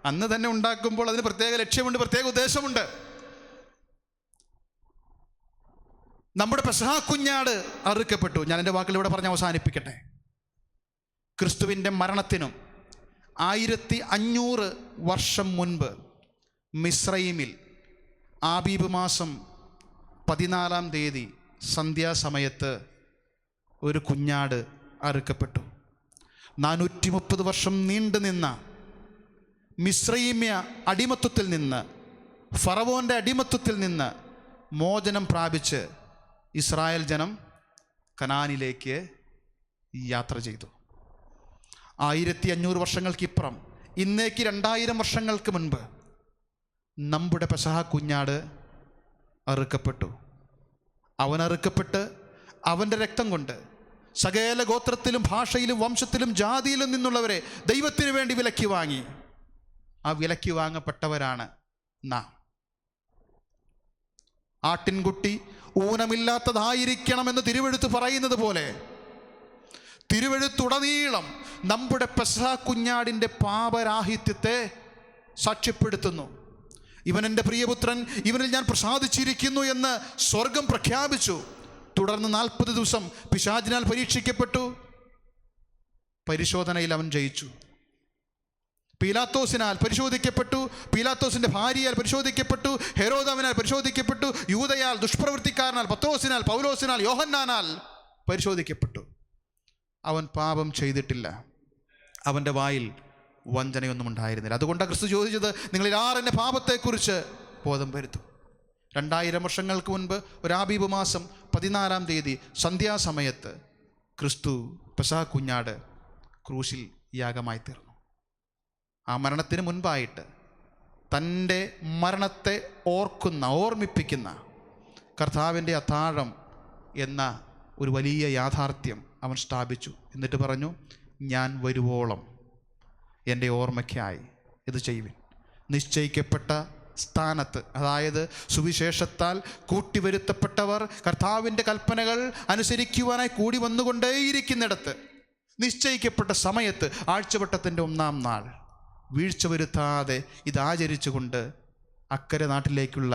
അന്ന് തന്നെ ഉണ്ടാക്കുമ്പോൾ അതിന് പ്രത്യേക ലക്ഷ്യമുണ്ട്, പ്രത്യേക ഉദ്ദേശമുണ്ട്. നമ്മുടെ പെസഹ കുഞ്ഞാട് അറുക്കപ്പെട്ടു. ഞാൻ എൻ്റെ വാക്കുകൾ ഇവിടെ പറഞ്ഞ് അവസാനിപ്പിക്കട്ടെ. ക്രിസ്തുവിൻ്റെ മരണത്തിനും 1500 വർഷം മുൻപ് മിസ്രൈമിൽ ആബീബ് മാസം 14-ാം തീയതി സന്ധ്യാസമയത്ത് ഒരു കുഞ്ഞാട് അറുക്കപ്പെട്ടു. 430 വർഷം നീണ്ടു നിന്ന മിസ്രൈമ്യ അടിമത്വത്തിൽ നിന്ന്, ഫറവോൻ്റെ അടിമത്വത്തിൽ നിന്ന് മോചനം പ്രാപിച്ച് ഇസ്രായേൽ ജനം കനാനിലേക്ക് യാത്ര ചെയ്തു. 1500 വർഷങ്ങൾക്കിപ്പുറം, ഇന്നേക്ക് 2000 വർഷങ്ങൾക്ക് മുൻപ് നമ്മുടെ പെസഹ കുഞ്ഞാട് അറുക്കപ്പെട്ടു. അവൻ അറുക്കപ്പെട്ട് അവൻ്റെ രക്തം കൊണ്ട് സകല ഗോത്രത്തിലും ഭാഷയിലും വംശത്തിലും ജാതിയിലും നിന്നുള്ളവരെ ദൈവത്തിന് വേണ്ടി വിലയ്ക്ക് വാങ്ങി. ആ വിലയ്ക്ക് വാങ്ങപ്പെട്ടവരാണ് നാം. ആട്ടിൻകുട്ടി ഊനമില്ലാത്തതായിരിക്കണമെന്ന് തിരുവെഴുത്ത് പറയുന്നത് പോലെ തിരുവെഴുത്തുടനീളം നമ്മുടെ പെസഹ കുഞ്ഞാടിൻ്റെ പാപരാഹിത്യത്തെ സാക്ഷ്യപ്പെടുത്തുന്നു. ഇവൻ എൻ്റെ പ്രിയപുത്രൻ, ഇവനിൽ ഞാൻ പ്രസാദിച്ചിരിക്കുന്നു എന്ന് സ്വർഗം പ്രഖ്യാപിച്ചു. തുടർന്ന് 40 ദിവസം പിശാചിനാൽ പരീക്ഷിക്കപ്പെട്ടു. പരിശോധനയിൽ അവൻ ജയിച്ചു. പീലാത്തോസിനാൽ പരിശോധിക്കപ്പെട്ടു, പീലാത്തോസിൻ്റെ ഭാര്യയാൽ പരിശോധിക്കപ്പെട്ടു, ഹെരോദാവിനാൽ പരിശോധിക്കപ്പെട്ടു, യൂദയാൽ, ദുഷ്പ്രവൃത്തിക്കാരനാൽ, പത്രോസിനാൽ, പൗലോസിനാൽ, യോഹന്നാനാൽ പരിശോധിക്കപ്പെട്ടു. അവൻ പാപം ചെയ്തിട്ടില്ല. അവൻ്റെ വായിൽ വഞ്ചനയൊന്നും ഉണ്ടായിരുന്നില്ല. അതുകൊണ്ടാണ് ക്രിസ്തു ചോദിച്ചത്, നിങ്ങളിൽ ആരെന്നെ പാപത്തെക്കുറിച്ച് ബോധം വരുത്തും. 2000 വർഷങ്ങൾക്ക് മുൻപ് ഒരു ആബീബ് മാസം 14-ാം തീയതി സന്ധ്യാസമയത്ത് ക്രിസ്തു പെസഹ കുഞ്ഞാട് ക്രൂശിൽ യാഗമായി തീർന്നു. ആ മരണത്തിന് മുൻപായിട്ട് തൻ്റെ മരണത്തെ ഓർമ്മിപ്പിക്കുന്ന കർത്താവിൻ്റെ അത്താഴം എന്ന ഒരു വലിയ യാഥാർത്ഥ്യം അവൻ സ്ഥാപിച്ചു. എന്നിട്ട് പറഞ്ഞു, ഞാൻ വരുവോളം എൻ്റെ ഓർമ്മയ്ക്കായി ഇത് ചെയ്യുവിൻ. നിശ്ചയിക്കപ്പെട്ട സ്ഥാനത്ത്, അതായത് സുവിശേഷത്താൽ കൂട്ടിവരുത്തപ്പെട്ടവർ കർത്താവിൻ്റെ കൽപ്പനകൾ അനുസരിക്കുവാനായി കൂടി വന്നുകൊണ്ടേയിരിക്കുന്നിടത്ത് നിശ്ചയിക്കപ്പെട്ട സമയത്ത് ആഴ്ചവട്ടത്തിൻ്റെ 1-ാം നാൾ വീഴ്ച വരുത്താതെ ഇതാചരിച്ചുകൊണ്ട് അക്കരെ നാട്ടിലേക്കുള്ള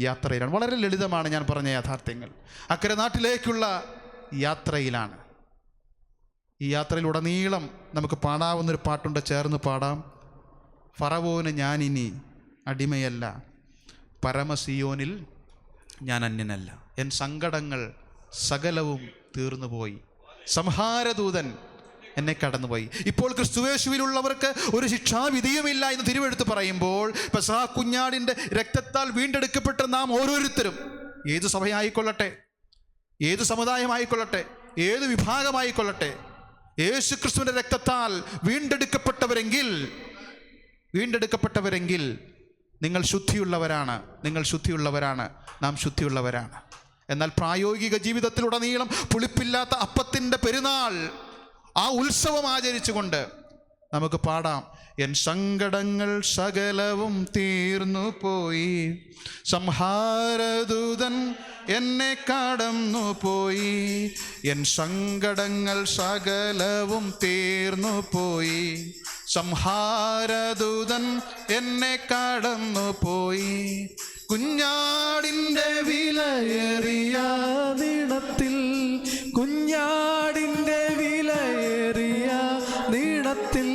യാത്രയിലാണ്. വളരെ ലളിതമാണ് ഞാൻ പറഞ്ഞ യാഥാർത്ഥ്യങ്ങൾ. അക്കരെ നാട്ടിലേക്കുള്ള യാത്രയിലാണ്. ഈ യാത്രയിലുടനീളം നമുക്ക് പാടാവുന്നൊരു പാട്ടുണ്ട്, ചേർന്ന് പാടാം. ഫറവോന് ഞാനിനി അടിമയല്ല, പരമസിയോനിൽ ഞാൻ അന്യനല്ല. എൻ സങ്കടങ്ങൾ സകലവും തീർന്നുപോയി, സംഹാരദൂതൻ എന്നെ കടന്നുപോയി. ഇപ്പോൾ ക്രിസ്തുയേശുവിലുള്ളവർക്ക് ഒരു ശിക്ഷാവിധിയുമില്ല എന്ന് തിരുവെഴുത്ത് പറയുമ്പോൾ പെസഹ കുഞ്ഞാടിൻ്റെ രക്തത്താൽ വീണ്ടെടുക്കപ്പെട്ട നാം ഓരോരുത്തരും, ഏത് സഭയായിക്കൊള്ളട്ടെ, ഏത് സമുദായമായിക്കൊള്ളട്ടെ, ഏത് വിഭാഗമായിക്കൊള്ളട്ടെ, യേശു ക്രിസ്തുവിൻ്റെ രക്തത്താൽ വീണ്ടെടുക്കപ്പെട്ടവരെങ്കിൽ നിങ്ങൾ ശുദ്ധിയുള്ളവരാണ്, നാം ശുദ്ധിയുള്ളവരാണ്. എന്നാൽ പ്രായോഗിക ജീവിതത്തിലുടനീളം പുളിപ്പില്ലാത്ത അപ്പത്തിൻ്റെ പെരുന്നാൾ, ആ ഉത്സവം ആചരിച്ചുകൊണ്ട് നമുക്ക് പാടാം. എൻ സങ്കടങ്ങൾ സകലവും തീർന്നു പോയി, സംഹാരദൂതൻ എന്നെ കടന്നു പോയി. എൻ സങ്കടങ്ങൾ സകലവും തീർന്നു പോയി, സംഹാരദൂതൻ എന്നെ കടന്നു പോയി. കുഞ്ഞാടിൻ്റെ വിലയേറിയ നീളത്തിൽ, കുഞ്ഞാടിൻ്റെ വിലയേറിയ നീളത്തിൽ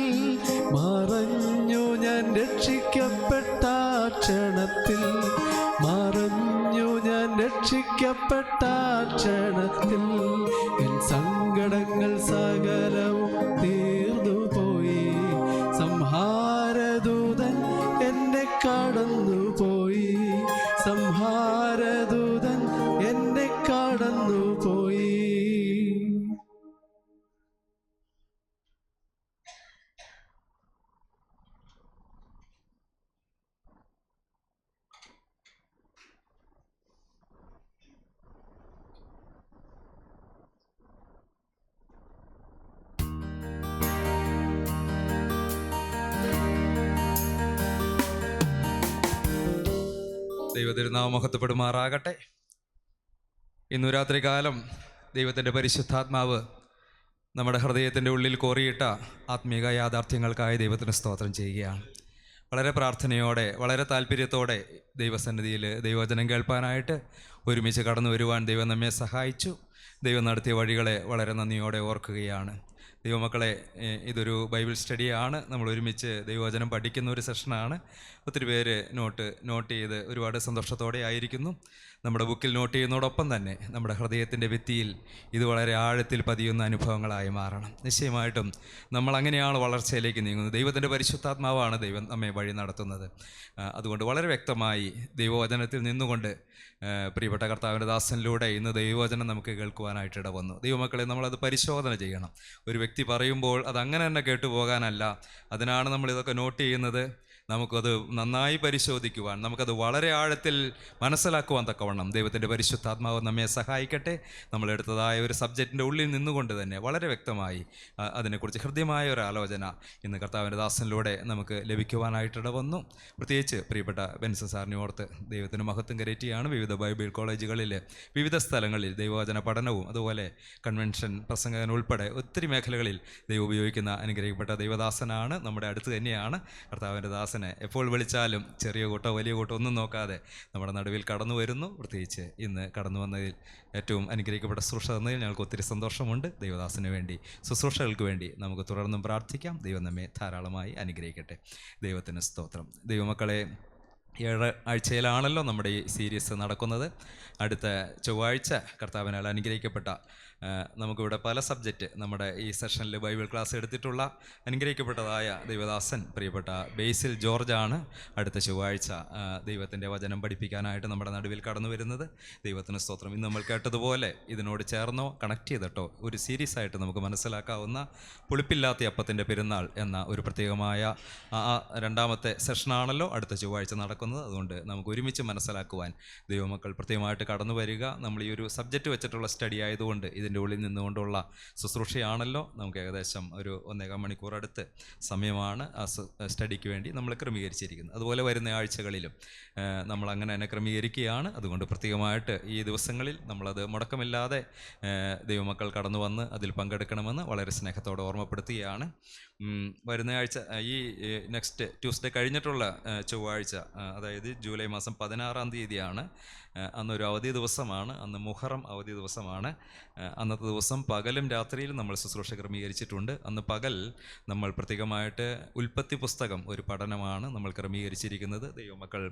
മറഞ്ഞു ഞാൻ രക്ഷിക്കപ്പെട്ട ക്ഷണത്തിൽ, മറഞ്ഞു ഞാൻ രക്ഷിക്കപ്പെട്ട ക്ഷണത്തിൽ. എൻ സങ്കടങ്ങൾ സകലവും തീർന്നു പോയി, സംഹാരദൂതൻ എന്നെ കടന്നു പോയി, സംഹാരദൂതൻ എന്നെ കടന്നു പോയി. ദൈവതിരുനാമം മഹത്വപ്പെടുമാറാകട്ടെ. ഇന്നു രാത്രികാലം ദൈവത്തിൻ്റെ പരിശുദ്ധാത്മാവ് നമ്മുടെ ഹൃദയത്തിൻ്റെ ഉള്ളിൽ കോറിയിട്ട ആത്മീക യാഥാർത്ഥ്യങ്ങൾക്കായി ദൈവത്തിന് സ്തോത്രം ചെയ്യുകയാണ്. വളരെ പ്രാർത്ഥനയോടെ, വളരെ താല്പര്യത്തോടെ ദൈവസന്നിധിയിൽ ദൈവവചനം കേൾപ്പാനായിട്ട് ഒരുമിച്ച് കടന്നു വരുവാൻ ദൈവം നമ്മെ സഹായിച്ചു. ദൈവം നടത്തിയ വഴികളെ വളരെ നന്ദിയോടെ ഓർക്കുകയാണ്. ദൈവമക്കളെ, ഇതൊരു ബൈബിൾ സ്റ്റഡിയാണ്. നമ്മൾ ഒരുമിച്ച് ദൈവവചനം പഠിക്കുന്ന ഒരു സെഷനാണ്. ഒത്തിരി പേര് നോട്ട് ചെയ്ത് ഒരുപാട് സന്തോഷത്തോടെ ആയിരിക്കുന്നു. നമ്മുടെ ബുക്കിൽ നോട്ട് ചെയ്യുന്നതോടൊപ്പം തന്നെ നമ്മുടെ ഹൃദയത്തിൻ്റെ ഭിത്തിയിൽ ഇത് വളരെ ആഴത്തിൽ പതിയുന്ന അനുഭവങ്ങളായി മാറണം. നിശ്ചയമായിട്ടും നമ്മൾ അങ്ങനെയാണ് വളർച്ചയിലേക്ക് നീങ്ങുന്നത്. ദൈവത്തിൻ്റെ പരിശുദ്ധാത്മാവാണ് ദൈവം നമ്മെ വഴി നടത്തുന്നത്. അതുകൊണ്ട് വളരെ വ്യക്തമായി ദൈവവചനത്തിൽ നിന്നുകൊണ്ട് പ്രിയപ്പെട്ട കർത്താവിൻ്റെ ദാസനിലൂടെ ഇന്ന് ദൈവവചനം നമുക്ക് കേൾക്കുവാനായിട്ട് ഇടവന്നു. ദൈവമക്കളെ, നമ്മളത് പരിശോധന ചെയ്യണം. ഒരു വ്യക്തി പറയുമ്പോൾ അതങ്ങനെ തന്നെ കേട്ടുപോകാനല്ല. അതിനാണ് നമ്മളിതൊക്കെ നോട്ട് ചെയ്യുന്നത്. നമുക്കത് നന്നായി പരിശോധിക്കുവാൻ, നമുക്കത് വളരെ ആഴത്തിൽ മനസ്സിലാക്കുവാൻ തക്കവണ്ണം ദൈവത്തിൻ്റെ പരിശുദ്ധാത്മാവ് നമ്മെ സഹായിക്കട്ടെ. നമ്മളെടുത്തതായ ഒരു സബ്ജക്റ്റിൻ്റെ ഉള്ളിൽ നിന്നുകൊണ്ട് തന്നെ വളരെ വ്യക്തമായി അതിനെക്കുറിച്ച് ഹൃദ്യമായ ഒരു ആലോചന ഇന്ന് കർത്താവിൻ്റെ ദാസനിലൂടെ നമുക്ക് ലഭിക്കുവാനായിട്ടിട വന്നു. പ്രത്യേകിച്ച് പ്രിയപ്പെട്ട ബെൻസൺ സാറിനെ ഓർത്ത് ദൈവത്തിന് മഹത്വം കരയറ്റിയാണ്. വിവിധ ബൈബിൾ കോളേജുകളിൽ വിവിധ സ്ഥലങ്ങളിൽ ദൈവവചന പഠനവും അതുപോലെ കൺവെൻഷൻ പ്രസംഗകൻ ഉൾപ്പെടെ ഒത്തിരി മേഖലകളിൽ ദൈവം ഉപയോഗിക്കുന്ന അനുഗ്രഹിക്കപ്പെട്ട ദൈവദാസനാണ്. നമ്മുടെ അടുത്ത് തന്നെയാണ്. കർത്താവിൻ്റെ ദാസനെ എപ്പോൾ വിളിച്ചാലും ചെറിയ കൂട്ടോ വലിയ കൂട്ടോ ഒന്നും നോക്കാതെ നമ്മുടെ നടുവിൽ കടന്നു വരുന്നു. പ്രത്യേകിച്ച് ഇന്ന് കടന്നു വന്നതിൽ ഏറ്റവും അനുഗ്രഹിക്കപ്പെട്ട ശുശ്രൂഷ തന്നതിൽ ഞങ്ങൾക്ക് ഒത്തിരി സന്തോഷമുണ്ട്. ദൈവദാസന് വേണ്ടി, ശുശ്രൂഷകൾക്ക് വേണ്ടി നമുക്ക് തുടർന്നും പ്രാർത്ഥിക്കാം. ദൈവം നമ്മെ ധാരാളമായി അനുഗ്രഹിക്കട്ടെ. ദൈവത്തിന് സ്തോത്രം. ദൈവമക്കളെ, 7 ആഴ്ചയിലാണല്ലോ നമ്മുടെ ഈ സീരീസ് നടക്കുന്നത്. അടുത്ത ചൊവ്വാഴ്ച കർത്താവിനാൽ അനുഗ്രഹിക്കപ്പെട്ട നമുക്കിവിടെ പല സബ്ജക്റ്റ് നമ്മുടെ ഈ സെഷനിൽ ബൈബിൾ ക്ലാസ് എടുത്തിട്ടുള്ള അനുഗ്രഹിക്കപ്പെട്ടതായ ദൈവദാസൻ പ്രിയപ്പെട്ട ബേസിൽ ജോർജാണ് അടുത്ത ചൊവ്വാഴ്ച ദൈവത്തിൻ്റെ വചനം പഠിപ്പിക്കാനായിട്ട് നമ്മുടെ നടുവിൽ കടന്നു വരുന്നത്. ദൈവത്തിന് സ്തോത്രം. ഇന്ന് നമ്മൾ കേട്ടതുപോലെ ഇതിനോട് ചേർന്നോ കണക്ട് ചെയ്തിട്ടോ ഒരു സീരീസ് ആയിട്ട് നമുക്ക് മനസ്സിലാക്കാവുന്ന പുളിപ്പില്ലാത്ത അപ്പത്തിൻ്റെ പെരുന്നാൾ എന്ന ഒരു പ്രത്യേകമായ രണ്ടാമത്തെ സെഷനാണല്ലോ അടുത്ത ചൊവ്വാഴ്ച നടക്കുന്നത്. അതുകൊണ്ട് നമുക്ക് ഒരുമിച്ച് മനസ്സിലാക്കുവാൻ ദൈവമക്കൾ പ്രത്യേകമായിട്ട് കടന്നു വരിക. നമ്മൾ ഈ ഒരു സബ്ജക്റ്റ് വെച്ചിട്ടുള്ള സ്റ്റഡി ആയതുകൊണ്ട് ഇതിൻ്റെ ഉള്ളിൽ നിന്നുകൊണ്ടുള്ള ശുശ്രൂഷയാണല്ലോ. നമുക്ക് ഏകദേശം ഒരു 1.25 മണിക്കൂർ അടുത്ത് സമയമാണ് ആ സ്റ്റഡിക്ക് വേണ്ടി നമ്മൾ ക്രമീകരിച്ചിരിക്കുന്നത്. അതുപോലെ വരുന്ന ആഴ്ചകളിലും നമ്മൾ അങ്ങനെ തന്നെ ക്രമീകരിക്കുകയാണ്. അതുകൊണ്ട് പ്രത്യേകമായിട്ട് ഈ ദിവസങ്ങളിൽ നമ്മളത് മുടക്കമില്ലാതെ ദൈവമക്കൾ കടന്നു വന്ന് അതിൽ പങ്കെടുക്കണമെന്ന് വളരെ സ്നേഹത്തോടെ ഓർമ്മപ്പെടുത്തുകയാണ്. വരുന്ന ആഴ്ച ഈ നെക്സ്റ്റ് ട്യൂസ്ഡേ കഴിഞ്ഞിട്ടുള്ള ചൊവ്വാഴ്ച, അതായത് ജൂലൈ മാസം 16-ാം തീയതിയാണ്. അന്നൊരു അവധി ദിവസമാണ്. അന്ന് മുഹറം അവധി ദിവസമാണ്. അന്നത്തെ ദിവസം പകലും രാത്രിയിലും നമ്മൾ ശുശ്രൂഷ ക്രമീകരിച്ചിട്ടുണ്ട്. അന്ന് പകൽ നമ്മൾ പ്രത്യേകമായിട്ട് ഉൽപ്പത്തി പുസ്തകം ഒരു പഠനമാണ് നമ്മൾ ക്രമീകരിച്ചിരിക്കുന്നത്. ദൈവമക്കൾ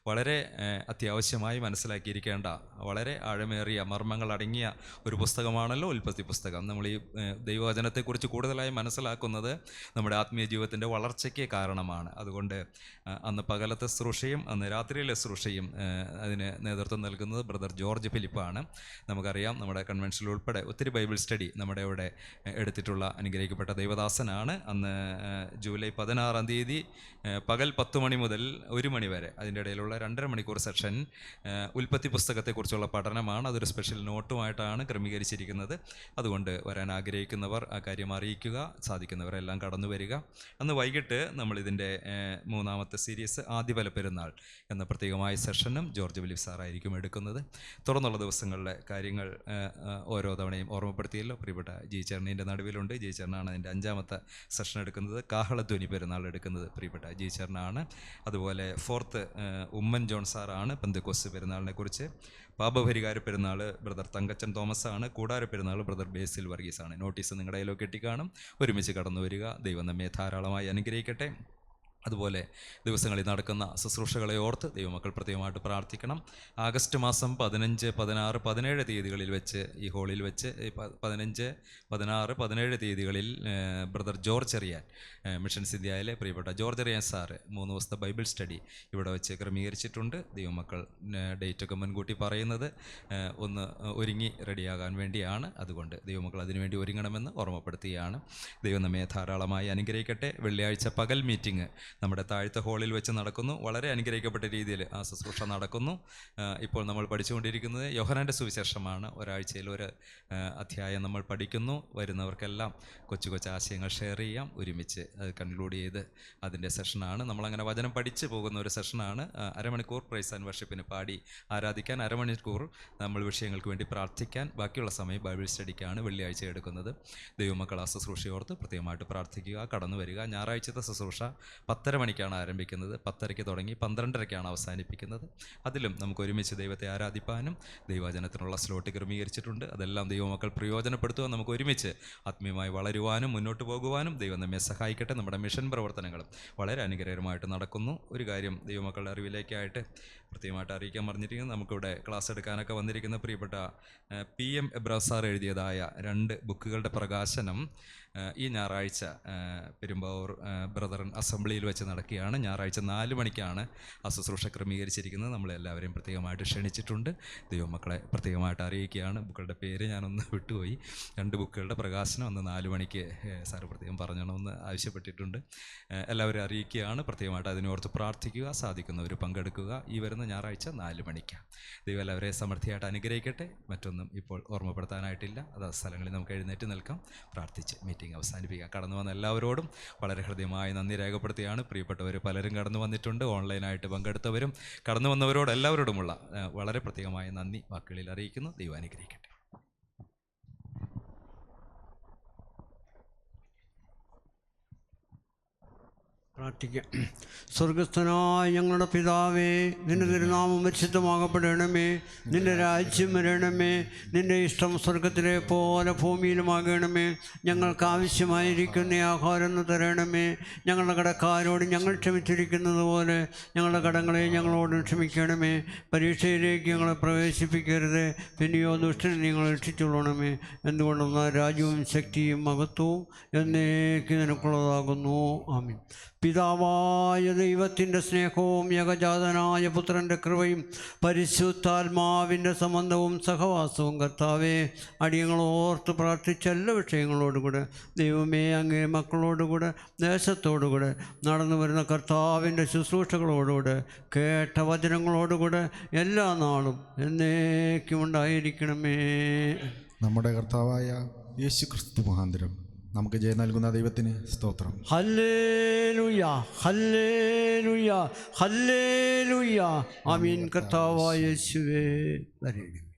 വളരെ അത്യാവശ്യമായി മനസ്സിലാക്കിയിരിക്കേണ്ട വളരെ ആഴമേറിയ മർമ്മങ്ങൾ അടങ്ങിയ ഒരു പുസ്തകമാണല്ലോ ഉൽപ്പത്തി പുസ്തകം. നമ്മൾ ഈ ദൈവവചനത്തെക്കുറിച്ച് കൂടുതലായി മനസ്സിലാക്കുന്നത് നമ്മുടെ ആത്മീയ ജീവിതത്തിൻ്റെ വളർച്ചയ്ക്ക് കാരണമാണ്. അതുകൊണ്ട് അന്ന് പകലത്തെ ശുശ്രൂഷയും അന്ന് രാത്രിയിലെ ശുശ്രൂഷയും അതിന് നേതൃത്വം നൽകുന്നത് ബ്രദർ ജോർജ് ഫിലിപ്പാണ്. നമുക്കറിയാം നമ്മുടെ കൺവെൻഷനിൽ ഉൾപ്പെടെ ഒത്തിരി ബൈബിൾ സ്റ്റഡി നമ്മുടെ ഇവിടെ എടുത്തിട്ടുള്ള അനുഗ്രഹിക്കപ്പെട്ട ദൈവദാസനാണ്. അന്ന് ജൂലൈ 16-ാം തീയതി പകൽ 10 മണി മുതൽ 1 മണി വരെ അതിൻ്റെ ഇടയിലുള്ള 2.5 മണിക്കൂർ സെഷൻ ഉൽപ്പത്തി പുസ്തകത്തെക്കുറിച്ചുള്ള പഠനമാണ്. അതൊരു സ്പെഷ്യൽ നോട്ടുമായിട്ടാണ് ക്രമീകരിച്ചിരിക്കുന്നത്. അതുകൊണ്ട് വരാൻ ആഗ്രഹിക്കുന്നവർ ആ കാര്യം അറിയിക്കുക. സാധിക്കുന്നവരെല്ലാം കടന്നു വരിക. അന്ന് വൈകിട്ട് നമ്മളിതിൻ്റെ 3-ാമത്തെ സീരീസ് ആദ്യഫല പെരുന്നാൾ എന്ന പ്രത്യേകമായ സെഷനും ജോർജ് ഫിലിപ്പ് സാറായിരിക്കും എടുക്കുന്നത്. തുടർന്നുള്ള ദിവസങ്ങളിലെ കാര്യങ്ങൾ ഓരോ തവണയും ഓർമ്മപ്പെടുത്തിയല്ലോ. പ്രിയപ്പെട്ട ജി ചേർണീൻ്റെ നടുവിലുണ്ട്. ജി ചേർണാണ് അതിൻ്റെ 5-ാമത്തെ സെഷൻ എടുക്കുന്നത്. കാഹളധ്വനി പെരുന്നാൾ എടുക്കുന്നത് പ്രിയപ്പെട്ട ജി ചേർണാണ്. അതുപോലെ 4th ഉമ്മൻ ജോൺ സാറാണ് പെന്തക്കോസ്ത് പെരുന്നാളിനെ കുറിച്ച്. പാപപരിഹാര പെരുന്നാൾ ബ്രദർ തങ്കച്ചൻ തോമസ് ആണ്. കൂടാര പെരുന്നാൾ ബ്രദർ ബേസിൽ വർഗീസാണ്. നോട്ടീസ് നിങ്ങളുടെ കയ്യിലോ കെട്ടിക്കാണും. ഒരുമിച്ച് കടന്നു വരിക. ദൈവം നമ്മെ ധാരാളമായി അനുഗ്രഹിക്കട്ടെ. അതുപോലെ ദിവസങ്ങളിൽ നടക്കുന്ന ശുശ്രൂഷകളെ ഓർത്ത് ദൈവമക്കൾ പ്രത്യേകമായിട്ട് പ്രാർത്ഥിക്കണം. ആഗസ്റ്റ് മാസം 15, 16, 17 തീയതികളിൽ വെച്ച് ഈ ഹോളിൽ വെച്ച് 15, 16, 17 തീയതികളിൽ ബ്രദർ ജോർജ് എറിയാൻ മിഷൻസ് ഇന്ത്യയിലെ പ്രിയപ്പെട്ട ജോർജ് എറിയാൻ സാറ് 3 ദിവസത്തെ ബൈബിൾ സ്റ്റഡി ഇവിടെ വെച്ച് ക്രമീകരിച്ചിട്ടുണ്ട്. ദൈവമക്കൾ ഡേറ്റൊക്കെ മുൻകൂട്ടി പറയുന്നത് ഒന്ന് ഒരുങ്ങി റെഡിയാകാൻ വേണ്ടിയാണ്. അതുകൊണ്ട് ദൈവമക്കൾ അതിനുവേണ്ടി ഒരുങ്ങണമെന്ന് ഓർമ്മപ്പെടുത്തുകയാണ്. ദൈവം നമ്മെ ധാരാളമായി അനുഗ്രഹിക്കട്ടെ. വെള്ളിയാഴ്ച പകൽ മീറ്റിംഗ് നമ്മുടെ താഴത്തെ ഹോളിൽ വെച്ച് നടക്കുന്നു. വളരെ അനുഗ്രഹിക്കപ്പെട്ട രീതിയിൽ ആ ശുശ്രൂഷ നടക്കുന്നു. ഇപ്പോൾ നമ്മൾ പഠിച്ചുകൊണ്ടിരിക്കുന്നത് യോഹന്നാൻ്റെ സുവിശേഷമാണ്. ഒരാഴ്ചയിൽ ഒരു അധ്യായം നമ്മൾ പഠിക്കുന്നു. വരുന്നവർക്കെല്ലാം കൊച്ചു കൊച്ചു ആശയങ്ങൾ ഷെയർ ചെയ്യാം. ഒരുമിച്ച് അത് കൺക്ലൂഡ് ചെയ്ത് അതിൻ്റെ സെഷനാണ്. നമ്മളങ്ങനെ വചനം പഠിച്ച് പോകുന്ന ഒരു സെഷനാണ്. 1/2 മണിക്കൂർ പ്രൈസ് ആൻഡ് വർഷിപ്പിന് പാടി ആരാധിക്കാൻ, 1/2 മണിക്കൂർ നമ്മൾ വിഷയങ്ങൾക്ക് വേണ്ടി പ്രാർത്ഥിക്കാൻ, ബാക്കിയുള്ള സമയം ബൈബിൾ സ്റ്റഡിക്കാണ് വെള്ളിയാഴ്ച എടുക്കുന്നത്. ദൈവമക്കൾ ആ ശുശ്രൂഷയോർത്ത് പ്രത്യേകമായിട്ട് പ്രാർത്ഥിക്കുക. കടന്നു വരിക. ഞായറാഴ്ചത്തെ ശുശ്രൂഷ 10:30 മണിക്കാണ് ആരംഭിക്കുന്നത്. 10:30 തുടങ്ങി 12:30 അവസാനിപ്പിക്കുന്നത്. അതിലും നമുക്ക് ഒരുമിച്ച് ദൈവത്തെ ആരാധിപ്പാനും ദൈവവചനത്തിനുള്ള സ്ലോട്ട് ക്രമീകരിച്ചിട്ടുണ്ട്. അതെല്ലാം ദൈവമക്കൾ പ്രയോജനപ്പെടുത്തുവാൻ നമുക്ക് ഒരുമിച്ച് ആത്മീയമായി വളരുവാനും മുന്നോട്ട് പോകുവാനും ദൈവം നമ്മെ സഹായിക്കട്ടെ. നമ്മുടെ മിഷൻ പ്രവർത്തനങ്ങളും വളരെ അനുഗ്രഹമായിട്ട് നടക്കുന്നു. ഒരു കാര്യം ദൈവമക്കളുടെ അറിവിലേക്കായിട്ട് പ്രത്യേകമായിട്ട് അറിയിക്കാൻ പറഞ്ഞിരിക്കുന്നത്, നമുക്കിവിടെ ക്ലാസ് എടുക്കാനൊക്കെ വന്നിരിക്കുന്ന പ്രിയപ്പെട്ട PM എബ്രാസ് സാർ എഴുതിയതായ 2 ബുക്കുകളുടെ പ്രകാശനം ഈ ഞായറാഴ്ച പെരുമ്പാവൂർ ബ്രദറൻ അസംബ്ലിയിൽ വെച്ച് നടക്കുകയാണ്. ഞായറാഴ്ച 4 മണിക്കാണ് ആ ശുശ്രൂഷ ക്രമീകരിച്ചിരിക്കുന്നത്. നമ്മളെല്ലാവരെയും പ്രത്യേകമായിട്ട് ക്ഷണിച്ചിട്ടുണ്ട്. ദൈവമക്കളെ പ്രത്യേകമായിട്ട് അറിയിക്കുകയാണ്. ബുക്കുകളുടെ പേര് ഞാനൊന്ന് വിട്ടുപോയി. 2 ബുക്കുകളുടെ പ്രകാശനം അന്ന് 4 മണിക്ക് സാറ് പ്രത്യേകം പറഞ്ഞണമെന്ന് ആവശ്യപ്പെട്ടിട്ടുണ്ട്. എല്ലാവരും അറിയിക്കുകയാണ്. പ്രത്യേകമായിട്ട് അതിനോർത്ത് പ്രാർത്ഥിക്കുക, സാധിക്കുന്നവർ പങ്കെടുക്കുക. ഈ വരുന്ന ഞായറാഴ്ച 4 മണിക്ക്. ദൈവം എല്ലാവരെയും സമൃദ്ധിയായിട്ട് അനുഗ്രഹിക്കട്ടെ. മറ്റൊന്നും ഇപ്പോൾ ഓർമ്മപ്പെടുത്താനായിട്ടില്ല. അത് സ്ഥലങ്ങളിൽ നമുക്ക് എഴുന്നേറ്റ് നിൽക്കാം, പ്രാർത്ഥിച്ച് മീറ്റിംഗ് അവസാനിപ്പിക്കാം. കടന്നു വന്ന എല്ലാവരോടും വളരെ ഹൃദ്യമായി നന്ദി രേഖപ്പെടുത്തുകയാണ്. പ്രിയപ്പെട്ടവർ പലരും കടന്നു വന്നിട്ടുണ്ട്. ഓൺലൈനായിട്ട് പങ്കെടുത്തവരും കടന്നു വന്നവരോട് എല്ലാവരോടുമുള്ള വളരെ പ്രത്യേകമായ നന്ദി വാക്കുകളിൽ അറിയിക്കുന്നു. ദൈവം അനുഗ്രഹിക്കട്ടെ. പ്രാർത്ഥിക്കാം. സ്വർഗസ്ഥനായ ഞങ്ങളുടെ പിതാവേ, നിന്റെ തിരുനാമം പരിശുദ്ധമാകപ്പെടണമേ. നിന്റെ രാജ്യം വരണമേ. നിന്റെ ഇഷ്ടം സ്വർഗത്തിലെ പോലെ ഭൂമിയിലുമാകണമേ. ഞങ്ങൾക്ക് ആവശ്യമായിരിക്കുന്ന ആഹാരം തരണമേ. ഞങ്ങളുടെ കടക്കാരോട് ഞങ്ങൾ ക്ഷമിച്ചിരിക്കുന്നത് പോലെ ഞങ്ങളുടെ കടങ്ങളെ ഞങ്ങളോട് ക്ഷമിക്കണമേ. പരീക്ഷയിലേക്ക് ഞങ്ങളെ പ്രവേശിപ്പിക്കരുത്, പിന്നെയോ ദുഷ്ടനെ ഞങ്ങൾ രക്ഷിച്ചുകൊള്ളണമേ. എന്തുകൊണ്ടെന്നാൽ രാജ്യവും ശക്തിയും മഹത്വവും എന്നേക്ക് നിനക്കുള്ളതാകുന്നു. ആമീൻ. പിതാവായ ദൈവത്തിൻ്റെ സ്നേഹവും ഏകജാതനായ പുത്രൻ്റെ കൃപയും പരിശുദ്ധാത്മാവിൻ്റെ സംബന്ധവും സഹവാസവും കർത്താവേ, അടിയങ്ങളോർത്ത് പ്രാർത്ഥിച്ച എല്ലാ വിഷയങ്ങളോടുകൂടെ ദൈവമേ അങ്ങേ മക്കളോടുകൂടെ ദേശത്തോടുകൂടെ നടന്നു വരുന്ന കർത്താവിൻ്റെ ശുശ്രൂഷകളോടുകൂടെ കേട്ട വചനങ്ങളോടുകൂടെ എല്ലാ നാളും എന്നേക്കും ഉണ്ടായിരിക്കണമേ. നമ്മുടെ കർത്താവായ യേശു ക്രിസ്തു മുഖാന്തരം നമുക്ക് ജയം നൽകുന്ന ദൈവത്തിന് സ്തോത്രം. ഹല്ലേലൂയ, ഹല്ലേലൂയ, ഹല്ലേലൂയ. ആമീൻ. കർത്താവായ യേശുവേ വരേണമേ.